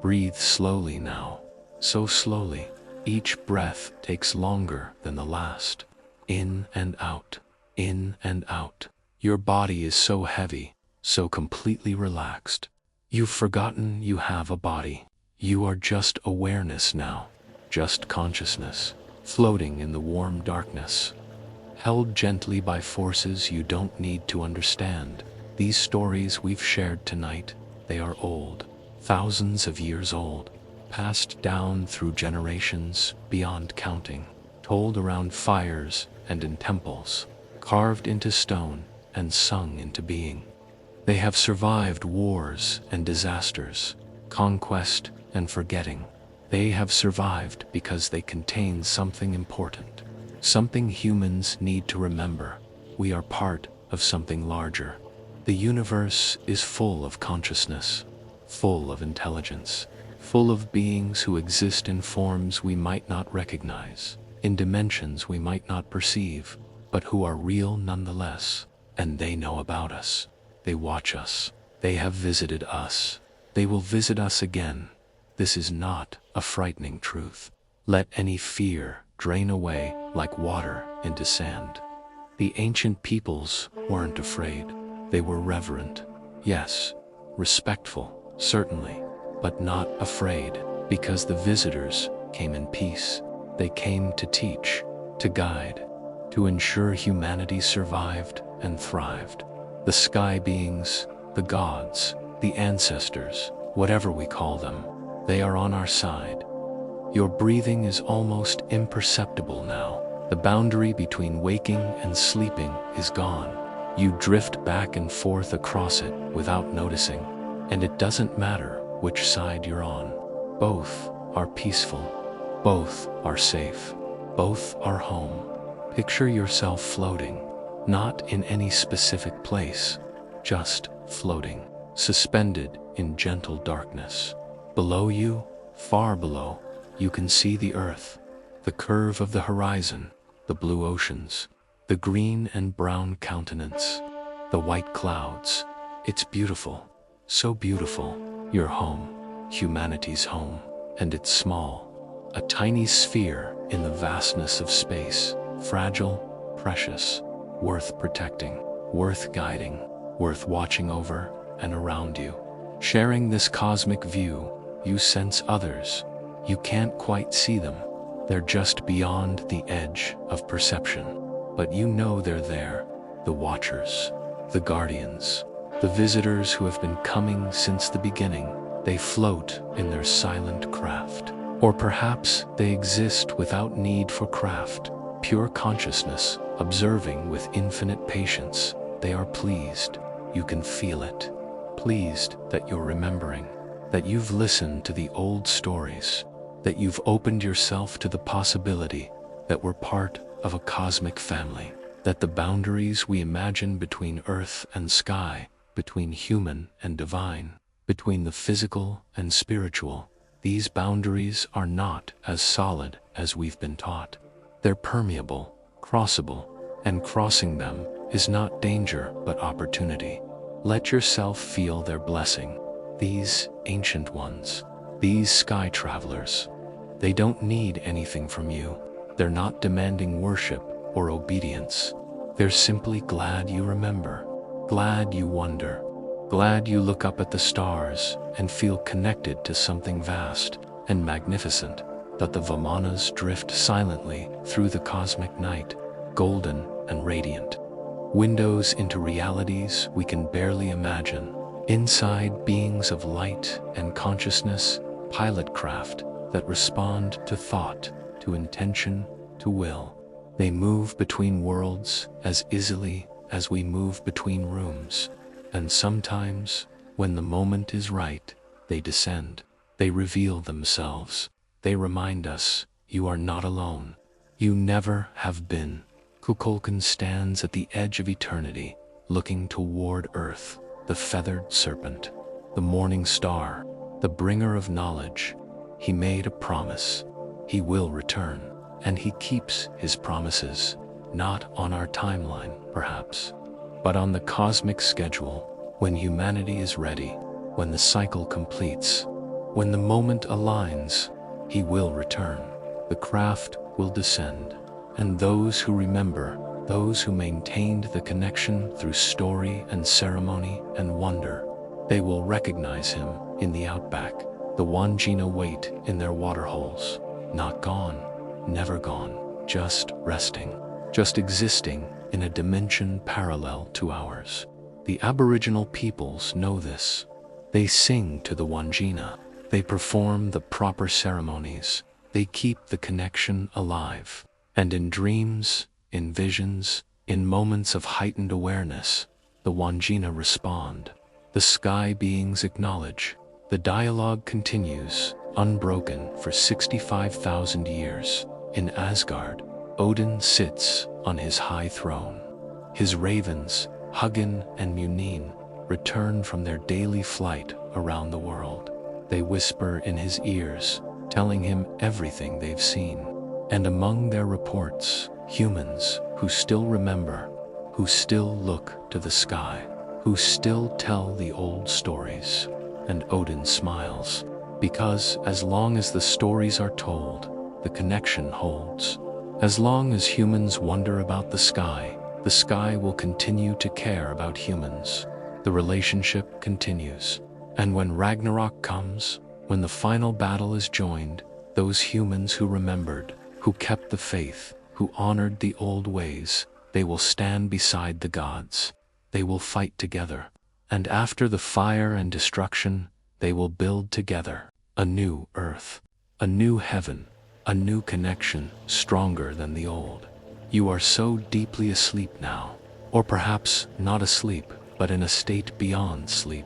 Breathe slowly now, so slowly. Each breath takes longer than the last. In and out, in and out. Your body is so heavy, so completely relaxed. You've forgotten you have a body. You are just awareness now, just consciousness, floating in the warm darkness, held gently by forces you don't need to understand. These stories we've shared tonight, they are old, thousands of years old, passed down through generations beyond counting, told around fires and in temples, carved into stone and sung into being. They have survived wars and disasters, conquest and forgetting. They have survived because they contain something important, something humans need to remember. We are part of something larger. The universe is full of consciousness, full of intelligence, full of beings who exist in forms we might not recognize, in dimensions we might not perceive, but who are real nonetheless, and they know about us. They watch us. They have visited us. They will visit us again. This is not a frightening truth. Let any fear drain away like water into sand. The ancient peoples weren't afraid. They were reverent. Yes, respectful, certainly, but not afraid, because the visitors came in peace. They came to teach, to guide, to ensure humanity survived and thrived. The sky beings, the gods, the ancestors, whatever we call them, they are on our side. Your breathing is almost imperceptible now. The boundary between waking and sleeping is gone. You drift back and forth across it without noticing, and it doesn't matter which side you're on. Both are peaceful. Both are safe. Both are home. Picture yourself floating, not in any specific place, just floating, suspended in gentle darkness. Below you, far below, you can see the earth, the curve of the horizon, the blue oceans, the green and brown countenance, the white clouds. It's beautiful, so beautiful. You're home, humanity's home, and it's small, a tiny sphere in the vastness of space, fragile, precious, worth protecting, worth guiding, worth watching over and around you. Sharing this cosmic view, you sense others. You can't quite see them. They're just beyond the edge of perception. But you know they're there, the watchers, the guardians, the visitors who have been coming since the beginning. They float in their silent craft. Or perhaps they exist without need for craft, pure consciousness, observing with infinite patience. They are pleased. You can feel it. Pleased that you're remembering, that you've listened to the old stories, that you've opened yourself to the possibility that we're part of a cosmic family, that the boundaries we imagine between earth and sky, between human and divine, between the physical and spiritual, these boundaries are not as solid as we've been taught. They're permeable, crossable, and crossing them is not danger but opportunity. Let yourself feel their blessing. These ancient ones, these sky travelers, they don't need anything from you. They're not demanding worship or obedience. They're simply glad you remember, glad you wonder, glad you look up at the stars and feel connected to something vast and magnificent, that the Vimanas drift silently through the cosmic night, golden and radiant. Windows into realities we can barely imagine. Inside beings of light and consciousness, pilot craft that respond to thought, to intention, to will. They move between worlds as easily as we move between rooms. And sometimes, when the moment is right, they descend. They reveal themselves. They remind us, you are not alone. You never have been. Kukulkan stands at the edge of eternity, looking toward Earth, the feathered serpent, the morning star, the bringer of knowledge. He made a promise. He will return, and he keeps his promises, not on our timeline, perhaps, but on the cosmic schedule, when humanity is ready, when the cycle completes, when the moment aligns, he will return. The craft will descend. And those who remember, those who maintained the connection through story and ceremony and wonder, they will recognize him in the outback. The Wandjina wait in their waterholes, not gone, never gone, just resting, just existing in a dimension parallel to ours. The Aboriginal peoples know this. They sing to the Wandjina. They perform the proper ceremonies. They keep the connection alive. And in dreams, in visions, in moments of heightened awareness, the Wandjina respond. The sky beings acknowledge. The dialogue continues, unbroken for 65,000 years. In Asgard, Odin sits on his high throne. His ravens, Hugin and Munin, return from their daily flight around the world. They whisper in his ears, telling him everything they've seen. And among their reports, humans who still remember, who still look to the sky. who still tell the old stories. And Odin smiles, because as long as the stories are told, the connection holds. As long as humans wonder about the sky will continue to care about humans. The relationship continues. And when Ragnarok comes, when the final battle is joined, those humans who remembered, who kept the faith, who honored the old ways, they will stand beside the gods. They will fight together. And after the fire and destruction, they will build together a new earth, a new heaven, a new connection stronger than the old. You are so deeply asleep now, or perhaps not asleep, but in a state beyond sleep,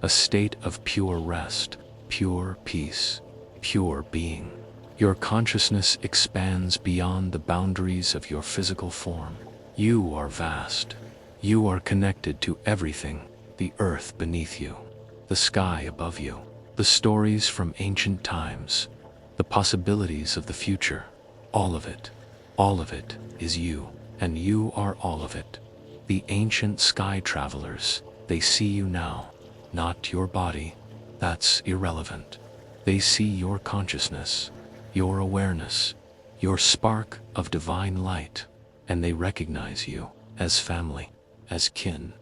a state of pure rest, pure peace, pure being. Your consciousness expands beyond the boundaries of your physical form. You are vast. You are connected to everything, the earth beneath you, the sky above you, the stories from ancient times, the possibilities of the future. All of it is you, and you are all of it. The ancient sky travelers, they see you now, not your body. That's irrelevant. They see your consciousness, your awareness, your spark of divine light, and they recognize you as family, as kin,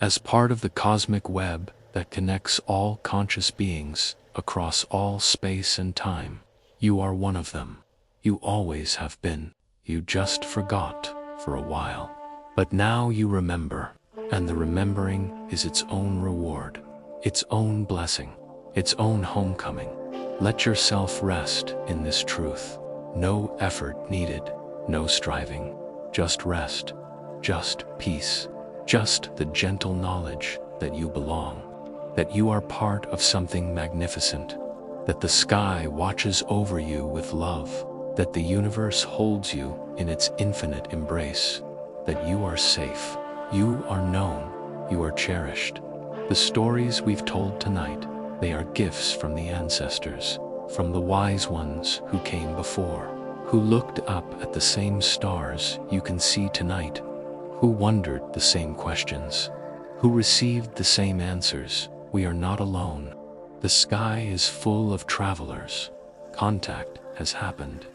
as part of the cosmic web that connects all conscious beings across all space and time. You are one of them. You always have been. You just forgot for a while. But now you remember, and the remembering is its own reward, its own blessing, its own homecoming. Let yourself rest in this truth. No effort needed, no striving, just rest, just peace, just the gentle knowledge that you belong, that you are part of something magnificent, that the sky watches over you with love, that the universe holds you in its infinite embrace, that you are safe, you are known, you are cherished. The stories we've told tonight, they are gifts from the ancestors, from the wise ones who came before, who looked up at the same stars you can see tonight, who wondered the same questions, who received the same answers. We are not alone. The sky is full of travelers. Contact has happened.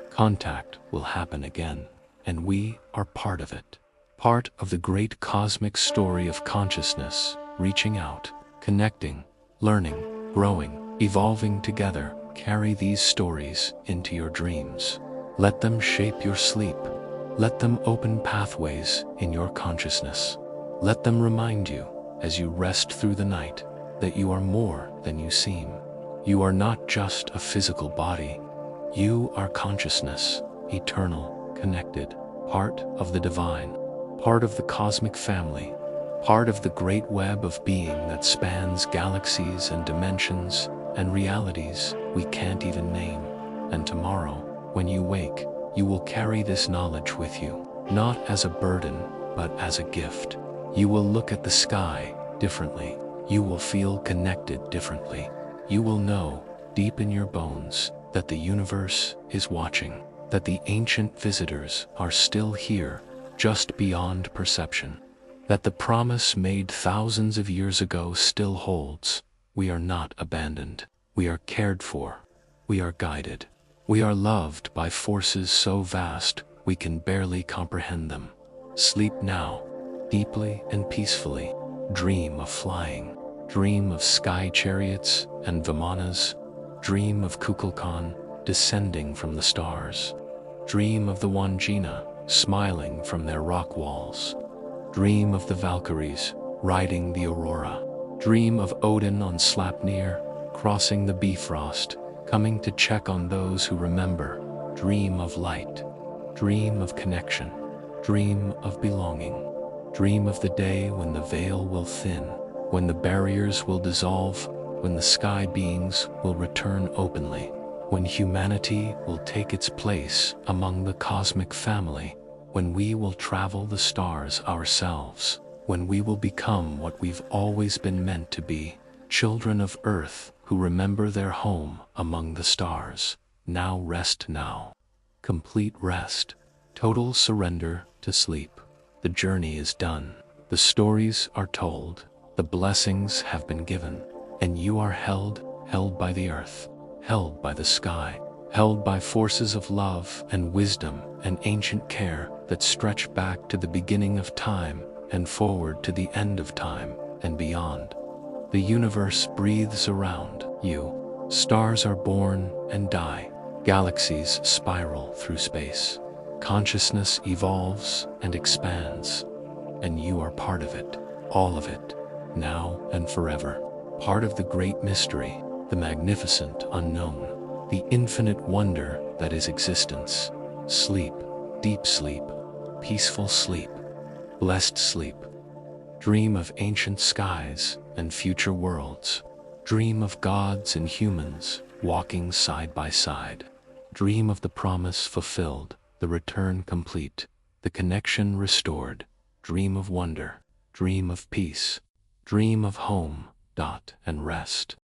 Contact will happen again, and we are part of it. Part of the great cosmic story of consciousness, reaching out, connecting, learning, growing, evolving together. Carry these stories into your dreams. Let them shape your sleep. Let them open pathways in your consciousness. Let them remind you, as you rest through the night, that you are more than you seem. You are not just a physical body. You are consciousness, eternal, connected, part of the divine, part of the cosmic family, part of the great web of being that spans galaxies and dimensions and realities we can't even name. And tomorrow, when you wake, you will carry this knowledge with you, not as a burden, but as a gift. You will look at the sky differently. You will feel connected differently. You will know, deep in your bones, that the universe is watching, that the ancient visitors are still here, just beyond perception, that the promise made thousands of years ago still holds. We are not abandoned. We are cared for. We are guided. We are loved by forces so vast we can barely comprehend them. Sleep now, deeply and peacefully. Dream of flying. Dream of sky chariots and Vimanas. Dream of Kukulkan descending from the stars. Dream of the Wangina smiling from their rock walls. Dream of the Valkyries riding the aurora. Dream of Odin on Sleipnir crossing the Bifrost, coming to check on those who remember. Dream of light. Dream of connection. Dream of belonging. Dream of the day when the veil will thin, when the barriers will dissolve, when the sky beings will return openly, when humanity will take its place among the cosmic family, when we will travel the stars ourselves, when we will become what we've always been meant to be, children of Earth who remember their home among the stars. Now rest now. Complete rest. Total surrender to sleep. The journey is done. The stories are told, the blessings have been given, and you are held by the earth, held by the sky, held by forces of love and wisdom and ancient care that stretch back to the beginning of time and forward to the end of time and beyond. The universe breathes around you. Stars are born and die. Galaxies spiral through space. Consciousness evolves and expands. And you are part of it, all of it, now and forever. Part of the great mystery, the magnificent unknown, the infinite wonder that is existence. Sleep, deep sleep, peaceful sleep, blessed sleep. Dream of ancient skies and future worlds. Dream of gods and humans walking side by side. Dream of the promise fulfilled, the return complete, the connection restored. Dream of wonder, dream of peace, dream of home, and rest.